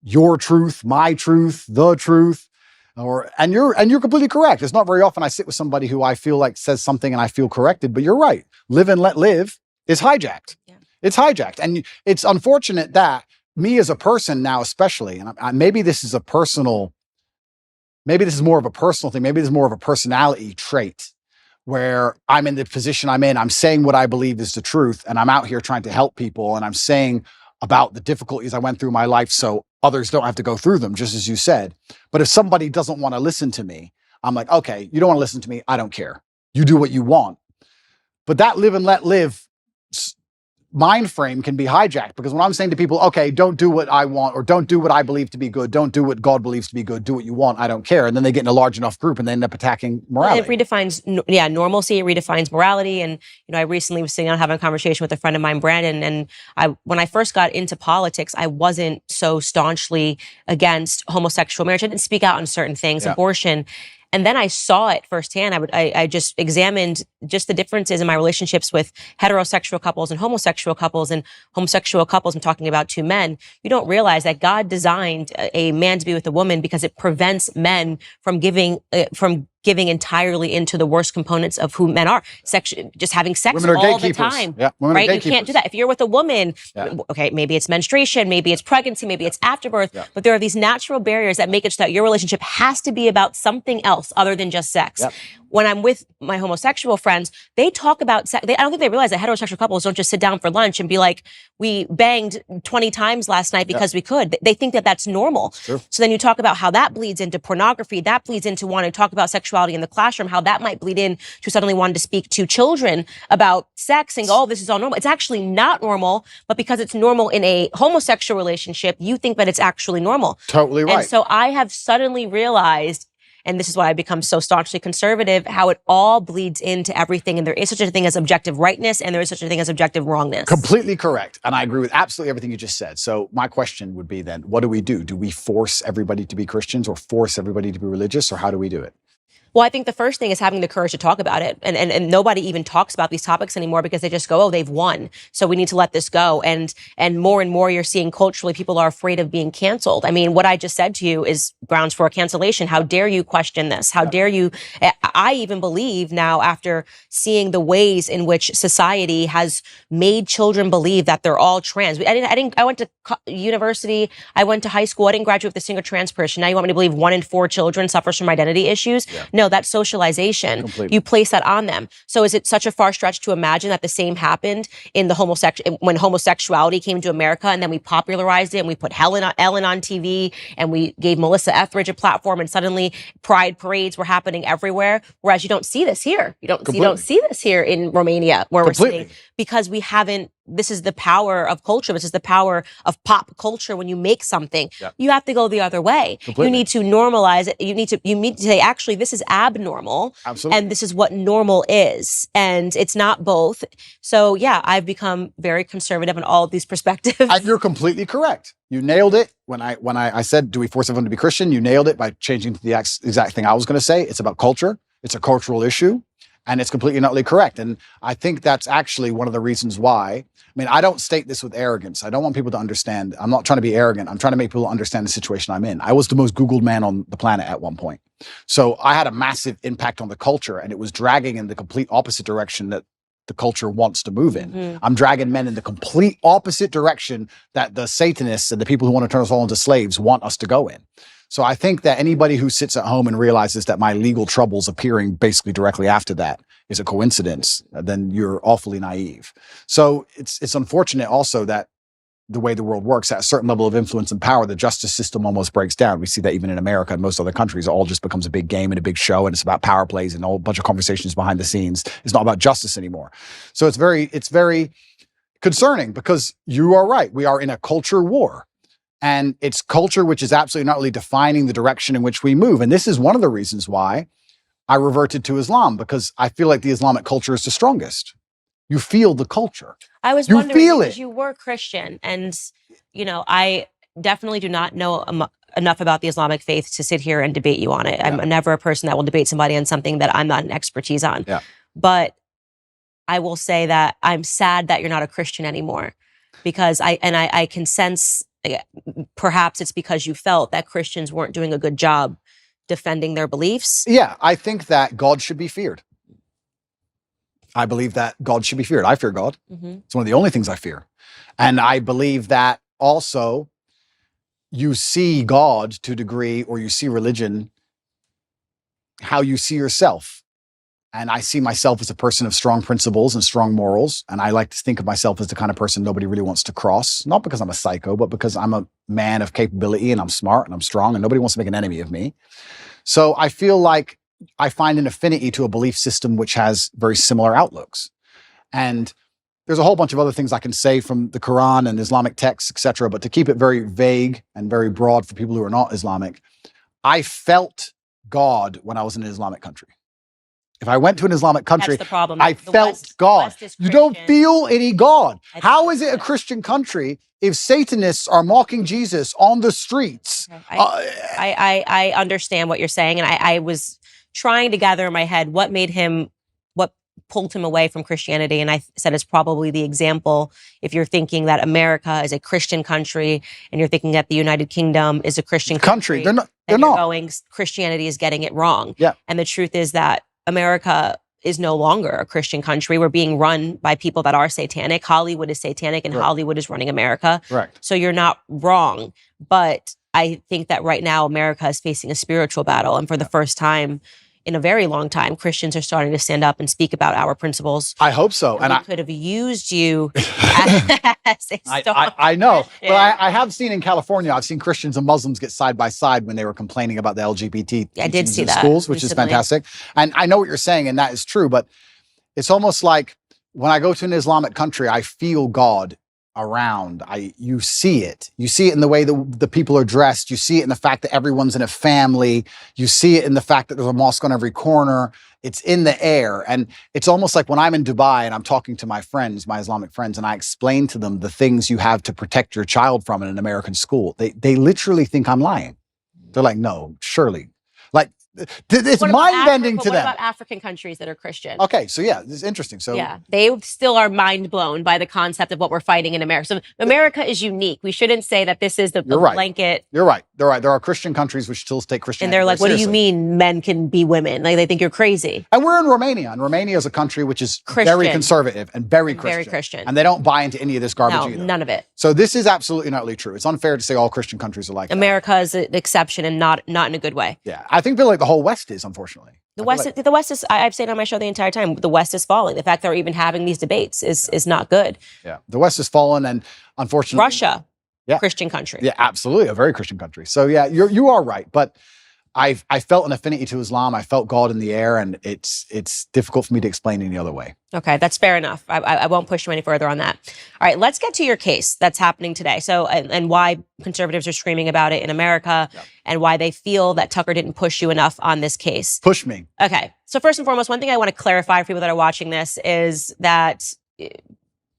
your truth, my truth, the truth. And you're completely correct. It's not very often I sit with somebody who I feel like says something and I feel corrected, but you're right. Live and let live is hijacked. Yeah. It's hijacked. And it's unfortunate that me as a person now, especially, and maybe this is more of a personal thing. Maybe this is more of a personality trait, where I'm in the position I'm in. I'm saying what I believe is the truth, and I'm out here trying to help people, and I'm saying about the difficulties I went through in my life so others don't have to go through them, just as you said. But if somebody doesn't want to listen to me, I'm like, okay, you don't want to listen to me. I don't care. You do what you want. But that live and let live mind frame can be hijacked, because when I'm saying to people, okay, don't do what I want, or don't do what I believe to be good, don't do what God believes to be good, do what you want, I don't care. And then they get in a large enough group and they end up attacking morality. It redefines, normalcy. It redefines morality. And, I recently was sitting down having a conversation with a friend of mine, Brandon, and when I first got into politics, I wasn't so staunchly against homosexual marriage. I didn't speak out on certain things, abortion. And then I saw it firsthand. I just examined just the differences in my relationships with heterosexual couples and homosexual couples. And homosexual couples, I'm talking about two men. You don't realize that God designed a man to be with a woman because it prevents men from giving entirely into the worst components of who men are. Just having sex all the time. Yeah, right? You can't do that. If you're with a woman, okay, maybe it's menstruation, maybe it's pregnancy, maybe it's afterbirth, but there are these natural barriers that make it so that your relationship has to be about something else other than just sex. When I'm with my homosexual friends, they talk about sex. I don't think they realize that heterosexual couples don't just sit down for lunch and be like, we banged 20 times last night because we could. They think that that's normal. So then you talk about how that bleeds into pornography, that bleeds into wanting to talk about sexuality in the classroom, how that might bleed in to suddenly wanting to speak to children about sex and go, oh, this is all normal. It's actually not normal, but because it's normal in a homosexual relationship, you think that it's actually normal. Totally right. And so I have suddenly realized, and this is why I become so staunchly conservative, how it all bleeds into everything. And there is such a thing as objective rightness, and there is such a thing as objective wrongness. Completely correct. And I agree with absolutely everything you just said. So my question would be then, what do we do? Do we force everybody to be Christians, or force everybody to be religious, or how do we do it? Well, I think the first thing is having the courage to talk about it. And nobody even talks about these topics anymore because they just go, oh, they've won, so we need to let this go. And more you're seeing culturally, people are afraid of being canceled. I mean, what I just said to you is grounds for a cancellation. How dare you question this? How dare you? I even believe now, after seeing the ways in which society has made children believe that they're all trans. I went to university. I went to high school. I didn't graduate with a single trans person. Now you want me to believe 1 in 4 children suffers from identity issues? No, that's socialization. Completely. You place that on them. So is it such a far stretch to imagine that the same happened in the when homosexuality came to America, and then we popularized it and we put Ellen on TV and we gave Melissa Etheridge a platform, and suddenly pride parades were happening everywhere. Whereas you don't see this here. You don't see this here in Romania, where we're sitting, because we haven't. This is the power of culture. This is the power of pop culture. When you make something, you have to go the other way. Completely. You need to normalize it. You need to say, actually, this is abnormal. Absolutely. And this is what normal is. And it's not both. So yeah, I've become very conservative in all of these perspectives. And you're completely correct. You nailed it. When I said, do we force everyone to be Christian? You nailed it by changing to the exact thing I was going to say. It's about culture. It's a cultural issue. And it's completely and utterly correct. And I think that's actually one of the reasons why. I mean, I don't state this with arrogance. I don't want people to understand. I'm not trying to be arrogant. I'm trying to make people understand the situation I'm in. I was the most Googled man on the planet at one point. So I had a massive impact on the culture, and it was dragging in the complete opposite direction that the culture wants to move in. Mm-hmm. I'm dragging men in the complete opposite direction that the Satanists and the people who want to turn us all into slaves want us to go in. So I think that anybody who sits at home and realizes that my legal troubles appearing basically directly after that is a coincidence, then you're awfully naive. So it's unfortunate also that the way the world works, at a certain level of influence and power, the justice system almost breaks down. We see that even in America and most other countries. It all just becomes a big game and a big show, and it's about power plays and a whole bunch of conversations behind the scenes. It's not about justice anymore. So it's very concerning, because you are right. We are in a culture war. And it's culture which is absolutely not really defining the direction in which we move. And this is one of the reasons why I reverted to Islam, because I feel like the Islamic culture is the strongest. You feel the culture. I was wondering, because you were Christian, and I definitely do not know enough about the Islamic faith to sit here and debate you on it. I'm never a person that will debate somebody on something that I'm not an expertise on. But I will say that I'm sad that you're not a Christian anymore, because I can sense, perhaps it's because you felt that Christians weren't doing a good job defending their beliefs. Yeah, I think that God should be feared. I believe that God should be feared. I fear God. Mm-hmm. It's one of the only things I fear. And I believe that also you see God to a degree, or you see religion how you see yourself. And I see myself as a person of strong principles and strong morals. And I like to think of myself as the kind of person nobody really wants to cross, not because I'm a psycho, but because I'm a man of capability, and I'm smart and I'm strong, and nobody wants to make an enemy of me. So I feel like I find an affinity to a belief system which has very similar outlooks. And there's a whole bunch of other things I can say from the Quran and Islamic texts, etc. But to keep it very vague and very broad for people who are not Islamic, I felt God when I was in an Islamic country. If I went to an Islamic country, That's the problem. I The felt West- God. West is You don't Christian. feel any God. I think How that's is it a it. Christian country if Satanists are mocking Jesus on the streets? I understand what you're saying, and I was trying to gather in my head what pulled him away from Christianity, and I said it's probably the example. If you're thinking that America is a Christian country, and you're thinking that the United Kingdom is a Christian country, They're not. They're then you're not. going, Christianity is getting it wrong. Yeah. And the truth is that America is no longer a Christian country. We're being run by people that are satanic. Hollywood is satanic, and Correct. Hollywood is running America. Correct. So you're not wrong. But I think that right now America is facing a spiritual battle. And for the first time in a very long time, Christians are starting to stand up and speak about our principles. I hope so. And we I could have used you as a I know. Christian. But I have seen in California, I've seen Christians and Muslims get side by side when they were complaining about the LGBT I did teachings see in that schools, which is recently. fantastic. And I know what you're saying, and that is true. But it's almost like when I go to an Islamic country, I feel God around. You see it. You see it in the way the people are dressed. You see it in the fact that everyone's in a family. You see it in the fact that there's a mosque on every corner. It's in the air. And it's almost like when I'm in Dubai and I'm talking to my friends, my Islamic friends, and I explain to them the things you have to protect your child from in an American school, they literally think I'm lying. They're like, no, surely. Like, it's What about mind-bending to What them. about African countries that are Christian? Okay, so yeah, this is interesting. So yeah, they still are mind blown by the concept of what we're fighting in America. So America is unique. We shouldn't say that this is the You're right. blanket. You're right. They're right. There are Christian countries which still take Christianity. And they're like, very what do you seriously. mean men can be women? Like they think you're crazy. And we're in Romania, and Romania is a country which is very Christian. conservative and very And Christian. very Christian. And they don't buy into any of this garbage No, either. none of it. So this is absolutely not really true. It's unfair to say all Christian countries are like that. America is an exception and not in a good way. Yeah, I feel like the whole West is, unfortunately. The West is. I've said on my show the entire time. The West is falling. The fact that we're even having these debates is not good. Yeah, the West has fallen, and unfortunately, Russia, Yeah. Christian country. Yeah, absolutely, a very Christian country. So yeah, you are right, but I felt an affinity to Islam. I felt God in the air, and it's difficult for me to explain any other way. Okay, that's fair enough. I won't push you any further on that. All right, let's get to your case that's happening today. So, and why conservatives are screaming about it in America, and why they feel that Tucker didn't push you enough on this case. Push me. Okay, so first and foremost, one thing I want to clarify for people that are watching this is that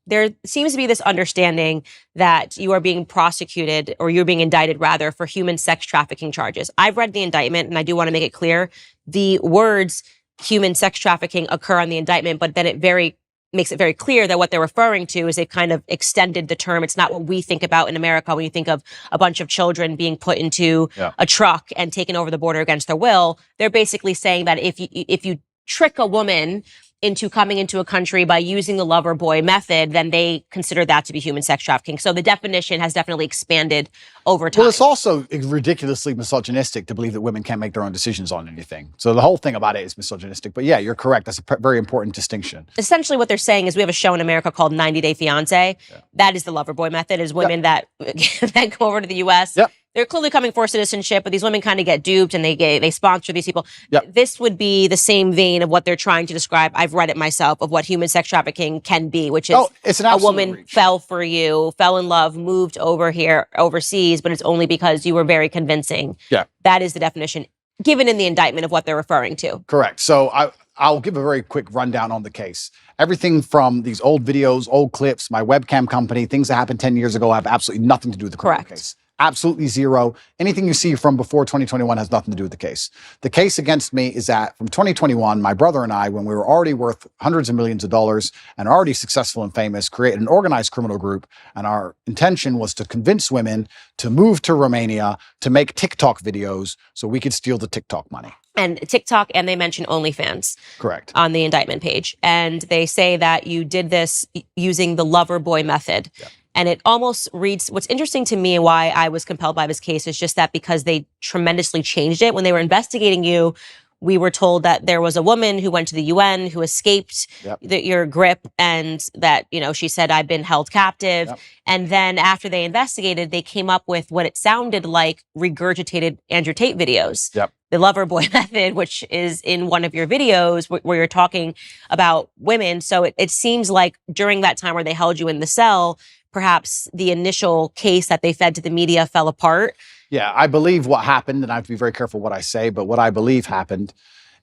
there seems to be this understanding that you are being prosecuted, or you're being indicted rather, for human sex trafficking charges. I've read the indictment, and I do want to make it clear the words human sex trafficking occur on the indictment, but then it makes it very clear that what they're referring to is they've kind of extended the term. It's not what we think about in America when you think of a bunch of children being put into a truck and taken over the border against their will. They're basically saying that if you trick a woman into coming into a country by using the lover boy method, then they consider that to be human sex trafficking. So the definition has definitely expanded over time. Well, it's also ridiculously misogynistic to believe that women can't make their own decisions on anything. So the whole thing about it is misogynistic. But yeah, you're correct. That's a very important distinction. Essentially what they're saying is we have a show in America called 90 Day Fiancé. That is the lover boy method, is women that then go over to the U.S. They're clearly coming for citizenship, but these women kind of get duped and they sponsor these people. This would be the same vein of what they're trying to describe. I've read it myself, of what human sex trafficking can be, which is it's an a absolute woman reach. fell for you, fell in love, moved over here overseas, but it's only because you were very convincing. Yeah. That is the definition given in the indictment of what they're referring to. Correct. So I'll give a very quick rundown on the case. Everything from these old videos, old clips, my webcam company, things that happened 10 years ago have absolutely nothing to do with the criminal case. Absolutely zero. Anything you see from before 2021 has nothing to do with the case. The case against me is that from 2021, my brother and I, when we were already worth hundreds of millions of dollars and already successful and famous, created an organized criminal group. And our intention was to convince women to move to Romania to make TikTok videos so we could steal the TikTok money. And TikTok, and they mention OnlyFans. Correct. On the indictment page. And they say that you did this using the lover boy method. And it almost reads, what's interesting to me and why I was compelled by this case is just that because they tremendously changed it. When they were investigating you, we were told that there was a woman who went to the UN who escaped your grip, and that, she said, I've been held captive. And then after they investigated, they came up with what it sounded like regurgitated Andrew Tate videos. the lover boy method, which is in one of your videos where you're talking about women. So it seems like during that time where they held you in the cell, perhaps the initial case that they fed to the media fell apart. Yeah, I believe what happened, and I have to be very careful what I say, but what I believe happened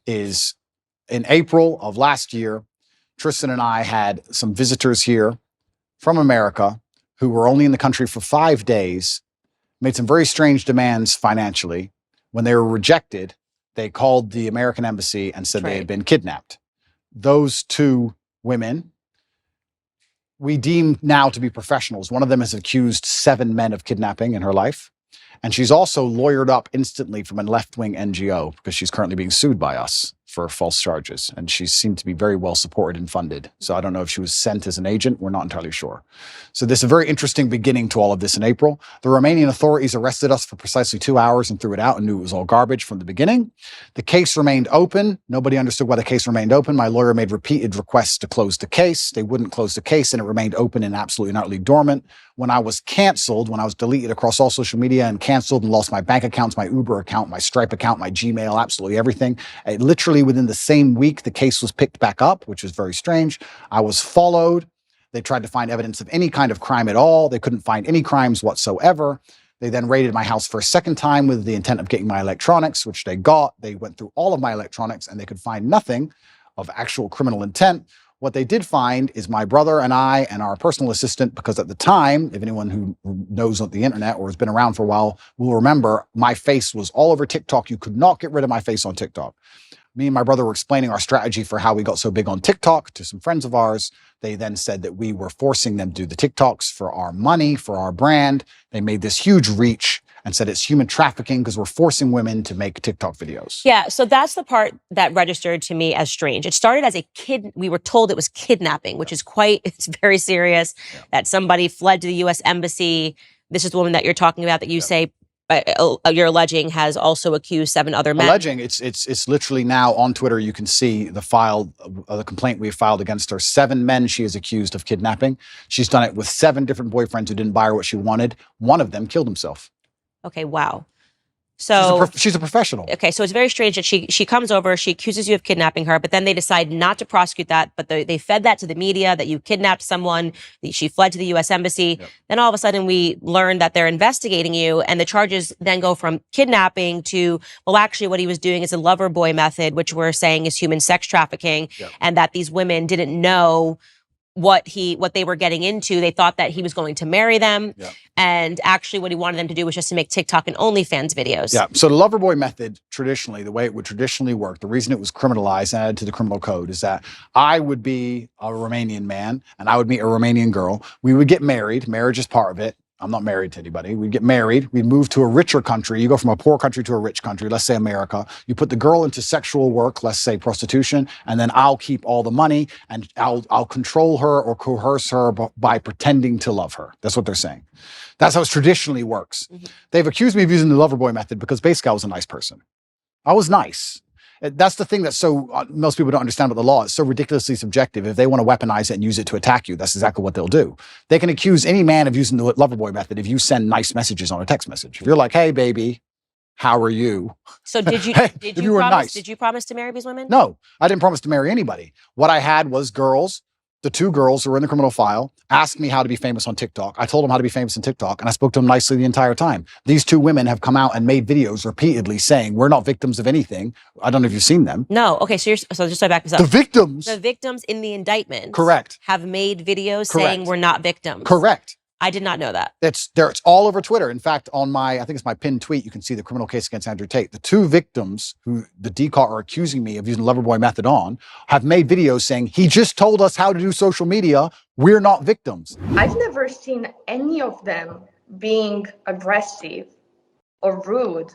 is in April of last year, Tristan and I had some visitors here from America who were only in the country for 5 days, made some very strange demands financially. When they were rejected, they called the American embassy and said they had been kidnapped. Those two women, we deem now to be professionals. One of them has accused 7 men of kidnapping in her life. And she's also lawyered up instantly from a left-wing NGO because she's currently being sued by us for false charges. And she seemed to be very well supported and funded. So I don't know if she was sent as an agent. We're not entirely sure. So there's a very interesting beginning to all of this in April. The Romanian authorities arrested us for precisely 2 hours and threw it out and knew it was all garbage from the beginning. The case remained open. Nobody understood why the case remained open. My lawyer made repeated requests to close the case. They wouldn't close the case and it remained open and absolutely and utterly dormant. When I was canceled, when I was deleted across all social media and canceled and lost my bank accounts, my Uber account, my Stripe account, my Gmail, absolutely everything, literally within the same week, the case was picked back up, which was very strange. I was followed. They tried to find evidence of any kind of crime at all. They couldn't find any crimes whatsoever. They then raided my house for a second time with the intent of getting my electronics, which they got. They went through all of my electronics and they could find nothing of actual criminal intent. What they did find is my brother and I and our personal assistant, because at the time, if anyone who knows the internet or has been around for a while will remember, my face was all over TikTok. You could not get rid of my face on TikTok. Me and my brother were explaining our strategy for how we got so big on TikTok to some friends of ours. They then said that we were forcing them to do the TikToks for our money, for our brand. They made this huge reach and said it's human trafficking because we're forcing women to make TikTok videos. Yeah, so that's the part that registered to me as strange. It started as we were told it was kidnapping, which is it's very serious, that somebody fled to the U.S. Embassy. This is the woman that you're talking about that you say you're alleging has also accused 7 other men. Alleging, it's literally now on Twitter. You can see the complaint we filed against her. 7 men she is accused of kidnapping. She's done it with 7 different boyfriends who didn't buy her what she wanted. One of them killed himself. Okay, wow. So she's a professional. Okay, so it's very strange that she comes over, she accuses you of kidnapping her, but then they decide not to prosecute that, but they fed that to the media, that you kidnapped someone, that she fled to the U.S. Embassy. Yep. Then all of a sudden we learn that they're investigating you, and the charges then go from kidnapping to, well, actually what he was doing is a lover boy method, which we're saying is human sex trafficking, and that these women didn't know what they were getting into. They thought that he was going to marry them. And actually what he wanted them to do was just to make TikTok and OnlyFans videos. Yeah. So the lover boy method, traditionally, the way it would traditionally work, the reason it was criminalized and added to the criminal code is that I would be a Romanian man and I would meet a Romanian girl. We would get married. Marriage is part of it. I'm not married to anybody. We'd get married. We'd move to a richer country. You go from a poor country to a rich country, let's say America. You put the girl into sexual work, let's say prostitution, and then I'll keep all the money and I'll control her or coerce her by pretending to love her. That's what they're saying. That's how it traditionally works. Mm-hmm. They've accused me of using the lover boy method because basically I was a nice person. I was nice. That's the thing that most people don't understand about the law. It's so ridiculously subjective. If they want to weaponize it and use it to attack you, that's exactly what they'll do. They can accuse any man of using the lover boy method if you send nice messages on a text message. If you're like, hey, baby, how are you? So did you, hey, did you promise to marry these women? No, I didn't promise to marry anybody. What I had was girls. The 2 girls who were in the criminal file asked me how to be famous on TikTok. I told them how to be famous on TikTok, and I spoke to them nicely the entire time. These 2 women have come out and made videos repeatedly saying, we're not victims of anything. I don't know if you've seen them. No. Okay, so just to back this up. The victims in the indictment. Correct. Have made videos saying we're not victims. Correct. I did not know that. It's all over Twitter. In fact, on I think it's my pinned tweet, you can see the criminal case against Andrew Tate. The 2 victims who the DCAR are accusing me of using the loverboy method on have made videos saying, he just told us how to do social media. We're not victims. I've never seen any of them being aggressive or rude.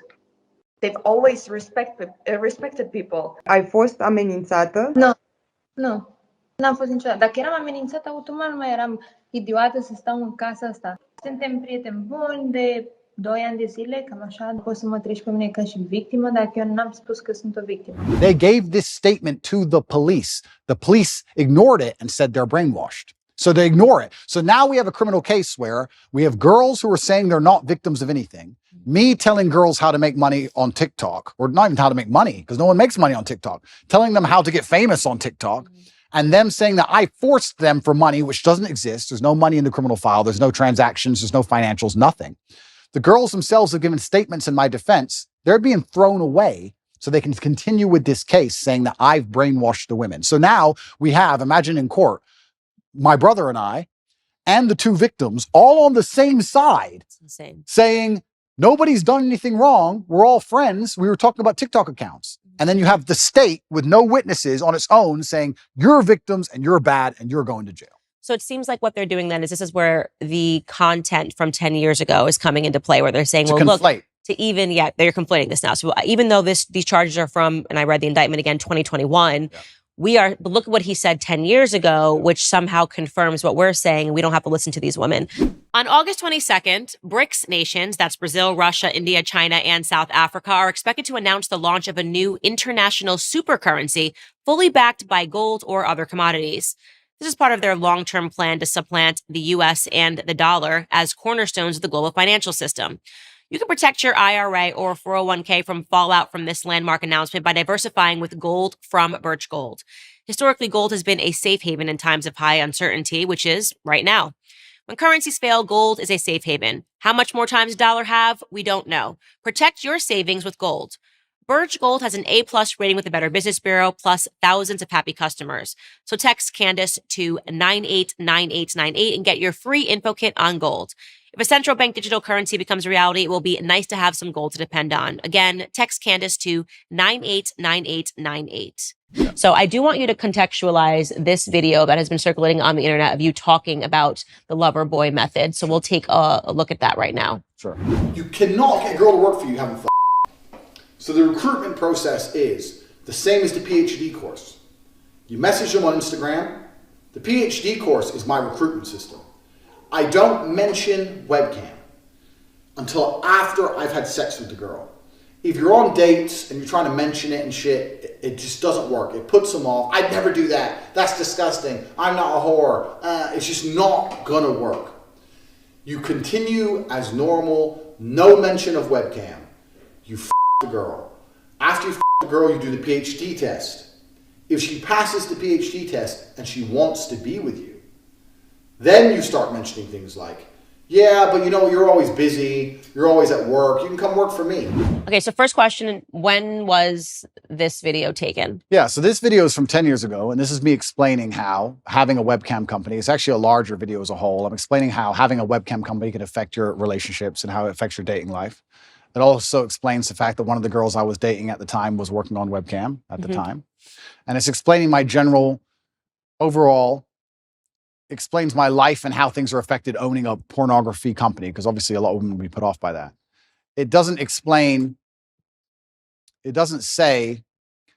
They've always respected people. Ai fost amenințată? Nu. N-am fost niciodată. Dacă eram amenințată, automat nu mai eram idiotă să stau în casa asta. Suntem prieteni buni de 2 ani de zile, cam așa. Poți să mă treci pe mine ca și victimă, dacă eu n-am spus că sunt o victimă. They gave this statement to the police. The police ignored it and said they're brainwashed. So they ignore it. So now we have a criminal case where we have girls who are saying they're not victims of anything. Me telling girls how to make money on TikTok, or not even how to make money, because no one makes money on TikTok, telling them how to get famous on TikTok, and them saying that I forced them for money, which doesn't exist. There's no money in the criminal file. There's no transactions. There's no financials, nothing. The girls themselves have given statements in my defense. They're being thrown away so they can continue with this case saying that I've brainwashed the women. So now we have, imagine in court, my brother and I, and the two victims all on the same side, saying nobody's done anything wrong. We're all friends. We were talking about TikTok accounts. And then you have the state with no witnesses on its own saying you're victims and you're bad and you're going to jail. So it seems like what they're doing then is this is where the content from 10 years ago is coming into play, where they're saying, well, look, they're conflating this now. So even though these charges are from, and I read the indictment again, 2021, look at what he said 10 years ago, which somehow confirms what we're saying. We don't have to listen to these women. On August 22nd, BRICS nations, that's Brazil, Russia, India, China, and South Africa, are expected to announce the launch of a new international supercurrency fully backed by gold or other commodities. This is part of their long-term plan to supplant the U.S. and the dollar as cornerstones of the global financial system. You can protect your IRA or 401k from fallout from this landmark announcement by diversifying with gold from Birch Gold. Historically, gold has been a safe haven in times of high uncertainty, which is right now. When currencies fail, gold is a safe haven. How much more time does dollar have? We don't know. Protect your savings with gold. Birch Gold has an A+ rating with the Better Business Bureau, plus thousands of happy customers. So text Candace to 989898 and get your free info kit on gold. If a central bank digital currency becomes a reality, it will be nice to have some gold to depend on. Again, text Candace to 989898. So I do want you to contextualize this video that has been circulating on the internet of you talking about the lover boy method. So we'll take a look at that right now. Sure. You cannot get a girl to work for you having fun. So the recruitment process is the same as the PhD course. You message them on Instagram. The PhD course is my recruitment system. I don't mention webcam until after I've had sex with the girl. If you're on dates and you're trying to mention it and shit, it just doesn't work. It puts them off. I'd never do that. That's disgusting. I'm not a whore. It's just not gonna work. You continue as normal, no mention of webcam. You the girl. After you the girl, you do the PhD test. If she passes the PhD test and she wants to be with you, then you start mentioning things like, yeah, but you know, you're always busy. You're always at work. You can come work for me. Okay, so first question, when was this video taken? Yeah, so this video is from 10 years ago, and this is me explaining how having a webcam company, it's actually a larger video as a whole. I'm explaining how having a webcam company can affect your relationships and how it affects your dating life. It also explains the fact that one of the girls I was dating at the time was working on webcam at the time. And it's explaining my general, overall, explains my life and how things are affected owning a pornography company, because obviously a lot of women will be put off by that. It doesn't explain, it doesn't say,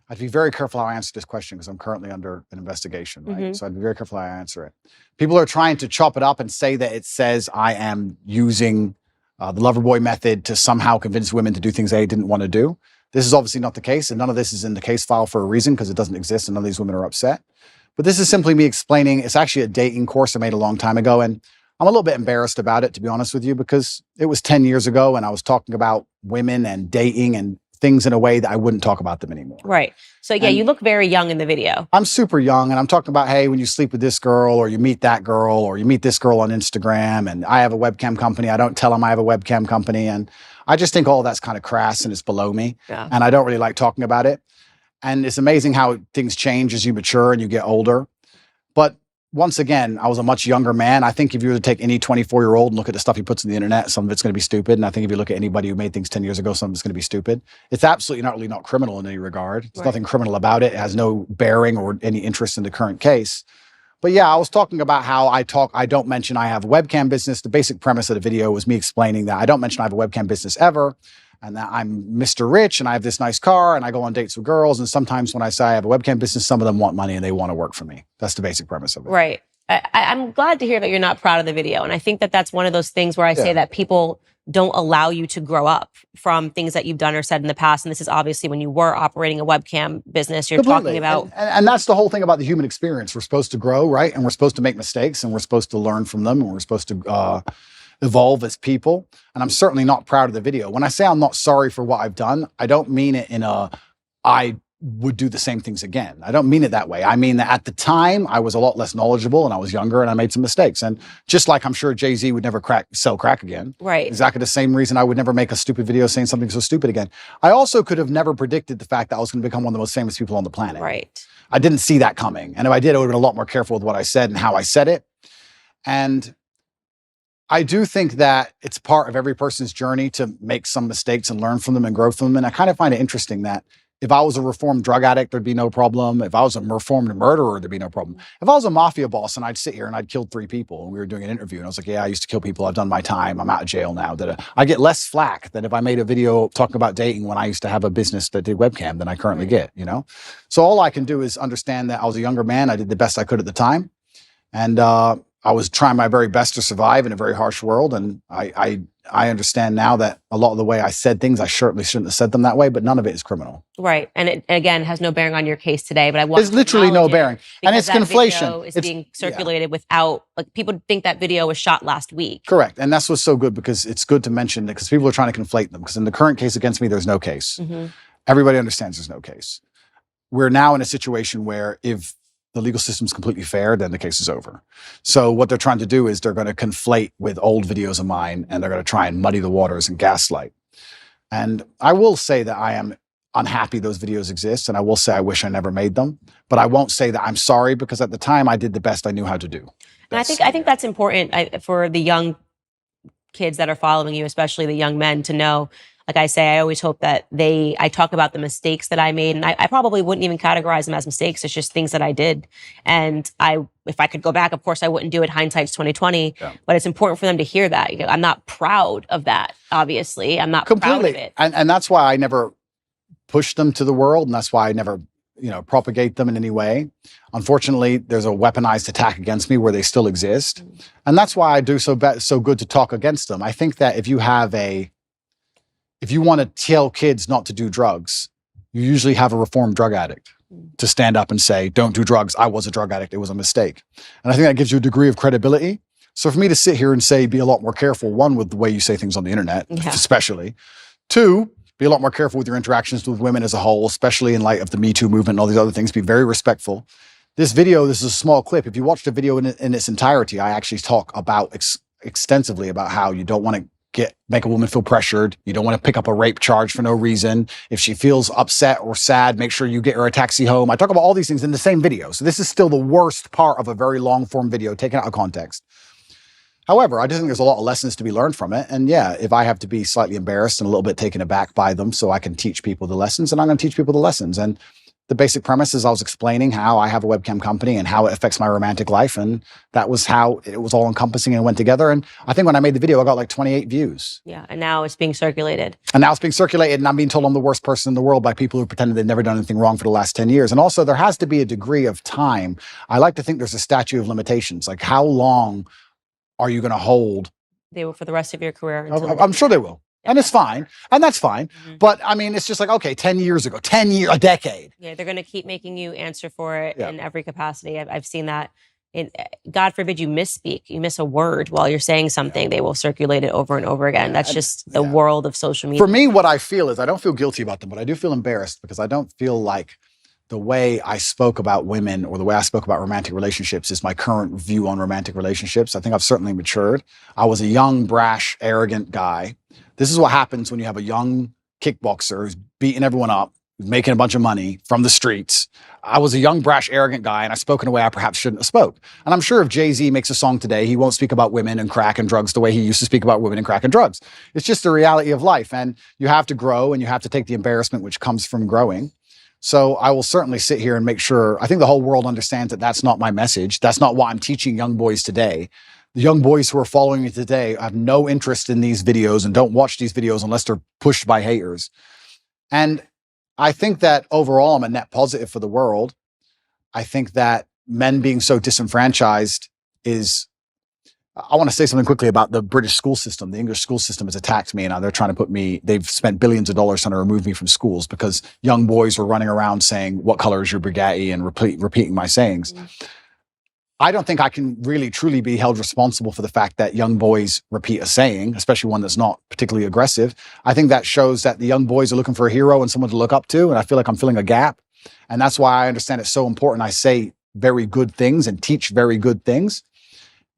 I have to be very careful how I answer this question because I'm currently under an investigation, right? So I'd be very careful how I answer it. People are trying to chop it up and say that it says I am using the Loverboy method to somehow convince women to do things they didn't want to do. This is obviously not the case, and none of this is in the case file for a reason because it doesn't exist and none of these women are upset. But this is simply me explaining, it's actually a dating course I made a long time ago, and I'm a little bit embarrassed about it, to be honest with you, because it was 10 years ago and I was talking about women and dating and things in a way that I wouldn't talk about them anymore. Right. So yeah, you look very young in the video. I'm super young and I'm talking about, hey, when you sleep with this girl or you meet that girl or you meet this girl on Instagram and I have a webcam company. I don't tell them I have a webcam company. And I just think all that's kind of crass and it's below me. And I don't really like talking about it. And it's amazing how things change as you mature and you get older. But once again, I was a much younger man. I think if you were to take any 24-year-old and look at the stuff he puts on the internet, some of it's going to be stupid. And I think if you look at anybody who made things 10 years ago, some of it's going to be stupid. It's absolutely not really not criminal in any regard. There's nothing criminal about it. It has no bearing or any interest in the current case. But yeah, I was talking about how I don't mention I have a webcam business. The basic premise of the video was me explaining that I don't mention I have a webcam business ever. And that I'm Mr. Rich and I have this nice car and I go on dates with girls. And sometimes when I say I have a webcam business, some of them want money and they want to work for me. That's the basic premise of it. Right. I'm glad to hear that you're not proud of the video. And I think that that's one of those things where I say that people don't allow you to grow up from things that you've done or said in the past. And this is obviously when you were operating a webcam business. You're Completely. talking about, and that's the whole thing about the human experience. We're supposed to grow, right? And we're supposed to make mistakes, and we're supposed to learn from them, and we're supposed to evolve as people. And I'm certainly not proud of the video. When I say I'm not sorry for what I've done, I don't mean it in a, I would do the same things again. I don't mean it that way. I mean that at the time I was a lot less knowledgeable and I was younger and I made some mistakes. And just like I'm sure Jay-Z would never sell crack again. right. Exactly the same reason I would never make a stupid video saying something so stupid again. I also could have never predicted the fact that I was going to become one of the most famous people on the planet. Right. I didn't see that coming. And if I did, I would have been a lot more careful with what I said and how I said it. And I do think that it's part of every person's journey to make some mistakes and learn from them and grow from them. And I kind of find it interesting that if I was a reformed drug addict, there'd be no problem. If I was a reformed murderer, there'd be no problem. If I was a mafia boss and I'd sit here and I'd killed 3 people and we were doing an interview and I was like, yeah, I used to kill people. I've done my time. I'm out of jail now. I get less flack than if I made a video talking about dating when I used to have a business that did webcam than I currently get, you know? So all I can do is understand that I was a younger man. I did the best I could at the time. And I was trying my very best to survive in a very harsh world. And I understand now that a lot of the way I said things, I certainly shouldn't have said them that way, but none of it is criminal. Right. And it, again, has no bearing on your case today, but I want There's literally no bearing. And it's conflation. It's being circulated without, like, people think that video was shot last week. Correct. And that's what's so good, because it's good to mention that, because people are trying to conflate them. Because in the current case against me, there's no case. Mm-hmm. Everybody understands there's no case. We're now in a situation where if the legal system's completely fair, then the case is over. So what they're trying to do is they're going to conflate with old videos of mine, and they're going to try and muddy the waters and gaslight. And I will say that I am unhappy those videos exist, and I will say I wish I never made them, but I won't say that I'm sorry, because at the time I did the best I knew how to do. And I think that's important for the young kids that are following you, especially the young men, to know. Like I say, I always hope that I talk about the mistakes that I made, and I probably wouldn't even categorize them as mistakes. It's just things that I did. And if I could go back, of course, I wouldn't do it. Hindsight's 2020. Yeah. But it's important for them to hear that. You know, I'm not proud of that, obviously. I'm not proud of it. And that's why I never push them to the world, and that's why I never, propagate them in any way. Unfortunately, there's a weaponized attack against me where they still exist. Mm. And that's why I do so good to talk against them. I think that if you want to tell kids not to do drugs, you usually have a reformed drug addict to stand up and say, don't do drugs. I was a drug addict. It was a mistake. And I think that gives you a degree of credibility. So for me to sit here and say, be a lot more careful, one, with the way you say things on the internet, especially. 2, be a lot more careful with your interactions with women as a whole, especially in light of the Me Too movement and all these other things. Be very respectful. This is a small clip. If you watch the video in its entirety, I actually talk about extensively about how you don't want to make a woman feel pressured. You don't want to pick up a rape charge for no reason. If she feels upset or sad, make sure you get her a taxi home. I talk about all these things in the same video. So this is still the worst part of a very long form video taken out of context. However, I just think there's a lot of lessons to be learned from it. And yeah, if I have to be slightly embarrassed and a little bit taken aback by them so I can teach people the lessons, then I'm going to teach people the lessons. And the basic premise is I was explaining how I have a webcam company and how it affects my romantic life. And that was how it was all encompassing and went together. And I think when I made the video, I got like 28 views. Yeah. And now it's being circulated. And I'm being told I'm the worst person in the world by people who pretended they'd never done anything wrong for the last 10 years. And also there has to be a degree of time. I like to think there's a statute of limitations. Like, how long are you going to hold? They will for the rest of your career. I'm sure they will. And it's fine. And that's fine. Mm-hmm. But I mean, it's just like, okay, 10 years ago, a decade. Yeah, they're going to keep making you answer for it in every capacity. I've seen that. God forbid you misspeak, you miss a word while you're saying something, they will circulate it over and over again. That's just the world of social media. For me, what I feel is I don't feel guilty about them, but I do feel embarrassed because I don't feel like the way I spoke about women or the way I spoke about romantic relationships is my current view on romantic relationships. I think I've certainly matured. I was a young, brash, arrogant guy. This is what happens when you have a young kickboxer who's beating everyone up, who's making a bunch of money from the streets. I was a young, brash, arrogant guy, and I spoke in a way I perhaps shouldn't have spoke. And I'm sure if Jay-Z makes a song today, he won't speak about women and crack and drugs the way he used to speak about women and crack and drugs. It's just the reality of life. And you have to grow, and you have to take the embarrassment which comes from growing. So I will certainly sit here and make sure, I think the whole world understands that that's not my message. That's not what I'm teaching young boys today. The young boys who are following me today have no interest in these videos and don't watch these videos unless they're pushed by haters. And I think that overall, I'm a net positive for the world. I think that men being so disenfranchised is I want to say something quickly about the British school system. The English school system has attacked me, and they're trying to put me, they've spent billions of dollars trying to remove me from schools because young boys were running around saying, what color is your Bugatti, and repeating my sayings. I don't think I can really truly be held responsible for the fact that young boys repeat a saying, especially one that's not particularly aggressive. I think that shows that the young boys are looking for a hero and someone to look up to, and I feel like I'm filling a gap. And that's why I understand it's so important I say very good things and teach very good things.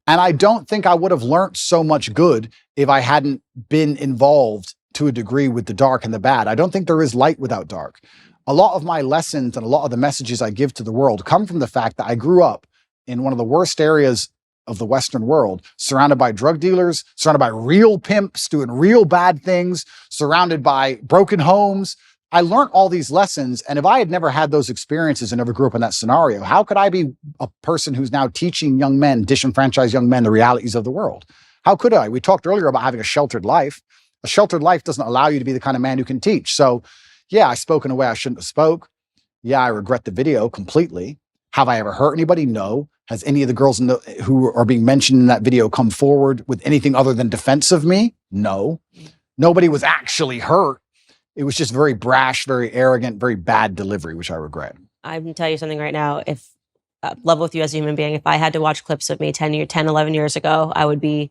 And I don't think I would have learned so much good if I hadn't been involved to a degree with the dark and the bad. I don't think there is light without dark. A lot of my lessons and a lot of the messages I give to the world come from the fact that I grew up in one of the worst areas of the Western world, surrounded by drug dealers, surrounded by real pimps doing real bad things, surrounded by broken homes. I learned all these lessons. And if I had never had those experiences and never grew up in that scenario, how could I be a person who's now teaching young men, disenfranchised young men, the realities of the world? How could I? We talked earlier about having a sheltered life. A sheltered life doesn't allow you to be the kind of man who can teach. So yeah, I spoke in a way I shouldn't have spoke. Yeah, I regret the video completely. Have I ever hurt anybody? No. Has any of the girls who are being mentioned in that video come forward with anything other than defense of me? No. Nobody was actually hurt. It was just very brash, very arrogant, very bad delivery, which I regret. I'm going to tell you something right now. If love with you as a human being, if I had to watch clips of me 10, 11 years ago, I would be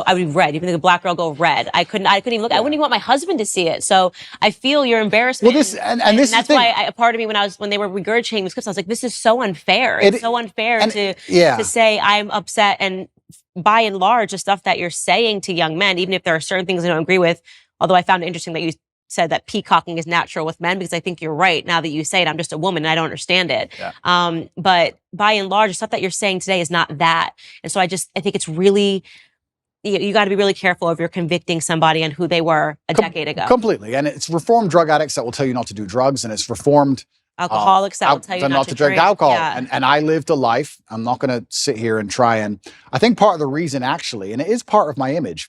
red. Even the black girl go red. I couldn't even look. I wouldn't even want my husband to see it. So I feel your embarrassment. Well, and that's why a part of me when they were regurgitating these clips, I was like, this is so unfair. It's so unfair to say I'm upset. And by and large, the stuff that you're saying to young men, even if there are certain things I don't agree with, although I found it interesting that you said that peacocking is natural with men, because I think you're right. Now that you say it, I'm just a woman and I don't understand it. Yeah. But by and large, the stuff that you're saying today is not that. And so I think it's really, you got to be really careful if you're convicting somebody on who they were a decade ago. Completely. And it's reformed drug addicts that will tell you not to do drugs, and it's reformed alcoholics that will tell you not to drink alcohol. Yeah. And I lived a life. I'm not going to sit here and try and, I think part of the reason actually, and it is part of my image,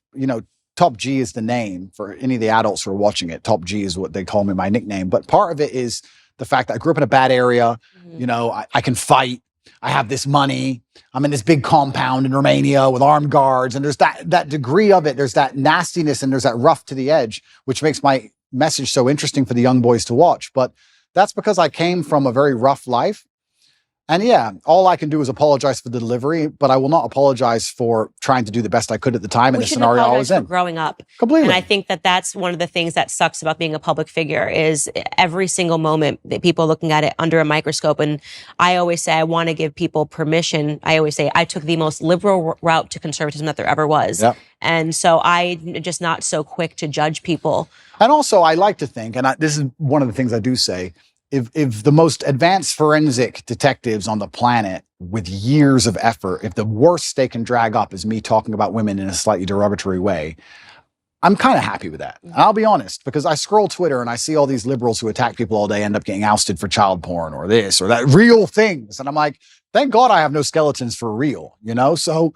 Top G is the name for any of the adults who are watching it. Top G is what they call me, my nickname. But part of it is the fact that I grew up in a bad area. Mm-hmm. I can fight. I have this money. I'm in this big compound in Romania with armed guards. And there's that degree of it. There's that nastiness and there's that rough to the edge, which makes my message so interesting for the young boys to watch. But that's because I came from a very rough life. And yeah, all I can do is apologize for the delivery, but I will not apologize for trying to do the best I could at the time in the scenario I was in. Growing up. Completely. And I think that that's one of the things that sucks about being a public figure is every single moment that people are looking at it under a microscope. And I always say, I want to give people permission. I always say, I took the most liberal route to conservatism that there ever was. Yep. And so I'm just not so quick to judge people. And also I like to think, and this is one of the things I do say, if the most advanced forensic detectives on the planet with years of effort, if the worst they can drag up is me talking about women in a slightly derogatory way, I'm kind of happy with that. And I'll be honest, because I scroll Twitter and I see all these liberals who attack people all day end up getting ousted for child porn or this or that, real things. And I'm like, thank God I have no skeletons for real, So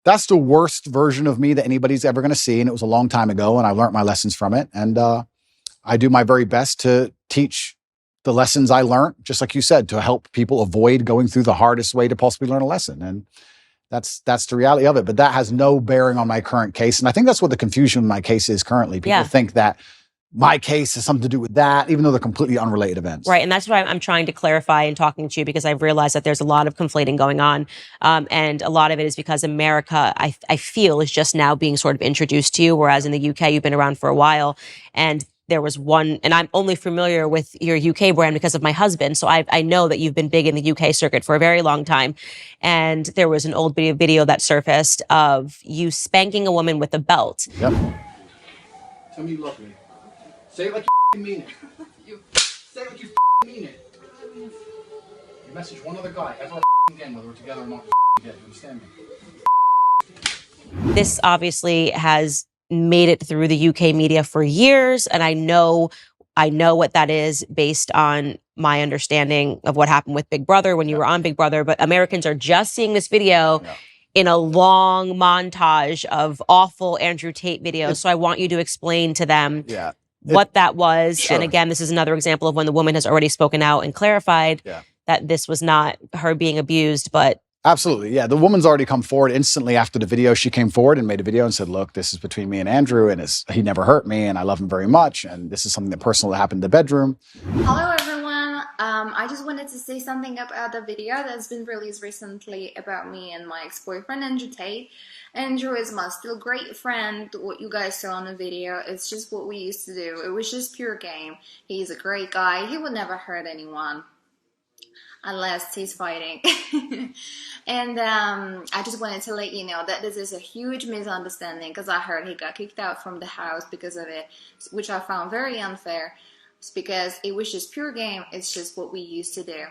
that's the worst version of me that anybody's ever going to see. And it was a long time ago and I learned my lessons from it. And I do my very best to teach the lessons I learned, just like you said, to help people avoid going through the hardest way to possibly learn a lesson. And that's the reality of it. But that has no bearing on my current case. And I think that's what the confusion in my case is currently. People think that my case has something to do with that, even though they're completely unrelated events. Right. And that's why I'm trying to clarify and talking to you, because I've realized that there's a lot of conflating going on. And a lot of it is because America, I feel, is just now being sort of introduced to you, whereas in the UK, you've been around for a while. And there was one, and I'm only familiar with your UK brand because of my husband. So I know that you've been big in the UK circuit for a very long time. And there was an old video that surfaced of you spanking a woman with a belt. Yep. Tell me you love me. Say it like you mean it. Say it like you mean it. You message one other guy ever again, whether we're together or not. You understand me? This obviously has made it through the UK media for years. And I know what that is based on my understanding of what happened with Big Brother when you were on Big Brother. But Americans are just seeing this video in a long montage of awful Andrew Tate videos. So I want you to explain to them what that was. Sure. And again, this is another example of when the woman has already spoken out and clarified that this was not her being abused, but Absolutely. Yeah. The woman's already come forward instantly after the video. She came forward and made a video and said, look, this is between me and Andrew, and he never hurt me, and I love him very much. And this is something that personal that happened in the bedroom. Hello everyone. I just wanted to say something about the video that's been released recently about me and my ex-boyfriend Andrew Tate. Andrew is my still great friend. What you guys saw on the video, it's just what we used to do. It was just pure game. He's a great guy. He would never hurt anyone unless he's fighting. And I just wanted to let you know that this is a huge misunderstanding, because I heard he got kicked out from the house because of it, which I found very unfair. It's because it was just pure game. It's just what we used to do.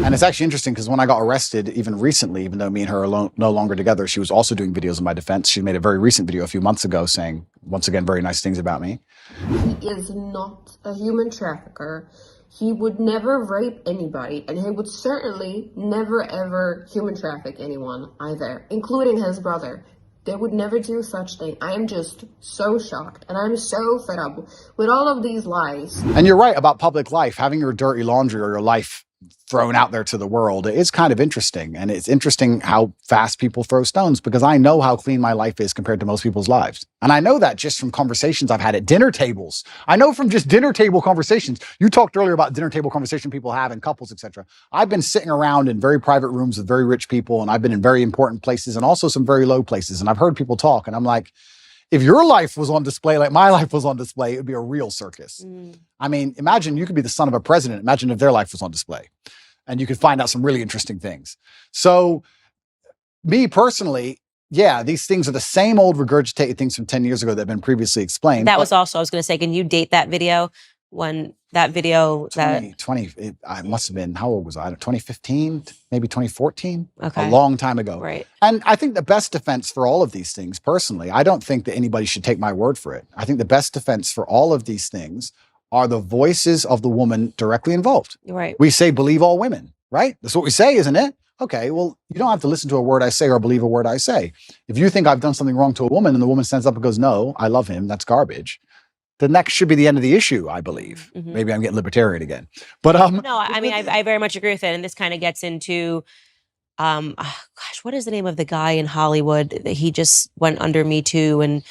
And it's actually interesting because when I got arrested, even recently, even though me and her are no longer together, she was also doing videos in my defense. She made a very recent video a few months ago saying, once again, very nice things about me. He is not a human trafficker. He would never rape anybody, and he would certainly never ever human traffic anyone either, including his brother. They would never do such thing. I am just so shocked, and I'm so fed up with all of these lies. And you're right about public life, having your dirty laundry or your life thrown out there to the world. It's kind of interesting. And it's interesting how fast people throw stones, because I know how clean my life is compared to most people's lives. And I know that just from conversations I've had at dinner tables. I know from just dinner table conversations. You talked earlier about dinner table conversation people have in couples, etc. I've been sitting around in very private rooms with very rich people, and I've been in very important places and also some very low places. And I've heard people talk, and I'm like, if your life was on display like my life was on display, it would be a real circus. I mean, imagine you could be the son of a president. Imagine if their life was on display, and you could find out some really interesting things. So me personally, yeah, these things are the same old regurgitated things from 10 years ago that have been previously explained. That was also, I was going to say, can you date that video? When that video, I must have been, how old was I? 2015, maybe 2014, okay. A long time ago. Right. And I think the best defense for all of these things, personally, I don't think that anybody should take my word for it. I think the best defense for all of these things are the voices of the woman directly involved. Right. We say, believe all women, right? That's what we say, isn't it? Okay, well, you don't have to listen to a word I say or believe a word I say. If you think I've done something wrong to a woman and the woman stands up and goes, no, I love him, that's garbage, then that should be the end of the issue, I believe. Maybe I'm getting libertarian again. But no, I mean, I very much agree with it. And this kind of gets into, gosh, what is the name of the guy in Hollywood that he just went under Me Too and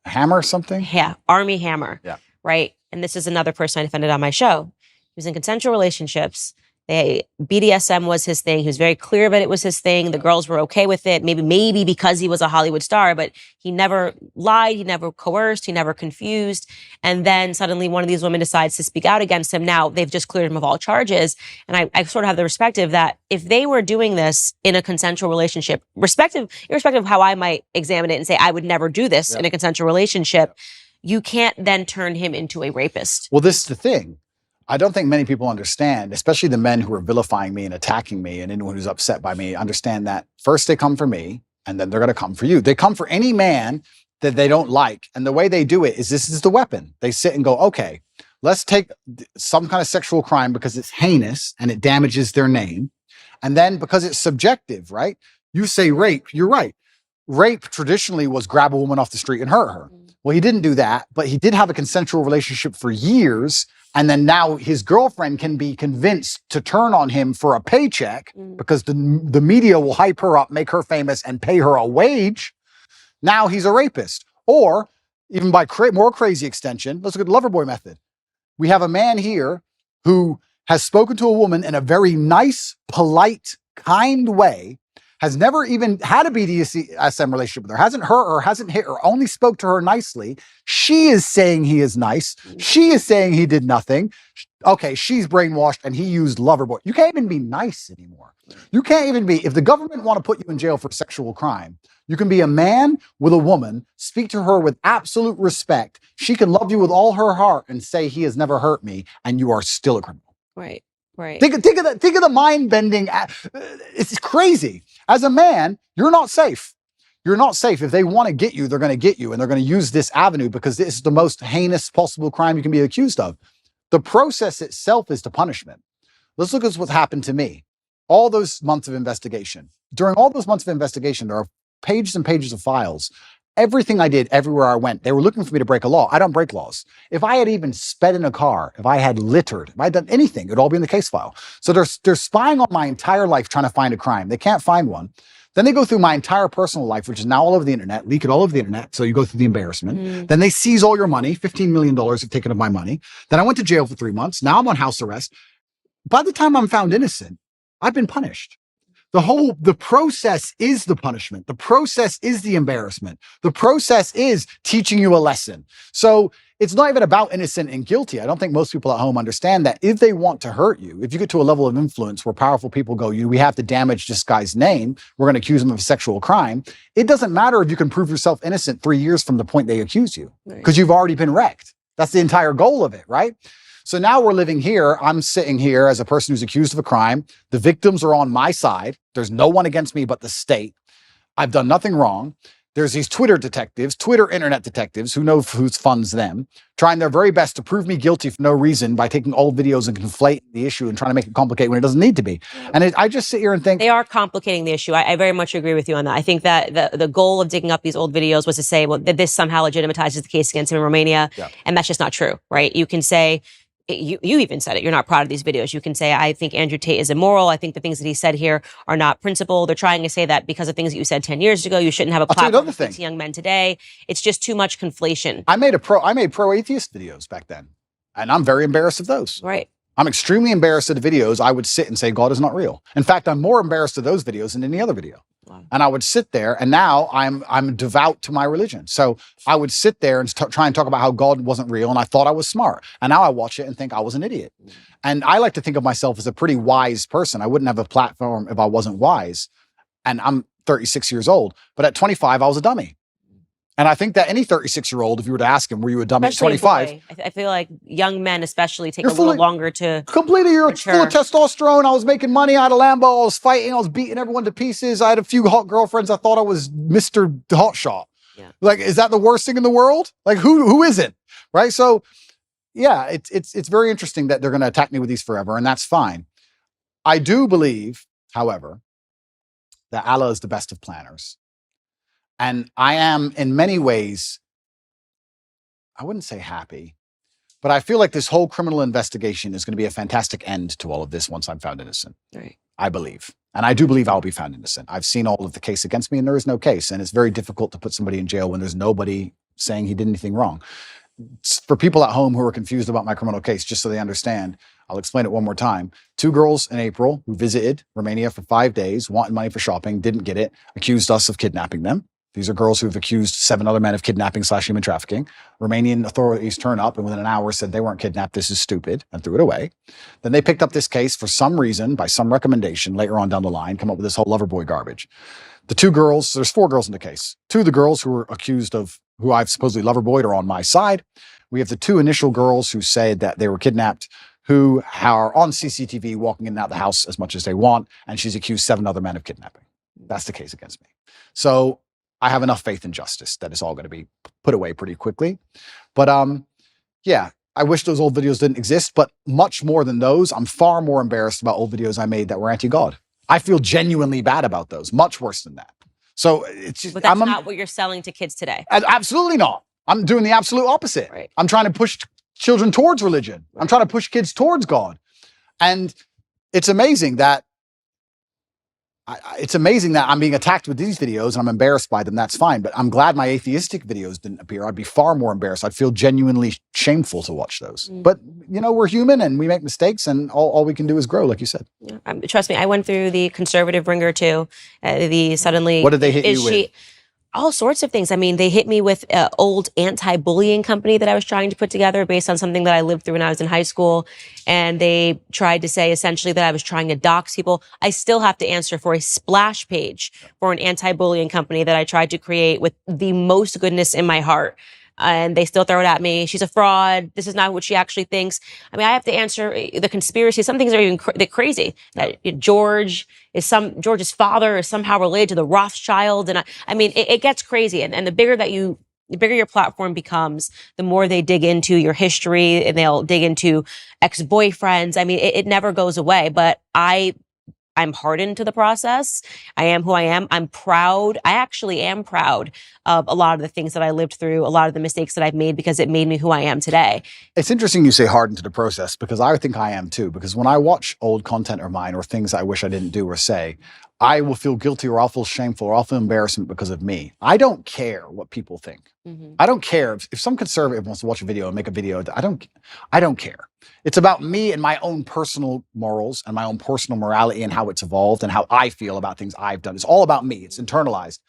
Hammer something? Yeah, Army Hammer. Yeah. Right. And this is another person I defended on my show. He was in consensual relationships. BDSM was his thing. He was very clear about it was his thing. The girls were okay with it. Maybe because he was a Hollywood star, but he never lied. He never coerced. He never confused. And then suddenly one of these women decides to speak out against him. Now they've just cleared him of all charges. And I sort of have the perspective that if they were doing this in a consensual relationship, irrespective of how I might examine it and say, I would never do this in a consensual relationship, you can't then turn him into a rapist. Well, this is the thing. I don't think many people understand, especially the men who are vilifying me and attacking me and anyone who's upset by me, understand that first they come for me and then they're going to come for you. They come for any man that they don't like. And the way they do it is this is the weapon. They sit and go, okay, let's take some kind of sexual crime because it's heinous and it damages their name. And then because it's subjective, right? You say rape, you're right. Rape traditionally was grab a woman off the street and hurt her. Well, he didn't do that, but he did have a consensual relationship for years. And then now his girlfriend can be convinced to turn on him for a paycheck because the media will hype her up, make her famous, and pay her a wage. Now he's a rapist. Or even by more crazy extension, let's look at the Loverboy method. We have a man here who has spoken to a woman in a very nice, polite, kind way, has never even had a BDSM relationship with her, hasn't hurt her, hasn't hit her, only spoke to her nicely. She is saying he is nice. She is saying he did nothing. Okay, she's brainwashed and he used Loverboy. You can't even be nice anymore. You can't even be, if the government want to put you in jail for sexual crime, you can be a man with a woman, speak to her with absolute respect. She can love you with all her heart and say he has never hurt me, and you are still a criminal. Right. Right. Think of the mind bending. It's crazy. As a man, you're not safe. You're not safe. If they want to get you, they're going to get you, and they're going to use this avenue because this is the most heinous possible crime you can be accused of. The process itself is the punishment. Let's look at what's happened to me. All those months of investigation. During all those months of investigation, there are pages and pages of files. everything I did, everywhere I went, they were looking for me to break a law. I don't break laws. If I had even sped in a car, if I had littered, if I had done anything, it would all be in the case file. So they're spying on my entire life trying to find a crime. They can't find one. Then they go through my entire personal life, which is now all over the internet, leak it all over the internet. So you go through the embarrassment. Then they seize all your money. $15 million have taken of my money. Then I went to jail for 3 months. Now I'm on house arrest. By the time I'm found innocent, I've been punished. The process is the punishment. The process is the embarrassment. The process is teaching you a lesson. So it's not even about innocent and guilty. I don't think most people at home understand that if they want to hurt you, if you get to a level of influence where powerful people go, we have to damage this guy's name, we're going to accuse him of a sexual crime. It doesn't matter if you can prove yourself innocent 3 years from the point they accuse you, because you've already been wrecked. That's the entire goal of it, right? So now we're living here. I'm sitting here as a person who's accused of a crime. The victims are on my side. There's no one against me but the state. I've done nothing wrong. There's these Twitter detectives, Twitter internet detectives, who know who funds them, trying their very best to prove me guilty for no reason by taking old videos and conflating the issue and trying to make it complicated when it doesn't need to be. And I just sit here and think... They are complicating the issue. I very much agree with you on that. I think that the goal of digging up these old videos was to say, well, that this somehow legitimizes the case against him in Romania. Yeah. And that's just not true, right? You can say... You even said it. You're not proud of these videos. You can say, I think Andrew Tate is immoral. I think the things that he said here are not principled. They're trying to say that because of things that you said 10 years ago, you shouldn't have a platform to young men today. It's just too much conflation. I made pro-atheist videos back then, and I'm very embarrassed of those. Right. I'm extremely embarrassed of the videos. I would sit and say, God is not real. In fact, I'm more embarrassed of those videos than any other video. Wow. And I would sit there, and now I'm devout to my religion. So I would sit there and try and talk about how God wasn't real, and I thought I was smart. And now I watch it and think I was an idiot. And I like to think of myself as a pretty wise person. I wouldn't have a platform if I wasn't wise. And I'm 36 years old. But at 25, I was a dummy. And I think that any 36-year-old, if you were to ask him, were you a dummy at 25? I feel like young men especially take a little longer to completely, you're full of testosterone. I was making money. I had a Lambo. I was fighting. I was beating everyone to pieces. I had a few hot girlfriends. I thought I was Mr. Hotshot. Yeah. Like, is that the worst thing in the world? Like, who isn't? Right? So, yeah, it's very interesting that they're going to attack me with these forever, and that's fine. I do believe, however, that Allah is the best of planners. And I am, in many ways, I wouldn't say happy, but I feel like this whole criminal investigation is going to be a fantastic end to all of this once I'm found innocent. Right. I believe. And I do believe I'll be found innocent. I've seen all of the case against me, and there is no case. And it's very difficult to put somebody in jail when there's nobody saying he did anything wrong. For people at home who are confused about my criminal case, just so they understand, I'll explain it one more time. 2 girls in April who visited Romania for 5 days, wanted money for shopping, didn't get it, accused us of kidnapping them. These are girls who have accused 7 other men of kidnapping/human trafficking. Romanian authorities turn up and within an hour said they weren't kidnapped, this is stupid, and threw it away. Then they picked up this case for some reason, by some recommendation, later on down the line, come up with this whole lover boy garbage. The 2 girls, there's 4 girls in the case. 2 of the girls who were accused of, who I've supposedly lover boyed, are on my side. We have the 2 initial girls who said that they were kidnapped, who are on CCTV walking in and out the house as much as they want, and she's accused 7 other men of kidnapping. That's the case against me. So I have enough faith in justice that it's all going to be put away pretty quickly. But yeah, I wish those old videos didn't exist, but much more than those, I'm far more embarrassed about old videos I made that were anti-God. I feel genuinely bad about those, much worse than that. So it's just, but that's not what you're selling to kids today. Absolutely not. I'm doing the absolute opposite. Right. I'm trying to push children towards religion. Right. I'm trying to push kids towards God. And it's amazing that I'm being attacked with these videos and I'm embarrassed by them. That's fine. But I'm glad my atheistic videos didn't appear. I'd be far more embarrassed. I'd feel genuinely shameful to watch those. But, you know, we're human and we make mistakes and all we can do is grow, like you said. Yeah. Trust me, I went through the conservative ringer too. Suddenly. What did they hit you with? All sorts of things. I mean, they hit me with an old anti-bullying company that I was trying to put together based on something that I lived through when I was in high school. And they tried to say essentially that I was trying to dox people. I still have to answer for a splash page for an anti-bullying company that I tried to create with the most goodness in my heart. And they still throw it at me. She's a fraud. This is not what she actually thinks. I mean, I have to answer the conspiracy. Some things are even crazy. That George's father is somehow related to the Rothschild. And I mean, it gets crazy. And the bigger your platform becomes, the more they dig into your history and they'll dig into ex-boyfriends. I mean, it never goes away. But I I'm hardened to the process. I am who I am. I'm proud. I actually am proud of a lot of the things that I lived through, a lot of the mistakes that I've made, because it made me who I am today. It's interesting you say hardened to the process, because I think I am too. Because when I watch old content of mine or things I wish I didn't do or say, I will feel guilty, or I'll feel shameful, or I'll feel embarrassment because of me. I don't care what people think. I don't care if some conservative wants to watch a video and make a video. I don't care. It's about me and my own personal morals and my own personal morality and how it's evolved and how I feel about things I've done. It's all about me. It's internalized.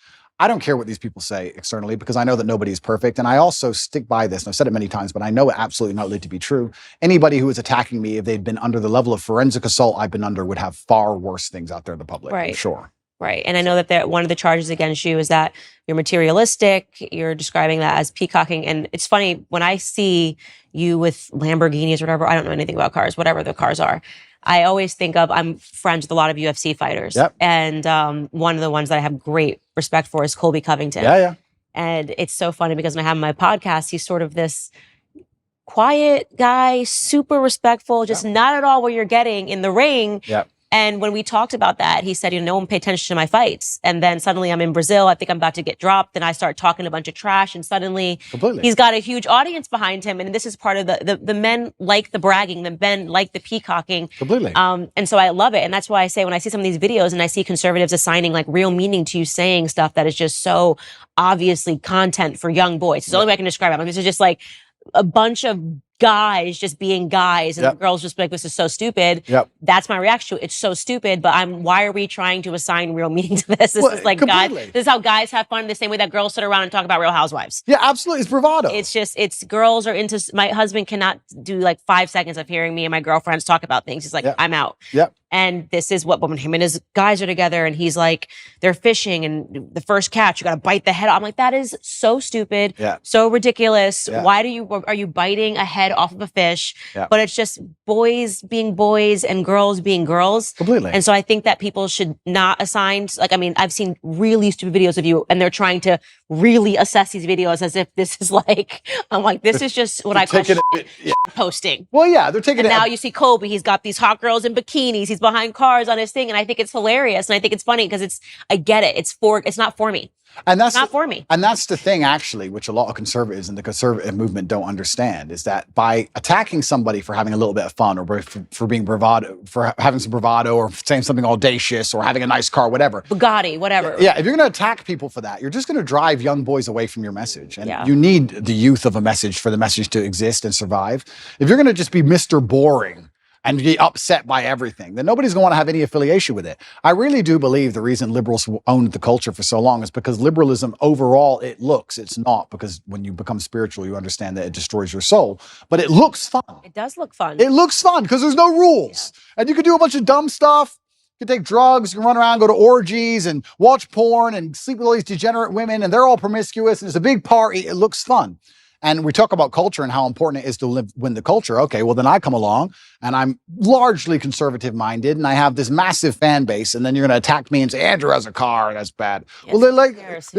I don't care what these people say externally, because I know that nobody is perfect. And I also stick by this, and I've said it many times, but I know it absolutely not to be true. Anybody who is attacking me, if they'd been under the level of forensic assault I've been under, would have far worse things out there in the public, I'm sure. Right. And I know that one of the charges against you is that you're materialistic. You're describing that as peacocking. And it's funny, when I see you with Lamborghinis or whatever, I don't know anything about cars, whatever the cars are, I always think of, I'm friends with a lot of UFC fighters. And one of the ones that I have great respect for is Colby Covington. And it's so funny because when I have him on my podcast, he's sort of this quiet guy, super respectful, just not at all what you're getting in the ring. And when we talked about that, he said, no one paid attention to my fights. And then suddenly I'm in Brazil. I think I'm about to get dropped. Then I start talking a bunch of trash. And suddenly he's got a huge audience behind him. And this is part of the men like the bragging, the men like the peacocking. And so I love it. And that's why I say when I see some of these videos and I see conservatives assigning like real meaning to you saying stuff that is just so obviously content for young boys. It's the only way I can describe it. This is just like a bunch of guys just being guys, and the girls just be like, this is so stupid. That's my reaction to it. It's so stupid, but why are we trying to assign real meaning to this? This is like guys, this is how guys have fun, the same way that girls sit around and talk about Real Housewives. Absolutely. It's bravado. It's girls are into, my husband cannot do like 5 seconds of hearing me and my girlfriends talk about things. He's like, I'm out. And this is what, when him and his guys are together and he's like, they're fishing and the first catch, you got to bite the head off. I'm like, that is so stupid. So ridiculous. Why are you biting a head off of a fish? But it's just boys being boys and girls being girls. And so I think that people should not assign, like, I mean, I've seen really stupid videos of you and they're trying to really assess these videos as if this is like, I'm like, this is just what I call posting. They're taking it. Now you see Kobe, he's got these hot girls in bikinis, he's behind cars on his thing, and I think it's hilarious and I think it's funny because I get it. It's not for me. And that's not for me. And that's the thing, actually, which a lot of conservatives and the conservative movement don't understand, is that by attacking somebody for having a little bit of fun, or for being bravado, for having some bravado, or saying something audacious, or having a nice car, whatever. Bugatti, whatever. If you're going to attack people for that, you're just going to drive young boys away from your message. And you need the youth of a message for the message to exist and survive. If you're going to just be Mr. Boring and be upset by everything, then nobody's going to want to have any affiliation with it. I really do believe the reason liberals owned the culture for so long is because liberalism overall, it's not, because when you become spiritual, you understand that it destroys your soul, but it looks fun. It does look fun. It looks fun because there's no rules. And you can do a bunch of dumb stuff. You can take drugs, you can run around, go to orgies and watch porn and sleep with all these degenerate women, and they're all promiscuous, and it's a big party. It looks fun. And we talk about culture and how important it is to win the culture. Okay, well, then I come along and I'm largely conservative minded and I have this massive fan base, and then you're going to attack me and say, Andrew has a car, that's bad. Well, they're like, is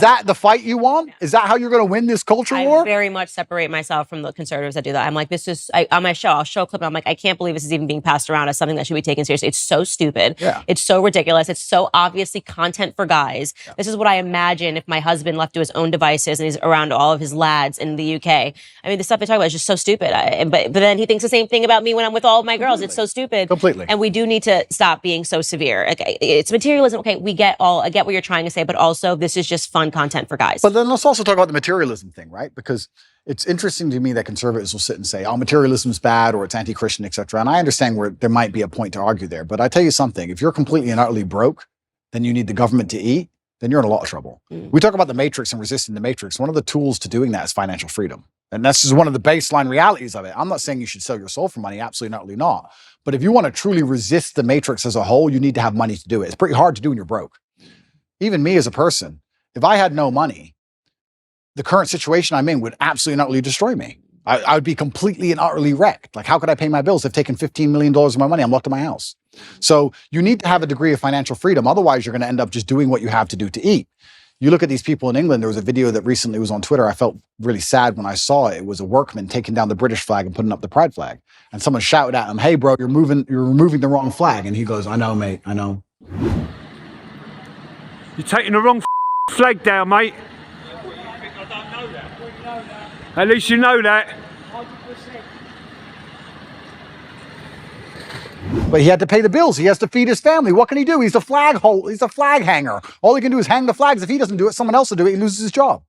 that the fight you want? Is that how you're going to win this culture war? I very much separate myself from the conservatives that do that. I'm like, on my show, I'll show a clip and I'm like, I can't believe this is even being passed around as something that should be taken seriously. It's so stupid. It's so ridiculous. It's so obviously content for guys. This is what I imagine if my husband left to his own devices and he's around all of his lads in the UK. I mean, the stuff they talk about is just so stupid. But then he thinks the same thing about me when I'm with all of my girls. It's so stupid. And we do need to stop being so severe. Okay, it's materialism. Okay, I get what you're trying to say, but also this is just fun content for guys. But then let's also talk about the materialism thing, right? Because it's interesting to me that conservatives will sit and say, oh, materialism is bad or it's anti-Christian, etc. And I understand where there might be a point to argue there. But I tell you something, if you're completely and utterly broke, then you need the government to eat, then you're in a lot of trouble. We talk about the matrix and resisting the matrix. One of the tools to doing that is financial freedom. And that's just one of the baseline realities of it. I'm not saying you should sell your soul for money, absolutely not. But if you want to truly resist the matrix as a whole, you need to have money to do it. It's pretty hard to do when you're broke. Even me as a person, if I had no money, the current situation I'm in would absolutely and utterly destroy me. I would be completely and utterly wrecked. Like, how could I pay my bills? They've taken $15 million of my money. I'm locked in my house. So you need to have a degree of financial freedom. Otherwise, you're going to end up just doing what you have to do to eat. You look at these people in England. There was a video that recently was on Twitter. I felt really sad when I saw it. It was a workman taking down the British flag and putting up the pride flag. And someone shouted at him, "Hey, bro, you're removing the wrong flag." And he goes, "I know, mate. I know." You're taking the wrong flag down, mate. At least you know that. But he had to pay the bills. He has to feed his family. What can he do? He's a flag hanger. All he can do is hang the flags. If he doesn't do it, someone else will do it. He loses his job.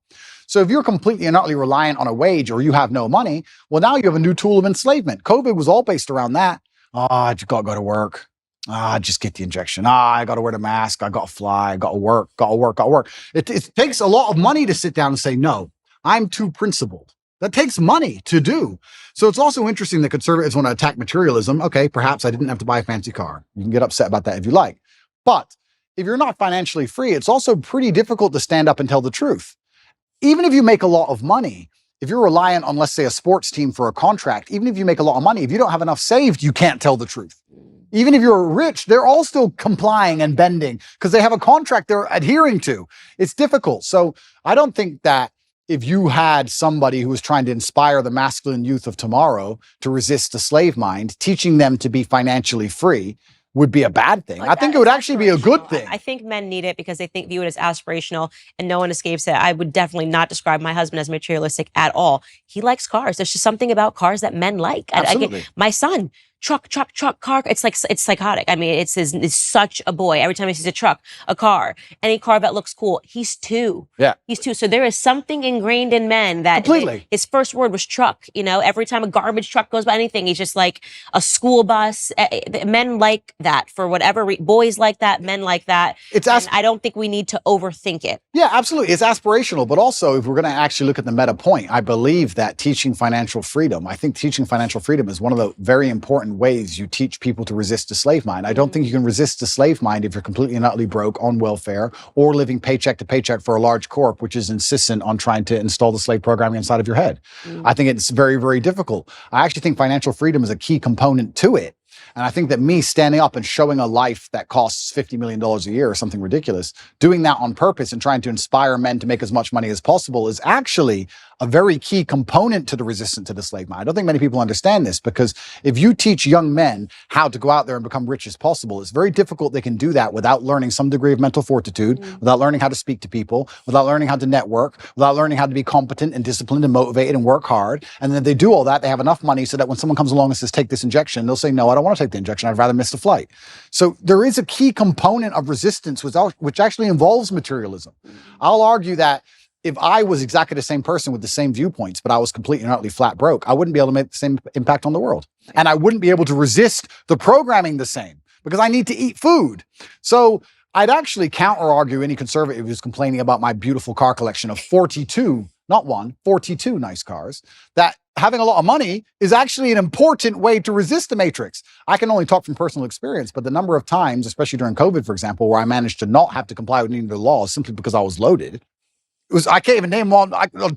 So if you're completely and utterly reliant on a wage or you have no money, well, now you have a new tool of enslavement. COVID was all based around that. I just got to go to work. Just get the injection. I got to wear the mask. I got to fly. I got to work. It takes a lot of money to sit down and say, no, I'm too principled. That takes money to do. So it's also interesting that conservatives want to attack materialism. Okay, perhaps I didn't have to buy a fancy car. You can get upset about that if you like. But if you're not financially free, it's also pretty difficult to stand up and tell the truth. Even if you make a lot of money, if you're reliant on, let's say, a sports team for a contract, even if you make a lot of money, if you don't have enough saved, you can't tell the truth. Even if you're rich, they're all still complying and bending because they have a contract they're adhering to. It's difficult. So I don't think that if you had somebody who was trying to inspire the masculine youth of tomorrow to resist the slave mind, teaching them to be financially free would be a bad thing. I think it would actually be a good thing. I think men need it because they view it as aspirational and no one escapes it. I would definitely not describe my husband as materialistic at all. He likes cars. There's just something about cars that men like. Absolutely. My son, truck, car. It's psychotic. I mean, it's such a boy. Every time he sees a truck, a car, any car that looks cool, he's 2. Yeah. He's 2. So there is something ingrained in men that completely. His first word was truck. You know, every time a garbage truck goes by anything, he's just like a school bus. Men like that for whatever reason. Boys like that. Men like that. I don't think we need to overthink it. Yeah, absolutely. It's aspirational. But also, if we're going to actually look at the meta point, I believe that teaching financial freedom, I think teaching financial freedom is one of the very important ways you teach people to resist the slave mind. I don't think you can resist the slave mind if you're completely and utterly broke on welfare or living paycheck to paycheck for a large corp, which is insistent on trying to install the slave programming inside of your head. I think it's very, very difficult. I actually think financial freedom is a key component to it. And I think that me standing up and showing a life that costs $50 million a year or something ridiculous, doing that on purpose and trying to inspire men to make as much money as possible is actually a very key component to the resistance to the slave mind. I don't think many people understand this because if you teach young men how to go out there and become rich as possible, it's very difficult they can do that without learning some degree of mental fortitude, without learning how to speak to people, without learning how to network, without learning how to be competent and disciplined and motivated and work hard. And then they do all that, they have enough money so that when someone comes along and says, take this injection, they'll say, no, I don't want to take the injection. I'd rather miss the flight. So there is a key component of resistance which actually involves materialism. I'll argue that if I was exactly the same person with the same viewpoints, but I was completely and utterly flat broke, I wouldn't be able to make the same impact on the world. And I wouldn't be able to resist the programming the same because I need to eat food. So I'd actually counter argue any conservative who's complaining about my beautiful car collection of 42, not 42 nice cars, that having a lot of money is actually an important way to resist the matrix. I can only talk from personal experience, but the number of times, especially during COVID, for example, where I managed to not have to comply with any of the laws simply because I was loaded, I can't even name them on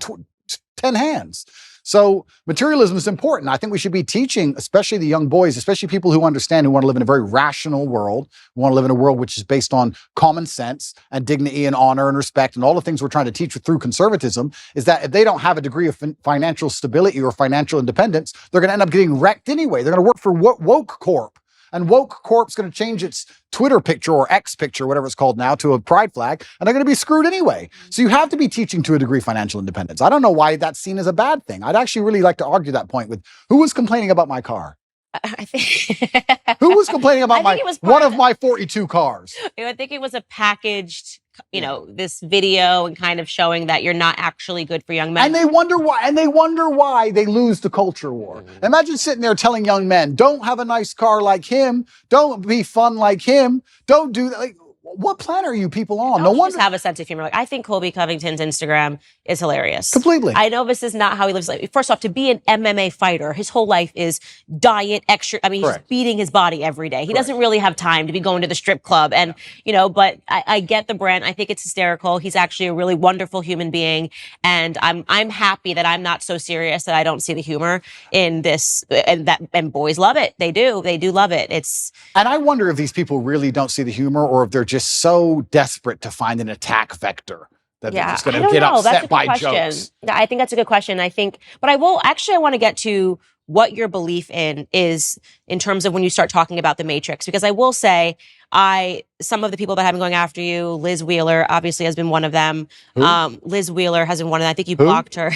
10 hands. So materialism is important. I think we should be teaching, especially the young boys, especially people who understand, who want to live in a very rational world, who want to live in a world which is based on common sense and dignity and honor and respect and all the things we're trying to teach through conservatism, is that if they don't have a degree of financial stability or financial independence, they're going to end up getting wrecked anyway. They're going to work for Woke Corp. And Woke Corp's going to change its Twitter picture or X picture, whatever it's called now, to a pride flag, and they're going to be screwed anyway. So you have to be teaching to a degree financial independence. I don't know why that's seen as a bad thing. I'd actually really like to argue that point with who was complaining about my car? I think who was complaining about one of my 42 cars? I think it was a packaged, this video and kind of showing that you're not actually good for young men. And they wonder why they lose the culture war. Imagine sitting there telling young men, don't have a nice car like him, don't be fun like him, don't do that. Like, what planet are you people on? No wonder. Just have a sense of humor. Like, I think Colby Covington's Instagram is hilarious. Completely. I know this is not how he lives. First off, to be an MMA fighter, his whole life is diet, extra. I mean, he's beating his body every day. He doesn't really have time to be going to the strip club. And, but I get the brand. I think it's hysterical. He's actually a really wonderful human being. And I'm happy that I'm not so serious that I don't see the humor in this. And boys love it. They do love it. And I wonder if these people really don't see the humor or if they're just so desperate to find an attack vector That they're just I going to don't get know. That's a upset good by question. jokes. I think that's a good question. I think, but I want to get to what your belief in is in terms of when you start talking about the Matrix, because I will say, some of the people that have been going after you, Liz Wheeler obviously has been one of them. Liz Wheeler has been one of them. I think you blocked her.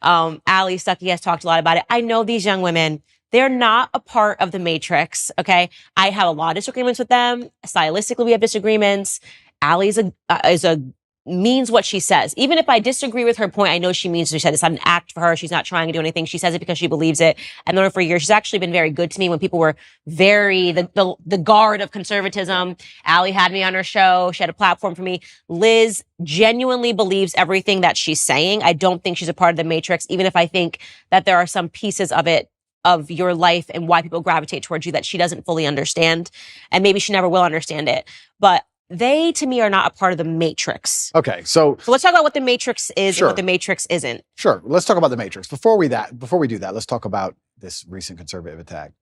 Ali Stuckey has talked a lot about it. I know these young women, they're not a part of the Matrix. Okay. I have a lot of disagreements with them. Stylistically, we have disagreements. Ali is a means what she says. Even if I disagree with her point, I know she means what she said. It's not an act for her. She's not trying to do anything. She says it because she believes it. I've known her for years. She's actually been very good to me when people were very, the guard of conservatism. Ali had me on her show. She had a platform for me. Liz genuinely believes everything that she's saying. I don't think she's a part of the Matrix, even if I think that there are some pieces of it, of your life and why people gravitate towards you, that she doesn't fully understand. And maybe she never will understand it. But they, to me, are not a part of the Matrix. Okay, so let's talk about what the Matrix is Sure. and what the Matrix isn't. Sure, let's talk about the Matrix. Before we do that, let's talk about this recent conservative attack.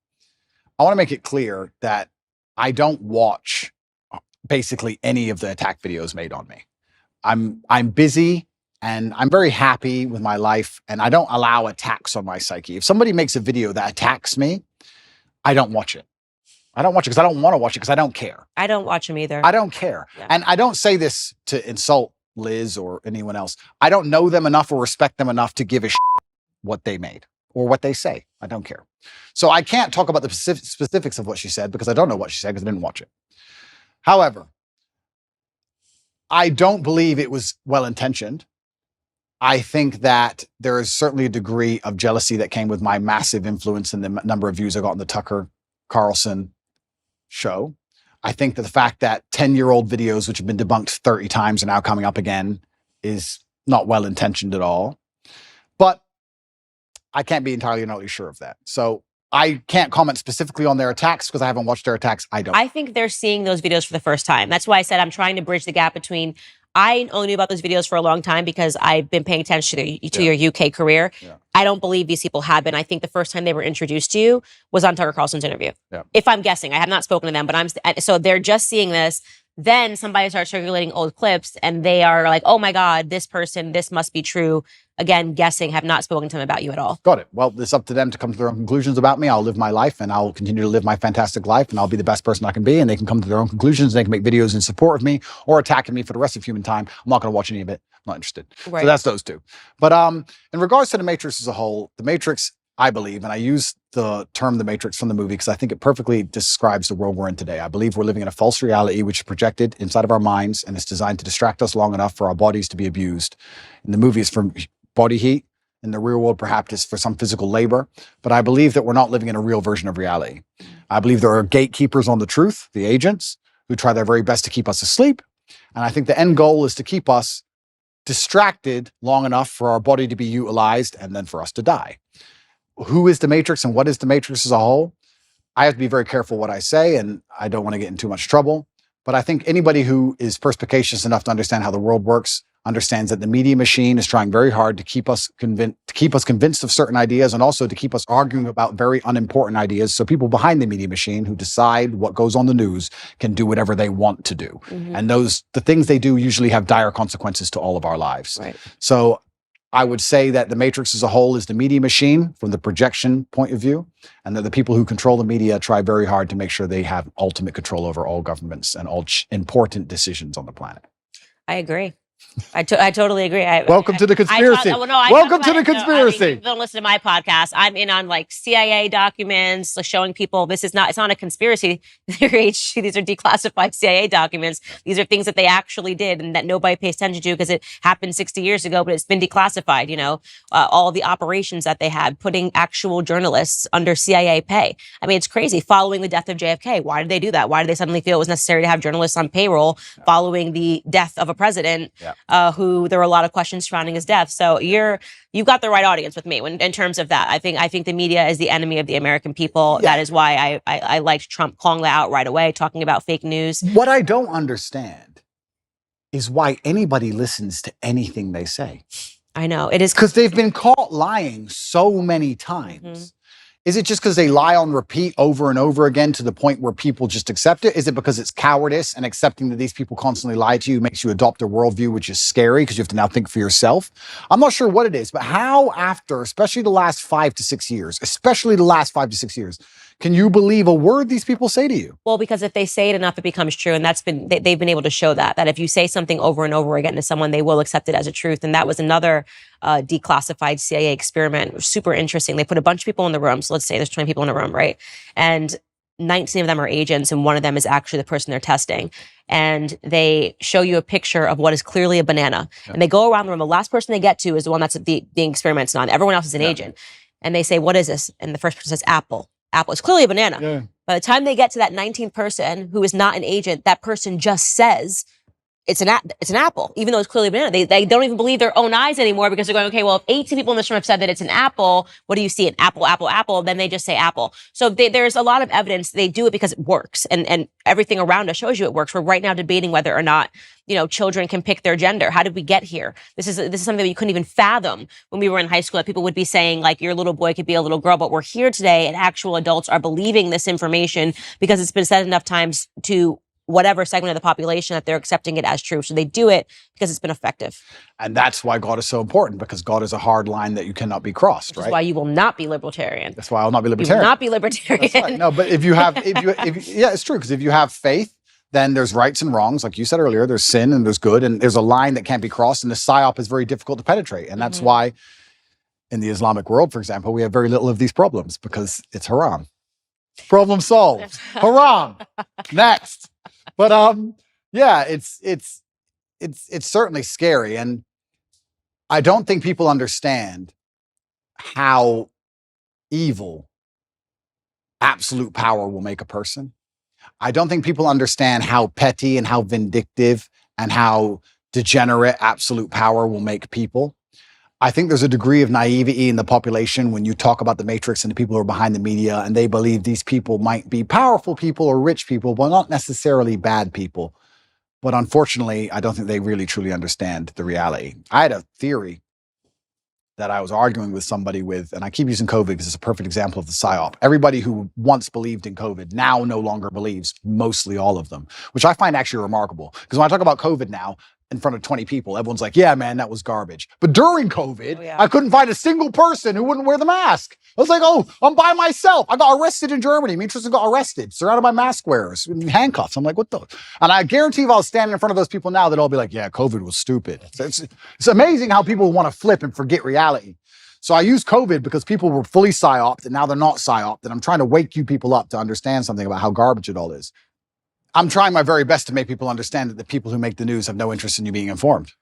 I want to make it clear that I don't watch basically any of the attack videos made on me. I'm busy and I'm very happy with my life, and I don't allow attacks on my psyche. If somebody makes a video that attacks me, I don't watch it. I don't watch it because I don't want to watch it because I don't care. I don't watch them either. I don't care. Yeah. And I don't say this to insult Liz or anyone else. I don't know them enough or respect them enough to give a shit what they made or what they say. I don't care. So I can't talk about the specifics of what she said because I don't know what she said because I didn't watch it. However, I don't believe it was well-intentioned. I think that there is certainly a degree of jealousy that came with my massive influence and the number of views I got on the Tucker Carlson show. I think that the fact that 10-year-old videos, which have been debunked 30 times, are now coming up again is not well-intentioned at all. But I can't be entirely sure of that. So I can't comment specifically on their attacks because I haven't watched their attacks. I think they're seeing those videos for the first time. That's why I said I'm trying to bridge the gap between, I only knew about those videos for a long time because I've been paying attention to your UK career. Yeah. I don't believe these people have been. I think the first time they were introduced to you was on Tucker Carlson's interview. Yeah. If I'm guessing, I have not spoken to them, but so they're just seeing this. Then somebody starts circulating old clips and they are like, oh my God, this person, this must be true. Again, guessing, have not spoken to them about you at all. Got it. Well, it's up to them to come to their own conclusions about me. I'll live my life and I'll continue to live my fantastic life and I'll be the best person I can be, and they can come to their own conclusions. They can make videos in support of me or attacking me for the rest of human time. I'm not going to watch any of it. I'm not interested. Right. So that's those two. But in regards to the Matrix as a whole, the Matrix, I believe, and I use the term The Matrix from the movie because I think it perfectly describes the world we're in today. I believe we're living in a false reality which is projected inside of our minds and it's designed to distract us long enough for our bodies to be abused. And the movie is for body heat. In the real world, perhaps it's for some physical labor. But I believe that we're not living in a real version of reality. I believe there are gatekeepers on the truth, the agents, who try their very best to keep us asleep. And I think the end goal is to keep us distracted long enough for our body to be utilized and then for us to die. Who is the Matrix and what is the Matrix as a whole? I have to be very careful what I say, and I don't want to get in too much trouble. But I think anybody who is perspicacious enough to understand how the world works understands that the media machine is trying very hard to keep us convinced of certain ideas and also to keep us arguing about very unimportant ideas. So people behind the media machine who decide what goes on the news can do whatever they want to do. Mm-hmm. And the things they do usually have dire consequences to all of our lives. Right. So I would say that the Matrix as a whole is the media machine from the projection point of view, and that the people who control the media try very hard to make sure they have ultimate control over all governments and all important decisions on the planet. I agree. I totally agree. Welcome to the conspiracy. Welcome to the conspiracy. Don't listen to my podcast. I'm in on like CIA documents, showing people it's not a conspiracy theory. These are declassified CIA documents. These are things that they actually did and that nobody pays attention to because it happened 60 years ago, but it's been declassified. All the operations that they had, putting actual journalists under CIA pay. I mean, it's crazy. Following the death of JFK, why did they do that? Why did they suddenly feel it was necessary to have journalists on payroll following the death of a president? Yeah. Who there were a lot of questions surrounding his death. So you've got the right audience with me in terms of that. I think the media is the enemy of the American people. Yeah. That is why I liked Trump calling that out right away, talking about fake news. What I don't understand is why anybody listens to anything they say. I know it is because they've been caught lying so many times. Mm-hmm. Is it just because they lie on repeat over and over again to the point where people just accept it? Is it because it's cowardice and accepting that these people constantly lie to you makes you adopt a worldview, which is scary because you have to now think for yourself? I'm not sure what it is, but how after, especially the last 5 to 6 years, can you believe a word these people say to you? Well, because if they say it enough, it becomes true. And they've been able to show that if you say something over and over again to someone, they will accept it as a truth. And that was another declassified CIA experiment. Super interesting. They put a bunch of people in the room. So let's say there's 20 people in a room, right? And 19 of them are agents, and one of them is actually the person they're testing. And they show you a picture of what is clearly a banana. Yeah. And they go around the room. The last person they get to is the one that's being experimented on. Everyone else is an agent. And they say, what is this? And the first person says, apple. Apple. It's clearly a banana. Yeah. By the time they get to that 19th person who is not an agent, that person just says it's an apple, even though it's clearly a banana. They don't even believe their own eyes anymore because they're going, okay, well, if 18 people in this room have said that it's an apple, what do you see? An apple, apple, apple. Then they just say apple. So there's a lot of evidence. They do it because it works, and everything around us shows you it works. We're right now debating whether or not children can pick their gender. How did we get here? This is something that you couldn't even fathom when we were in high school, that people would be saying like your little boy could be a little girl, but we're here today and actual adults are believing this information because it's been said enough times to whatever segment of the population that they're accepting it as true. So they do it because it's been effective. And that's why God is so important, because God is a hard line that you cannot be crossed, right? That's why you will not be libertarian. That's why I will not be libertarian. You will not be libertarian. That's right. No, but if you yeah, it's true. Because if you have faith, then there's rights and wrongs. Like you said earlier, there's sin and there's good, and there's a line that can't be crossed. And the psyop is very difficult to penetrate. And that's why in the Islamic world, for example, we have very little of these problems because it's haram. Problem solved. Haram. Next. But yeah, it's certainly scary, and I don't think people understand how evil absolute power will make a person. I don't think people understand how petty and how vindictive and how degenerate absolute power will make people. I think there's a degree of naivety in the population when you talk about the Matrix and the people who are behind the media, and they believe these people might be powerful people or rich people, but not necessarily bad people. But unfortunately, I don't think they really truly understand the reality. I had a theory that I was arguing with somebody with, and I keep using COVID because it's a perfect example of the psyop. Everybody who once believed in COVID now no longer believes, mostly all of them, which I find actually remarkable. Because when I talk about COVID now, in front of 20 people, everyone's like, yeah, man, that was garbage. But during COVID, I couldn't find a single person who wouldn't wear the mask. I was like, oh, I'm by myself. I got arrested in Germany. Me and Tristan got arrested, surrounded by mask wearers in handcuffs. I'm like, what the? And I guarantee if I was standing in front of those people now, they'd all be like, yeah, COVID was stupid. It's amazing how people want to flip and forget reality. So I use COVID because people were fully psyoped, and now they're not psyoped. And I'm trying to wake you people up to understand something about how garbage it all is. I'm trying my very best to make people understand that the people who make the news have no interest in you being informed.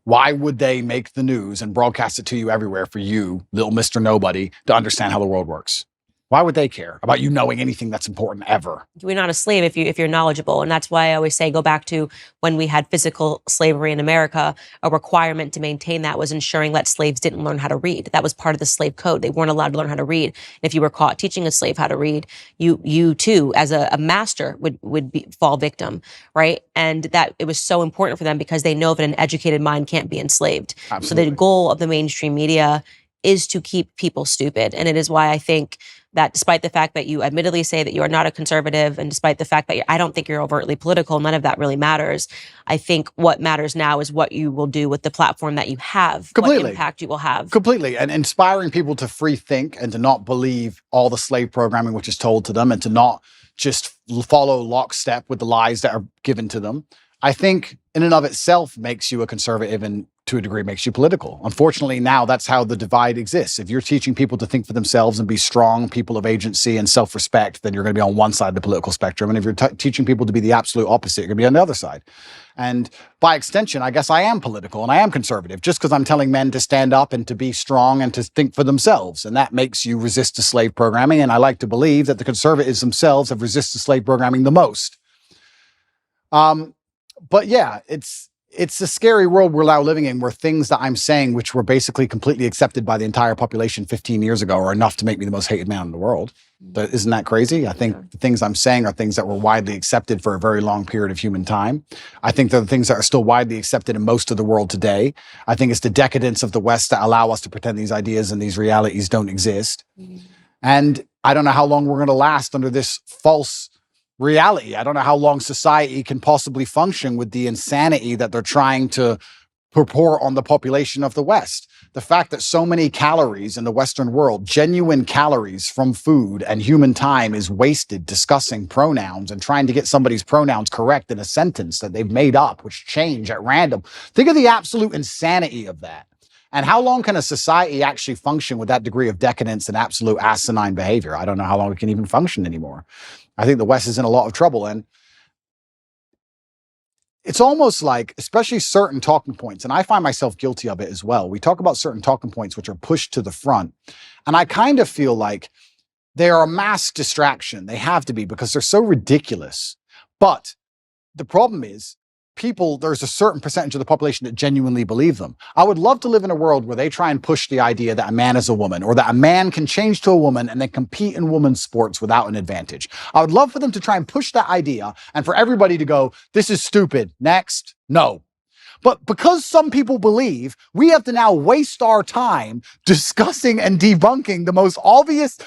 Why would they make the news and broadcast it to you everywhere for you, little Mr. Nobody, to understand how the world works? Why would they care about you knowing anything that's important ever? You're not a slave if you're knowledgeable. And that's why I always say, go back to when we had physical slavery in America. A requirement to maintain that was ensuring that slaves didn't learn how to read. That was part of the slave code. They weren't allowed to learn how to read. And if you were caught teaching a slave how to read, you too, as a master, would fall victim, right? And that it was so important for them because they know that an educated mind can't be enslaved. Absolutely. So the goal of the mainstream media is to keep people stupid. And it is why I think that despite the fact that you admittedly say that you are not a conservative, and despite the fact that I don't think you're overtly political, none of that really matters. I think what matters now is what you will do with the platform that you have, completely. What impact you will have. Completely. And inspiring people to free think and to not believe all the slave programming which is told to them, and to not just follow lockstep with the lies that are given to them, I think in and of itself makes you a conservative, and to a degree makes you political. Unfortunately, now that's how the divide exists. If you're teaching people to think for themselves and be strong people of agency and self-respect, then you're going to be on one side of the political spectrum. And if you're teaching people to be the absolute opposite, you're going to be on the other side. And by extension, I guess I am political and I am conservative, just because I'm telling men to stand up and to be strong and to think for themselves. And that makes you resist the slave programming. And I like to believe that the conservatives themselves have resisted slave programming the most. But yeah, it's a scary world we're now living in, where things that I'm saying, which were basically completely accepted by the entire population 15 years ago, are enough to make me the most hated man in the world. Isn't that crazy? I think the things I'm saying are things that were widely accepted for a very long period of human time. I think they're the things that are still widely accepted in most of the world today. I think it's the decadence of the West that allow us to pretend these ideas and these realities don't exist. And I don't know how long we're going to last under this false reality. I don't know how long society can possibly function with the insanity that they're trying to purport on the population of the West. The fact that so many calories in the Western world, genuine calories from food and human time, is wasted discussing pronouns and trying to get somebody's pronouns correct in a sentence that they've made up, which change at random. Think of the absolute insanity of that. And how long can a society actually function with that degree of decadence and absolute asinine behavior? I don't know how long it can even function anymore. I think the West is in a lot of trouble. And it's almost like, especially certain talking points, and I find myself guilty of it as well. We talk about certain talking points which are pushed to the front. And I kind of feel like they are a mass distraction. They have to be, because they're so ridiculous. But the problem is, there's a certain percentage of the population that genuinely believe them. I would love to live in a world where they try and push the idea that a man is a woman, or that a man can change to a woman and then compete in women's sports without an advantage. I would love for them to try and push that idea and for everybody to go, this is stupid. Next. No. But because some people believe, we have to now waste our time discussing and debunking the most obvious,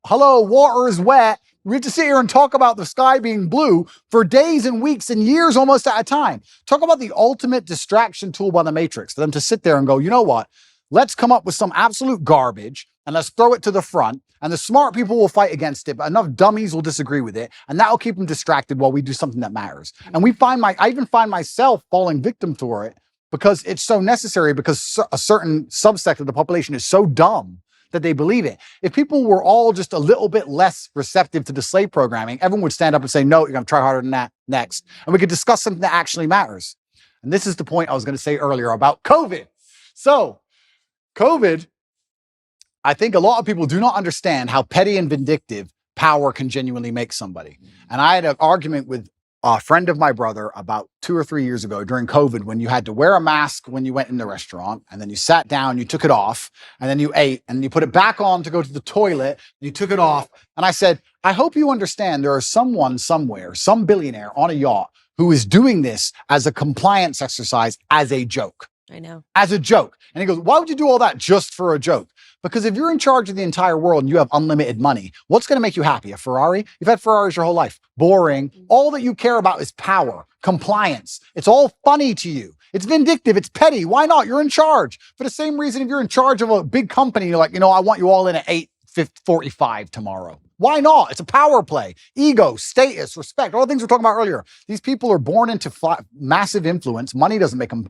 hello, water is wet. We have to sit here and talk about the sky being blue for days and weeks and years almost at a time. Talk about the ultimate distraction tool by the Matrix, for them to sit there and go, you know what? Let's come up with some absolute garbage and let's throw it to the front. And the smart people will fight against it, but enough dummies will disagree with it. And that will keep them distracted while we do something that matters. And I even find myself falling victim to it because it's so necessary, because a certain subsect of the population is so dumb that they believe it. If people were all just a little bit less receptive to the slave programming, everyone would stand up and say, no, you're going to try harder than that next. And we could discuss something that actually matters. And this is the point I was going to say earlier about COVID. So COVID, I think a lot of people do not understand how petty and vindictive power can genuinely make somebody. And I had an argument with a friend of my brother about 2 or 3 years ago during COVID, when you had to wear a mask when you went in the restaurant, and then you sat down, you took it off, and then you ate, and you put it back on to go to the toilet, you took it off. And I said, I hope you understand there is someone somewhere, some billionaire on a yacht, who is doing this as a compliance exercise, as a joke. I know. As a joke. And he goes, why would you do all that just for a joke? Because if you're in charge of the entire world and you have unlimited money, what's going to make you happy? A Ferrari? You've had Ferraris your whole life. Boring. All that you care about is power, compliance. It's all funny to you. It's vindictive. It's petty. Why not? You're in charge. For the same reason, if you're in charge of a big company, you're like, I want you all in at 8:45 tomorrow. Why not? It's a power play. Ego, status, respect, all the things we were talking about earlier. These people are born into massive influence. Money doesn't make them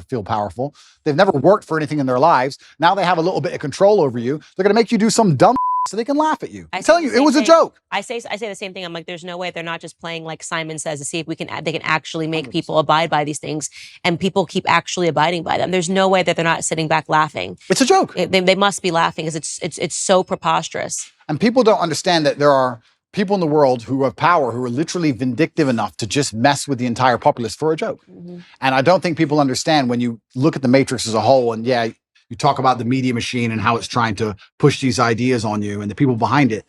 feel powerful. They've never worked for anything in their lives. Now they have a little bit of control over you. They're going to make you do some dumb so they can laugh at you. I'm telling you, it was a joke. I say the same thing. I'm like, there's no way they're not just playing like Simon Says to see if they can actually make people abide by these things, and people keep actually abiding by them. There's no way that they're not sitting back laughing. It's a joke. They must be laughing because it's so preposterous. And people don't understand that there are people in the world who have power, who are literally vindictive enough to just mess with the entire populace for a joke. Mm-hmm. And I don't think people understand, when you look at the Matrix as a whole, and you talk about the media machine and how it's trying to push these ideas on you, and the people behind it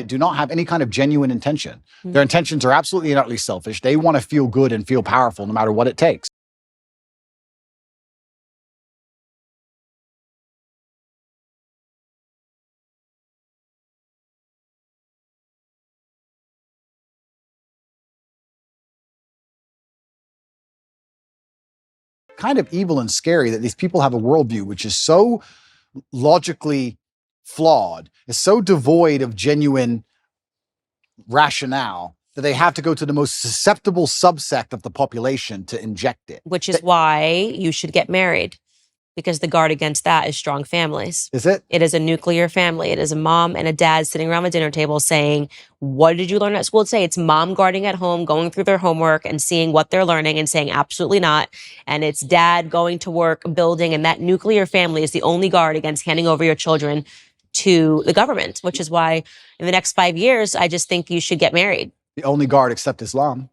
do not have any kind of genuine intention. Mm-hmm. Their intentions are absolutely and utterly selfish. They want to feel good and feel powerful no matter what it takes. Kind of evil and scary that these people have a worldview which is so logically flawed, is so devoid of genuine rationale, that they have to go to the most susceptible subsect of the population to inject it. Which is why you should get married, because the guard against that is strong families. Is it? It is a nuclear family. It is a mom and a dad sitting around the dinner table saying, what did you learn at school today? It's mom guarding at home, going through their homework and seeing what they're learning and saying absolutely not. And it's dad going to work, building, and that nuclear family is the only guard against handing over your children to the government, which is why in the next 5 years, I just think you should get married. The only guard except Islam.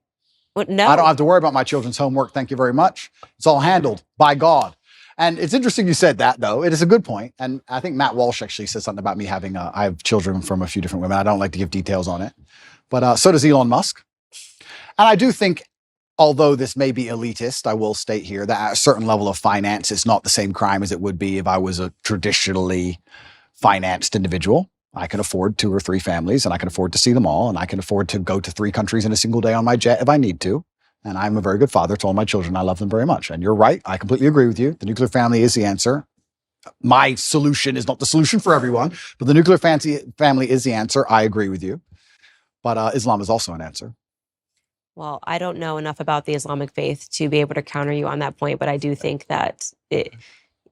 Well, no. I don't have to worry about my children's homework. Thank you very much. It's all handled by God. And it's interesting you said that, though. It is a good point. And I think Matt Walsh actually said something about me having, I have children from a few different women. I don't like to give details on it. But so does Elon Musk. And I do think, although this may be elitist, I will state here that at a certain level of finance, it's not the same crime as it would be if I was a traditionally financed individual. I can afford 2 or 3 families, and I can afford to see them all, and I can afford to go to 3 countries in a single day on my jet if I need to. And I'm a very good father to all my children. I love them very much. And you're right. I completely agree with you. The nuclear family is the answer. My solution is not the solution for everyone, but the nuclear family is the answer. I agree with you. But Islam is also an answer. Well, I don't know enough about the Islamic faith to be able to counter you on that point, but I do think that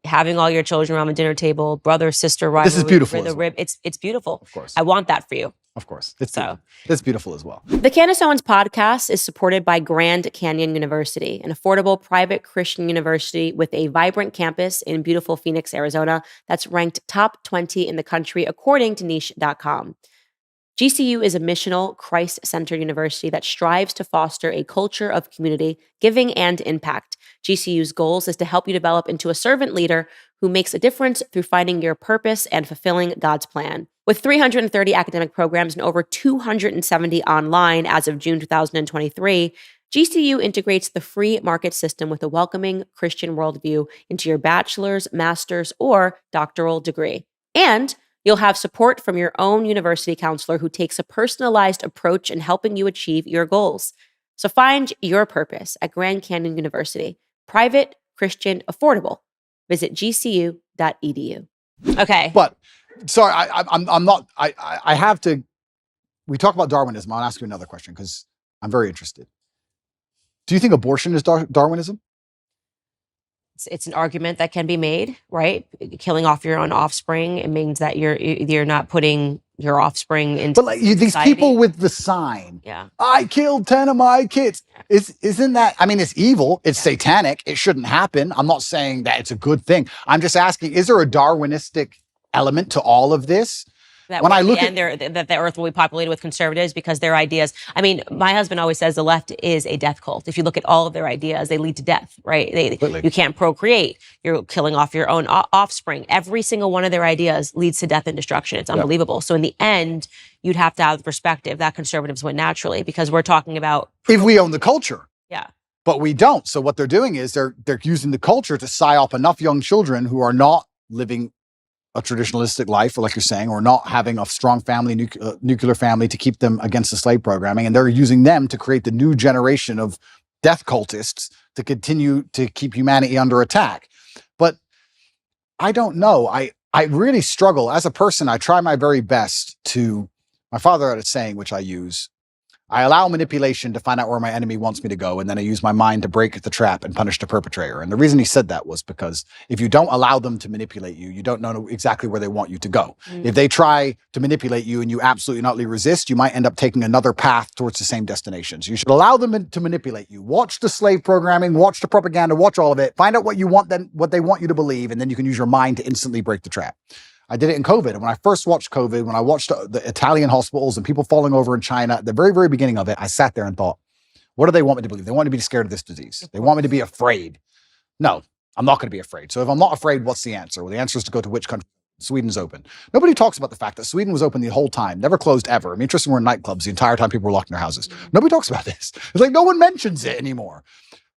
having all your children around the dinner table, brother, sister, rivalry, this is beautiful. It's beautiful. Of course. I want that for you. Of course. It's beautiful as well. The Candace Owens podcast is supported by Grand Canyon University, an affordable private Christian university with a vibrant campus in beautiful Phoenix, Arizona, that's ranked top 20 in the country according to niche.com. GCU is a missional, Christ-centered university that strives to foster a culture of community, giving, and impact. GCU's goals is to help you develop into a servant leader who makes a difference through finding your purpose and fulfilling God's plan. With 330 academic programs and over 270 online as of June 2023, GCU integrates the free market system with a welcoming Christian worldview into your bachelor's, master's, or doctoral degree. And you'll have support from your own university counselor who takes a personalized approach in helping you achieve your goals. So find your purpose at Grand Canyon University. Private, Christian, affordable. Visit gcu.edu. Okay. But sorry, I'm not. I have to. We talk about Darwinism. I'll ask you another question because I'm very interested. Do you think abortion is Darwinism? It's an argument that can be made, right? Killing off your own offspring, it means that you're not putting your offspring into these society. people with the sign. Yeah. I killed 10 of my kids. Isn't that, I mean, it's evil. It's satanic. It shouldn't happen. I'm not saying that it's a good thing. I'm just asking, is there a Darwinistic element to all of this? That when I look at that the earth will be populated with conservatives because their ideas. I mean, my husband always says the left is a death cult. If you look at all of their ideas, they lead to death, right? You can't procreate. You're killing off your own offspring. Every single one of their ideas leads to death and destruction. It's unbelievable. So in the end, you'd have to have the perspective that conservatives win naturally because we're talking about if we own the culture. Yeah. But we don't. So what they're doing is they're using the culture to psyop enough young children who are not living a traditionalistic life, or like you're saying, or not having a strong family, nuclear family to keep them against the slave programming. And they're using them to create the new generation of death cultists to continue to keep humanity under attack. But I don't know. I really struggle. As a person, I try my very best to, my father had a saying, which I use, I allow manipulation to find out where my enemy wants me to go, and then I use my mind to break the trap and punish the perpetrator. And the reason he said that was because if you don't allow them to manipulate you, you don't know exactly where they want you to go. If they try to manipulate you and you absolutely not resist, you might end up taking another path towards the same destinations. You should allow them to manipulate you. Watch the slave programming, watch the propaganda, watch all of it. Find out what you want, then what they want you to believe, and then you can use your mind to instantly break the trap. I did it in COVID. And when I first watched COVID, when I watched the Italian hospitals and people falling over in China, at the very, very beginning of it, I sat there and thought, what do they want me to believe? They want me to be scared of this disease. They want me to be afraid. No, I'm not going to be afraid. So if I'm not afraid, what's the answer? Well, the answer is to go to which country? Sweden's open. Nobody talks about the fact that Sweden was open the whole time, never closed ever. I mean, interesting, we're in nightclubs the entire time people were locked in their houses. Nobody talks about this. It's like no one mentions it anymore.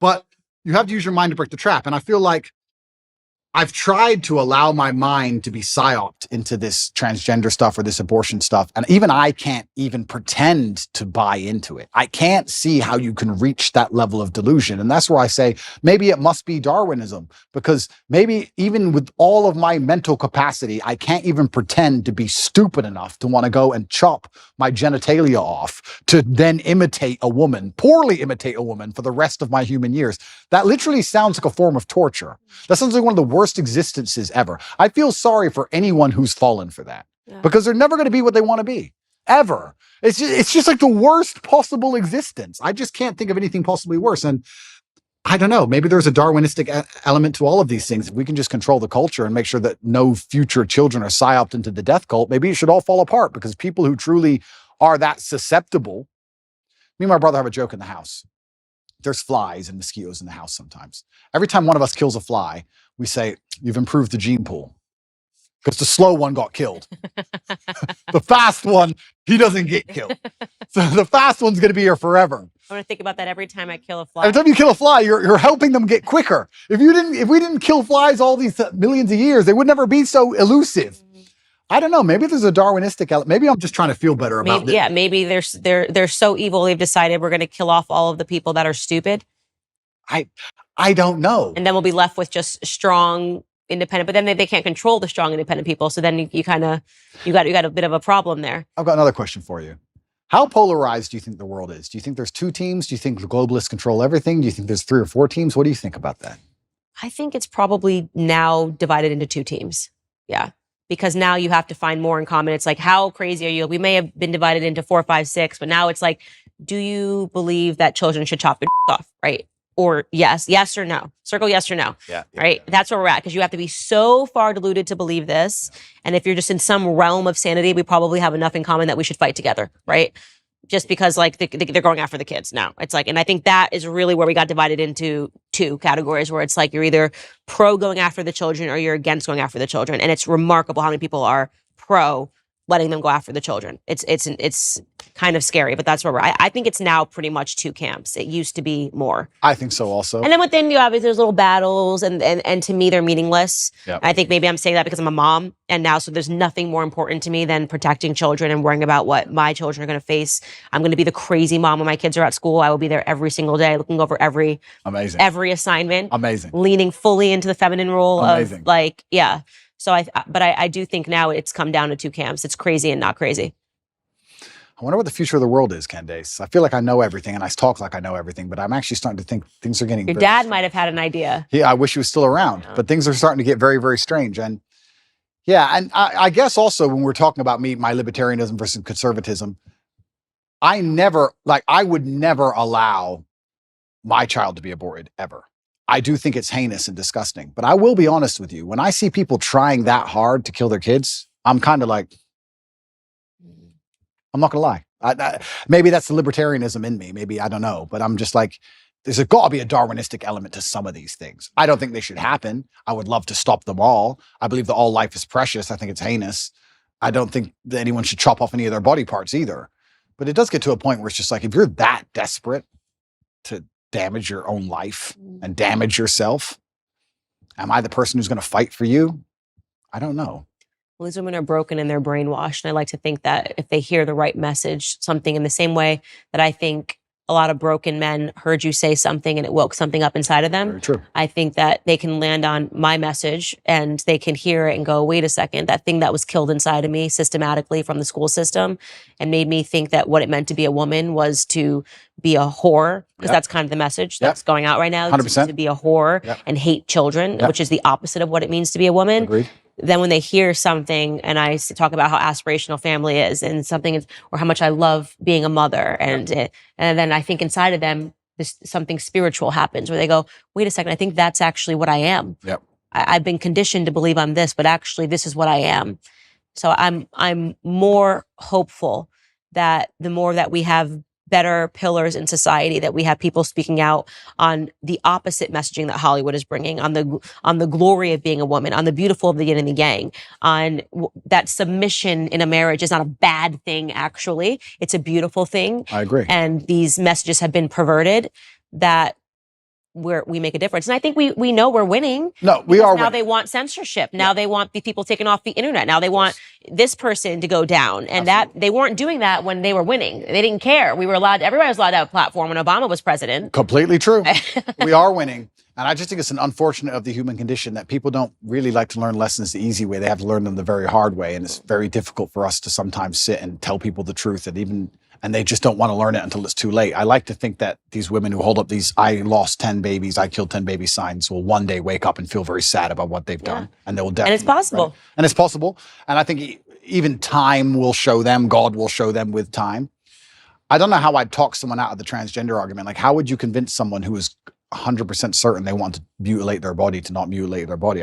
But you have to use your mind to break the trap. And I feel like I've tried to allow my mind to be psyoped into this transgender stuff or this abortion stuff. And even I can't even pretend to buy into it. I can't see how you can reach that level of delusion. And that's where I say, maybe it must be Darwinism, because maybe even with all of my mental capacity, I can't even pretend to be stupid enough to want to go and chop my genitalia off to then imitate a woman, poorly imitate a woman for the rest of my human years. That literally sounds like a form of torture. That sounds like one of the worst existences ever. I feel sorry for anyone who's fallen for that because they're never going to be what they want to be ever. It's just like the worst possible existence. I just can't think of anything possibly worse. And I don't know, maybe there's a Darwinistic element to all of these things. If we can just control the culture and make sure that no future children are psyoped into the death cult, maybe it should all fall apart, because people who truly are that susceptible. Me and my brother have a joke in the house. There's flies and mosquitoes in the house sometimes. Every time one of us kills a fly, we say, you've improved the gene pool. Because the slow one got killed. The fast one, he doesn't get killed. So the fast one's going to be here forever. I'm going to think about that every time I kill a fly. Every time you kill a fly, you're helping them get quicker. If we didn't kill flies all these millions of years, they would never be so elusive. I don't know. Maybe there's a Darwinistic element. Maybe I'm just trying to feel better about Maybe, it. yeah, maybe they're so evil they've decided we're going to kill off all of the people that are stupid. I don't know. And then we'll be left with just strong, independent. But then they can't control the strong, independent people. So then you got a bit of a problem there. I've got another question for you. How polarized do you think the world is? Do you think there's 2 teams? Do you think the globalists control everything? Do you think there's 3 or 4 teams? What do you think about that? I think it's probably now divided into 2 teams. Yeah. Because now you have to find more in common. It's like, how crazy are you? We may have been divided into 4, 5, 6, but now it's like, do you believe that children should chop their off, right? Or yes or no. Circle yes or no. Yeah. Right? That's where we're at, because you have to be so far deluded to believe this. Yeah. And if you're just in some realm of sanity, we probably have enough in common that we should fight together, right? Just because like they're going after the kids now. It's like, and I think that is really where we got divided into 2 categories, where it's like you're either pro going after the children or you're against going after the children. And it's remarkable how many people are pro letting them go after the children. It's kind of scary, but that's where we're at. I think it's now pretty much 2 camps. It used to be more. I think so also. And then within you, obviously, there's little battles, and to me, they're meaningless. Yep. I think maybe I'm saying that because I'm a mom, and now so there's nothing more important to me than protecting children and worrying about what my children are going to face. I'm going to be the crazy mom when my kids are at school. I will be there every single day, looking over every assignment. Amazing. Leaning fully into the feminine role Amazing. of like, yeah. So I do think now it's come down to 2 camps. It's crazy and not crazy. I wonder what the future of the world is, Candace. I feel like I know everything and I talk like I know everything, but I'm actually starting to think things are getting Your dad might have had an idea. Yeah, I wish he was still around, but things are starting to get very, very strange. And yeah, and I guess also when we're talking about my libertarianism versus conservatism, I would never allow my child to be aborted ever. I do think it's heinous and disgusting, but I will be honest with you. When I see people trying that hard to kill their kids, I'm kind of like, I'm not gonna lie. Maybe that's the libertarianism in me. Maybe, I don't know, but I'm just like, there's got to be a Darwinistic element to some of these things. I don't think they should happen. I would love to stop them all. I believe that all life is precious. I think it's heinous. I don't think that anyone should chop off any of their body parts either. But it does get to a point where it's just like, if you're that desperate to damage your own life and damage yourself, am I the person who's going to fight for you? I don't know. Well, these women are broken and they're brainwashed. And I like to think that if they hear the right message, something in the same way that I think a lot of broken men heard you say something and it woke something up inside of them. Very true. I think that they can land on my message and they can hear it and go, wait a second, that thing that was killed inside of me systematically from the school system and made me think that what it meant to be a woman was to be a whore, because that's kind of the message that's going out right now. 100%. To be a whore and hate children, which is the opposite of what it means to be a woman. Agreed. Then when they hear something and I talk about how aspirational family is and something is, or how much I love being a mother and then I think inside of them, something spiritual happens where they go, wait a second, I think that's actually what I am. Yep. I've been conditioned to believe I'm this, but actually this is what I am. So I'm more hopeful that the more that we have better pillars in society, that we have people speaking out on the opposite messaging that Hollywood is bringing, on the glory of being a woman, on the beautiful of the yin and the yang, on that submission in a marriage is not a bad thing, actually. It's a beautiful thing. I agree. And these messages have been perverted, that we make a difference. And I think we know we're winning. No, we are now winning. they want censorship. Now they want the people taken off the internet. Now they want this person to go down. And that they weren't doing that when they were winning. They didn't care. Everybody was allowed to have a platform when Obama was president. Completely true. We are winning. And I just think it's an unfortunate of the human condition that people don't really like to learn lessons the easy way. They have to learn them the very hard way. And it's very difficult for us to sometimes sit and tell people the truth, and they just don't want to learn it until it's too late. I like to think that these women who hold up these I lost 10 babies, I killed 10 babies signs will one day wake up and feel very sad about what they've done. And they will definitely. And it's possible. Right? And it's possible. And I think even time will show them, God will show them with time. I don't know how I'd talk someone out of the transgender argument. Like, how would you convince someone who is 100% certain they want to mutilate their body to not mutilate their body?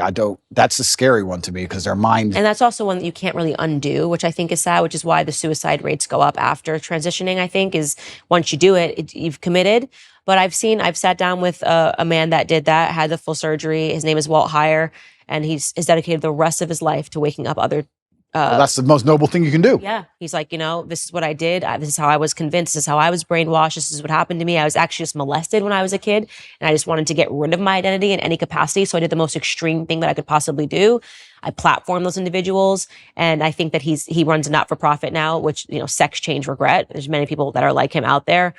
That's a scary one to me, because their mind. And that's also one that you can't really undo, which I think is sad, which is why the suicide rates go up after transitioning, I think, is once you do it, you've committed. But I've sat down with a man that did that, had the full surgery. His name is Walt Heyer, and he's dedicated the rest of his life to waking up other well, that's the most noble thing you can do. Yeah. He's like, this is what I did. This is how I was convinced. This is how I was brainwashed. This is what happened to me. I was actually just molested when I was a kid. And I just wanted to get rid of my identity in any capacity. So I did the most extreme thing that I could possibly do. I platform those individuals. And I think that he runs a not-for-profit now, which, Sex Change Regret. There's many people that are like him out there.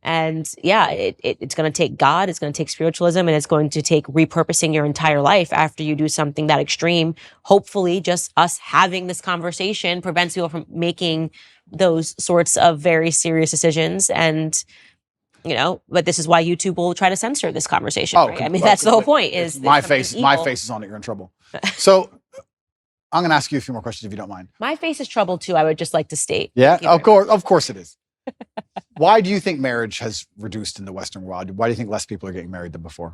And yeah, it's going to take God, it's going to take spiritualism, and it's going to take repurposing your entire life after you do something that extreme. Hopefully, just us having this conversation prevents people from making those sorts of very serious decisions. And, but this is why YouTube will try to censor this conversation. Right? I mean, that's the whole point. Is my face is on it. You're in trouble. So I'm going to ask you a few more questions if you don't mind. My face is trouble too. I would just like to state. Yeah, of course it is. Why do you think marriage has reduced in the Western world? Why do you think less people are getting married than before?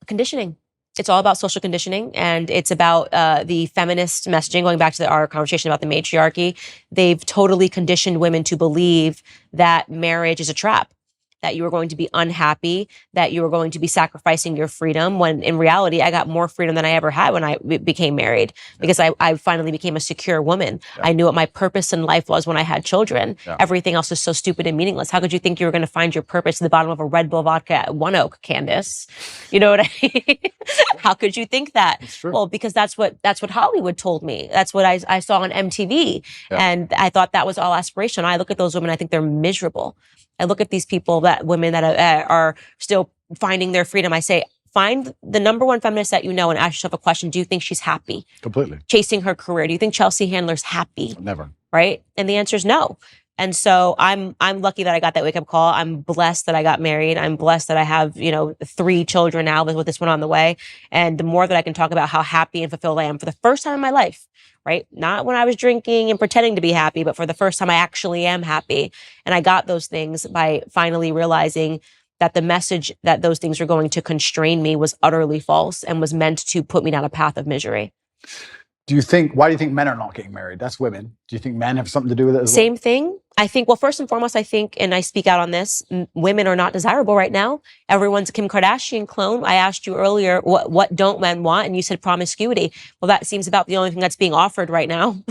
Conditioning. It's all about social conditioning, and it's about the feminist messaging. Going back to our conversation about the matriarchy, they've totally conditioned women to believe that marriage is a trap, that you are going to be unhappy, that you are going to be sacrificing your freedom, when in reality, I got more freedom than I ever had when I became married, because I finally became a secure woman. Yeah. I knew what my purpose in life was when I had children. Yeah. Everything else is so stupid and meaningless. How could you think you were going to find your purpose at the bottom of a Red Bull vodka at One Oak, Candace? You know what I mean? How could you think that? Well, because that's what Hollywood told me. That's what I saw on MTV. Yeah. And I thought that was all aspirational. I look at those women, I think they're miserable. I look at these women that are still finding their freedom. I say, find the number one feminist that and ask yourself a question. Do you think she's happy? Completely. Chasing her career. Do you think Chelsea Handler's happy? Never. Right? And the answer is no. And so I'm lucky that I got that wake-up call. I'm blessed that I got married. I'm blessed that I have, 3 children now with this one on the way. And the more that I can talk about how happy and fulfilled I am for the first time in my life, right? Not when I was drinking and pretending to be happy, but for the first time I actually am happy. And I got those things by finally realizing that the message that those things were going to constrain me was utterly false and was meant to put me down a path of misery. Why do you think men are not getting married? That's women. Do you think men have something to do with it as well? Same thing. I think, well, first and foremost, and I speak out on this, women are not desirable right now. Everyone's a Kim Kardashian clone. I asked you earlier, what don't men want? And you said promiscuity. Well, that seems about the only thing that's being offered right now.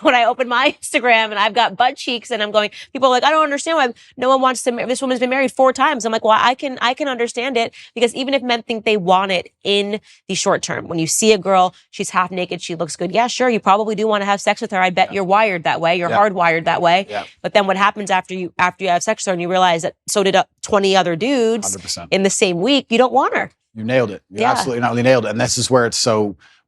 When I open my Instagram and I've got butt cheeks and I'm going, people are like, I don't understand why no one wants to marry. This woman's been married 4 times. I'm like, well, I can understand it, because even if men think they want it in the short term, when you see a girl, she's half naked, she looks good. Yeah, sure. You probably do want to have sex with her. I bet you're wired that way. You're hardwired that way. Yeah. But then what happens after you have sex with her and you realize that so did 20 other dudes 100%. In the same week, you don't want her. You nailed it. You absolutely not only nailed it. And this is where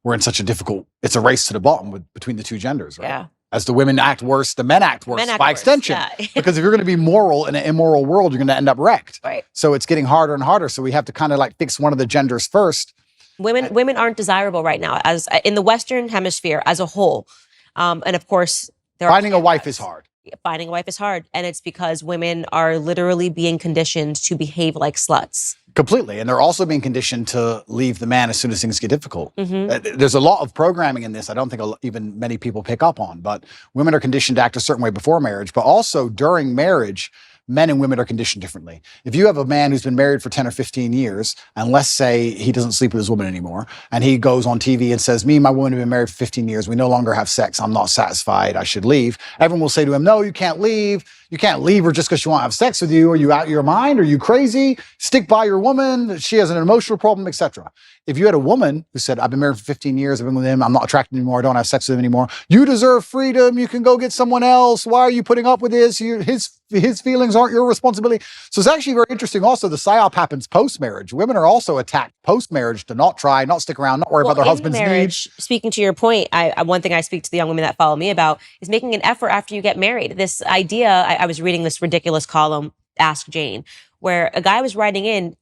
we're in such a difficult, it's a race to the bottom between the two genders, right? Yeah. As the women act worse, the men act worse by extension. Yeah. Because if you're going to be moral in an immoral world, you're going to end up wrecked. Right. So it's getting harder and harder. So we have to kind of fix one of the genders first. Women aren't desirable right now, as in the Western Hemisphere as a whole. And of course, finding a wife is hard. Finding a wife is hard. And it's because women are literally being conditioned to behave like sluts. Completely. And they're also being conditioned to leave the man as soon as things get difficult. Mm-hmm. There's a lot of programming in this I don't think even many people pick up on, but women are conditioned to act a certain way before marriage, but also during marriage, men and women are conditioned differently. If you have a man who's been married for 10 or 15 years, and let's say he doesn't sleep with his woman anymore, and he goes on TV and says, me and my woman have been married for 15 years, we no longer have sex, I'm not satisfied, I should leave. Everyone will say to him, no, you can't leave. You can't leave her just because she won't have sex with you. Are you out of your mind? Are you crazy? Stick by your woman. She has an emotional problem, etc. If you had a woman who said, I've been married for 15 years, I've been with him, I'm not attracted anymore, I don't have sex with him anymore. You deserve freedom. You can go get someone else. Why are you putting up with this? His feelings aren't your responsibility. So it's actually very interesting. Also, the psyop happens post-marriage. Women are also attacked post-marriage to not try, not stick around, not worry about their husband's needs. Speaking to your point, one thing I speak to the young women that follow me about is making an effort after you get married. This idea, I was reading this ridiculous column, Ask Jane, where a guy was writing in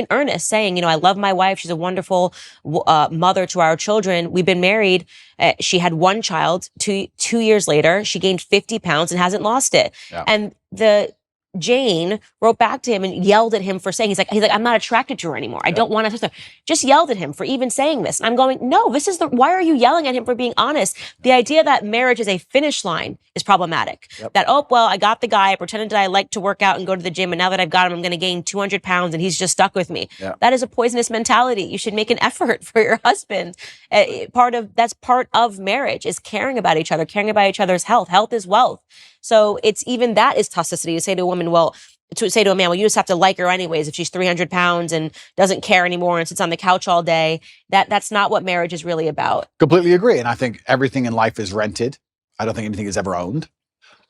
earnest saying, I love my wife. She's a wonderful mother to our children. We've been married. She had 1 child. 2 years later, she gained 50 pounds and hasn't lost it. Yeah. And the Jane wrote back to him and yelled at him for saying, he's like, I'm not attracted to her anymore. I don't want to. Just yelled at him for even saying this. And I'm going, no, why are you yelling at him for being honest? The idea that marriage is a finish line is problematic. That, oh, well, I got the guy. I pretended that I like to work out and go to the gym. And now that I've got him, I'm going to gain 200 pounds and he's just stuck with me. That is a poisonous mentality. You should make an effort for your husband. That's part of marriage, is caring about each other, caring about each other's health. Health is wealth. So it's even that is toxicity to say to a woman, to say to a man, well, you just have to like her anyways if she's 300 pounds and doesn't care anymore and sits on the couch all day. That's not what marriage is really about. Completely agree. And I think everything in life is rented. I don't think anything is ever owned.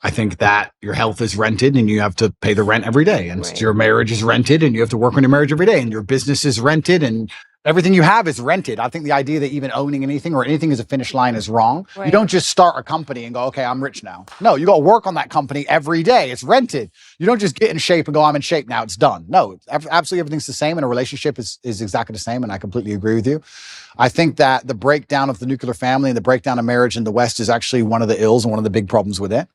I think that your health is rented and you have to pay the rent every day. And your marriage is rented and you have to work on your marriage every day. And your business is rented and everything you have is rented. I think the idea that even owning anything or anything as a finish line is wrong. You don't just start a company and go, okay, I'm rich now. No, you got to work on that company every day. It's rented. You don't just get in shape and go, I'm in shape now, it's done. No, absolutely everything's the same, and a relationship is exactly the same, and I completely agree with you. I think that the breakdown of the nuclear family and the breakdown of marriage in the West is actually one of the ills and one of the big problems with it.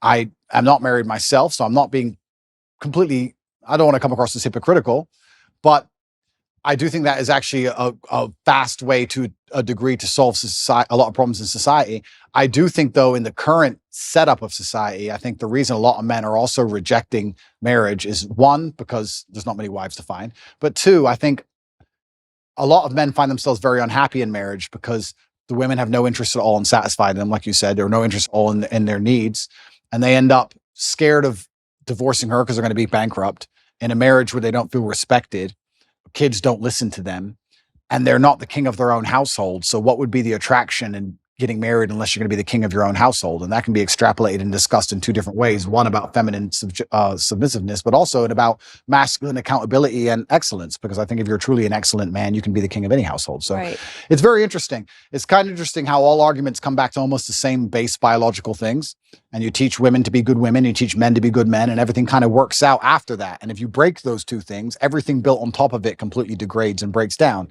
I am not married myself, so I'm not being completely, I don't want to come across as hypocritical, but I do think that is actually a fast way to a degree to solve a lot of problems in society. I do think, though, in the current setup of society, I think the reason a lot of men are also rejecting marriage is, one, because there's not many wives to find, but two, I think a lot of men find themselves very unhappy in marriage because the women have no interest at all in satisfying them, like you said, or no interest at all in their needs, and they end up scared of divorcing her because they're going to be bankrupt in a marriage where they don't feel respected. Kids don't listen to them, and they're not the king of their own household. So what would be the attraction in getting married unless you're going to be the king of your own household? And that can be extrapolated and discussed in two different ways. One about feminine submissiveness, but also about masculine accountability and excellence. Because I think if you're truly an excellent man, you can be the king of any household. So it's very interesting. It's kind of interesting how all arguments come back to almost the same base biological things. And you teach women to be good women, you teach men to be good men, and everything kind of works out after that. And if you break those two things, everything built on top of it completely degrades and breaks down.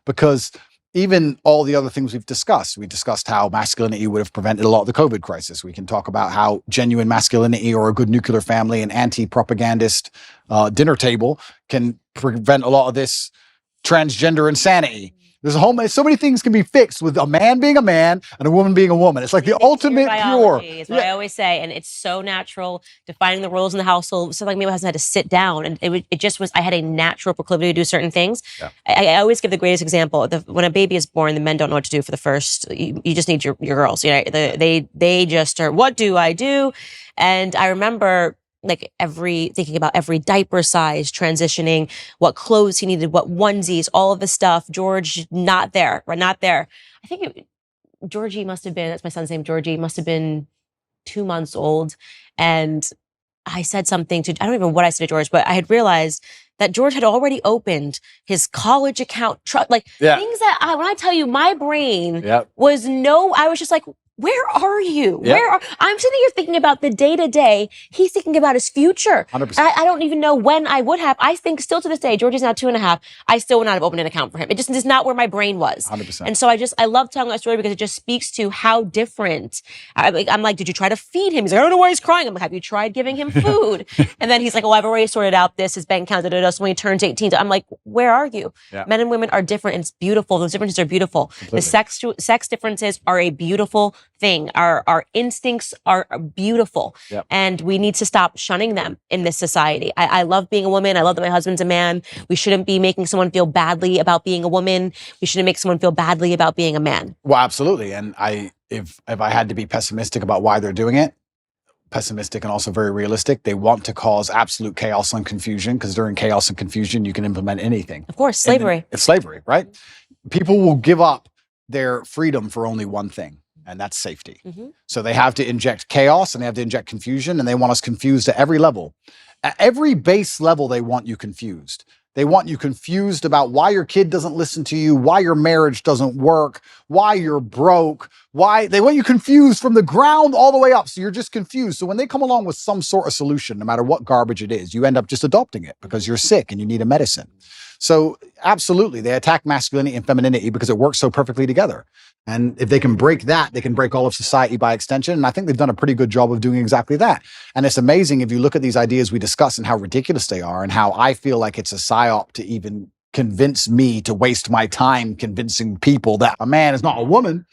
Because even all the other things we discussed how masculinity would have prevented a lot of the COVID crisis. We can talk about how genuine masculinity or a good nuclear family and anti-propagandist dinner table can prevent a lot of this transgender insanity. There's so many things can be fixed with a man being a man and a woman being a woman. It's like the ultimate cure. Is what I always say, and it's so natural, defining the roles in the household. So like me, my husband had to sit down, and it just was. I had a natural proclivity to do certain things. I always give the greatest example. When a baby is born, the men don't know what to do for the first. You just need your girls. They just are. What do I do? And I remember, thinking about every diaper size, transitioning, what clothes he needed, what onesies, all of the stuff. George, not there. I think Georgie must have been, that's my son's name, Georgie, must have been 2 months old. And I said something I don't even know what I said to George, but I had realized that George had already opened his college account, things that when I tell you, my brain I was just like, where are you? I'm sitting here thinking about the day to day. He's thinking about his future. 100%. I don't even know when I would have. I think still to this day, George is now 2.5. I still would not have opened an account for him. It just is not where my brain was. 100%. And so I love telling that story because it just speaks to how different. I'm like, did you try to feed him? He's like, I don't know why he's crying. I'm like, have you tried giving him food? And then he's like, I've already sorted out his bank account. So when he turns 18, I'm like, where are you? Men and women are different, and it's beautiful. Those differences are beautiful. Completely. The sex differences are a beautiful thing. Our instincts are beautiful, and we need to stop shunning them in this society. I love being a woman. I love that my husband's a man. We shouldn't be making someone feel badly about being a woman. We shouldn't make someone feel badly about being a man. Well, absolutely. And if I had to be pessimistic about why they're doing it, pessimistic and also very realistic, they want to cause absolute chaos and confusion, because during chaos and confusion, you can implement anything. Of course, slavery. It's slavery, right? People will give up their freedom for only one thing, and that's safety. So they have to inject chaos and they have to inject confusion, and they want us confused at every level. At every base level, they want you confused. They want you confused about why your kid doesn't listen to you, why your marriage doesn't work, why you're broke, why they want you confused from the ground all the way up. So you're just confused. So when they come along with some sort of solution, no matter what garbage it is, you end up just adopting it because you're sick and you need a medicine. So absolutely, they attack masculinity and femininity because it works so perfectly together. And if they can break that, they can break all of society by extension. And I think they've done a pretty good job of doing exactly that. And it's amazing if you look at these ideas we discuss and how ridiculous they are and how I feel like it's a psyop to even convince me to waste my time convincing people that a man is not a woman.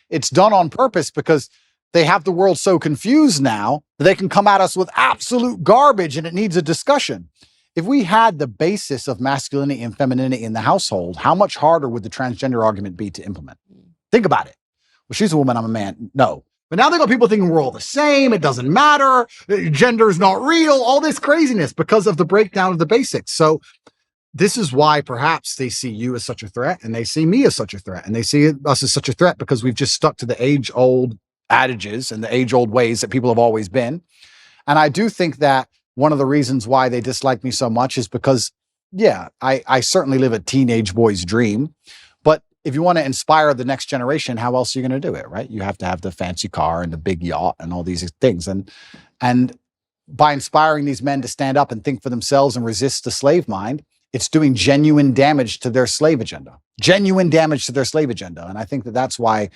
It's done on purpose because they have the world so confused now that they can come at us with absolute garbage and it needs a discussion. If we had the basis of masculinity and femininity in the household, how much harder would the transgender argument be to implement? Think about it. Well, she's a woman, I'm a man. No. But now they got people thinking we're all the same. It doesn't matter. Gender is not real. All this craziness because of the breakdown of the basics. So this is why perhaps they see you as such a threat and they see me as such a threat and they see us as such a threat because we've just stuck to the age-old adages and the age-old ways that people have always been. And I do think that one of the reasons why they dislike me so much is because, yeah, I certainly live a teenage boy's dream. But if you want to inspire the next generation, how else are you going to do it, right? You have to have the fancy car and the big yacht and all these things. And by inspiring these men to stand up and think for themselves and resist the slave mind, it's doing genuine damage to their slave agenda. Genuine damage to their slave agenda. And I think that that's why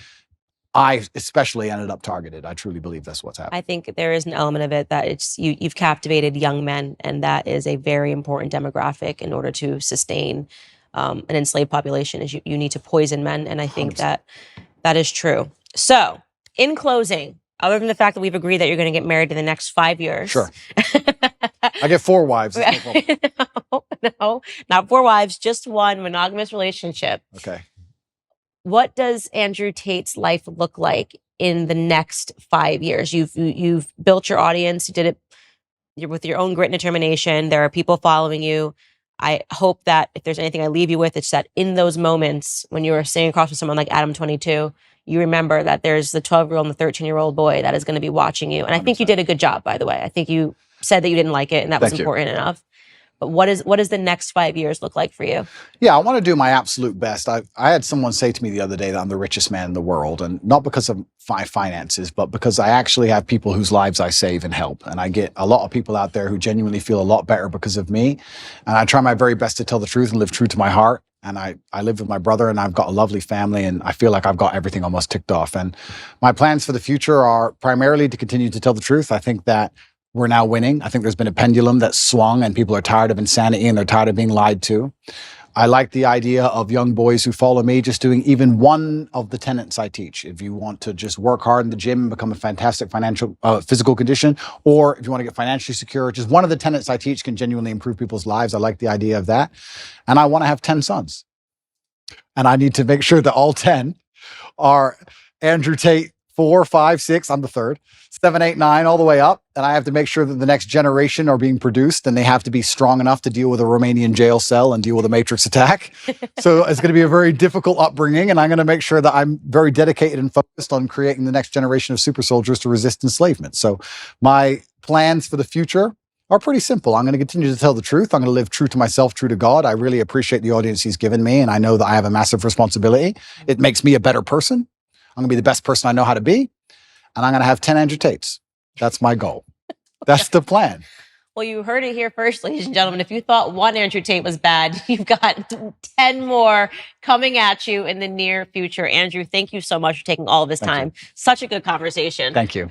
I especially ended up targeted. I truly believe that's what's happening. I think there is an element of it that it's you've captivated young men, and that is a very important demographic in order to sustain an enslaved population. Is you need to poison men, and I think 100%. that is true. So, in closing, other than the fact that we've agreed that you're going to get married in the next 5 years, sure. I get 4 wives. No, not 4 wives, just one monogamous relationship. Okay. What does Andrew Tate's life look like in the next 5 years? You've built your audience. You did it with your own grit and determination. There are people following you. I hope that if there's anything I leave you with, it's that in those moments when you are sitting across with someone like Adam 22, you remember that there's the 12-year-old and the 13-year-old boy that is going to be watching you. And I think you did a good job, by the way. I think you said that you didn't like it, and that was important enough. But what does the next 5 years look like for you? Yeah, I want to do my absolute best. I had someone say to me the other day that I'm the richest man in the world, and not because of my finances, but because I actually have people whose lives I save and help. And I get a lot of people out there who genuinely feel a lot better because of me. And I try my very best to tell the truth and live true to my heart. And I live with my brother, and I've got a lovely family, and I feel like I've got everything almost ticked off. And my plans for the future are primarily to continue to tell the truth. I think that we're now winning. I think there's been a pendulum that's swung, and people are tired of insanity and they're tired of being lied to. I like the idea of young boys who follow me just doing even one of the tenets I teach. If you want to just work hard in the gym and become a fantastic physical condition, or if you want to get financially secure, just one of the tenets I teach can genuinely improve people's lives. I like the idea of that. And I want to have 10 sons. And I need to make sure that all 10 are Andrew Tate 4, 5, 6, I'm the third, 7, 8, 9, all the way up. And I have to make sure that the next generation are being produced, and they have to be strong enough to deal with a Romanian jail cell and deal with a matrix attack. So it's going to be a very difficult upbringing, and I'm going to make sure that I'm very dedicated and focused on creating the next generation of super soldiers to resist enslavement. So my plans for the future are pretty simple. I'm going to continue to tell the truth. I'm going to live true to myself, true to God. I really appreciate the audience he's given me, and I know that I have a massive responsibility. It makes me a better person. I'm going to be the best person I know how to be, and I'm going to have 10 Andrew Tates. That's my goal. That's the plan. Well, you heard it here first, ladies and gentlemen. If you thought one Andrew Tate was bad, you've got 10 more coming at you in the near future. Andrew, thank you so much for taking all of this time. Such a good conversation. Thank you.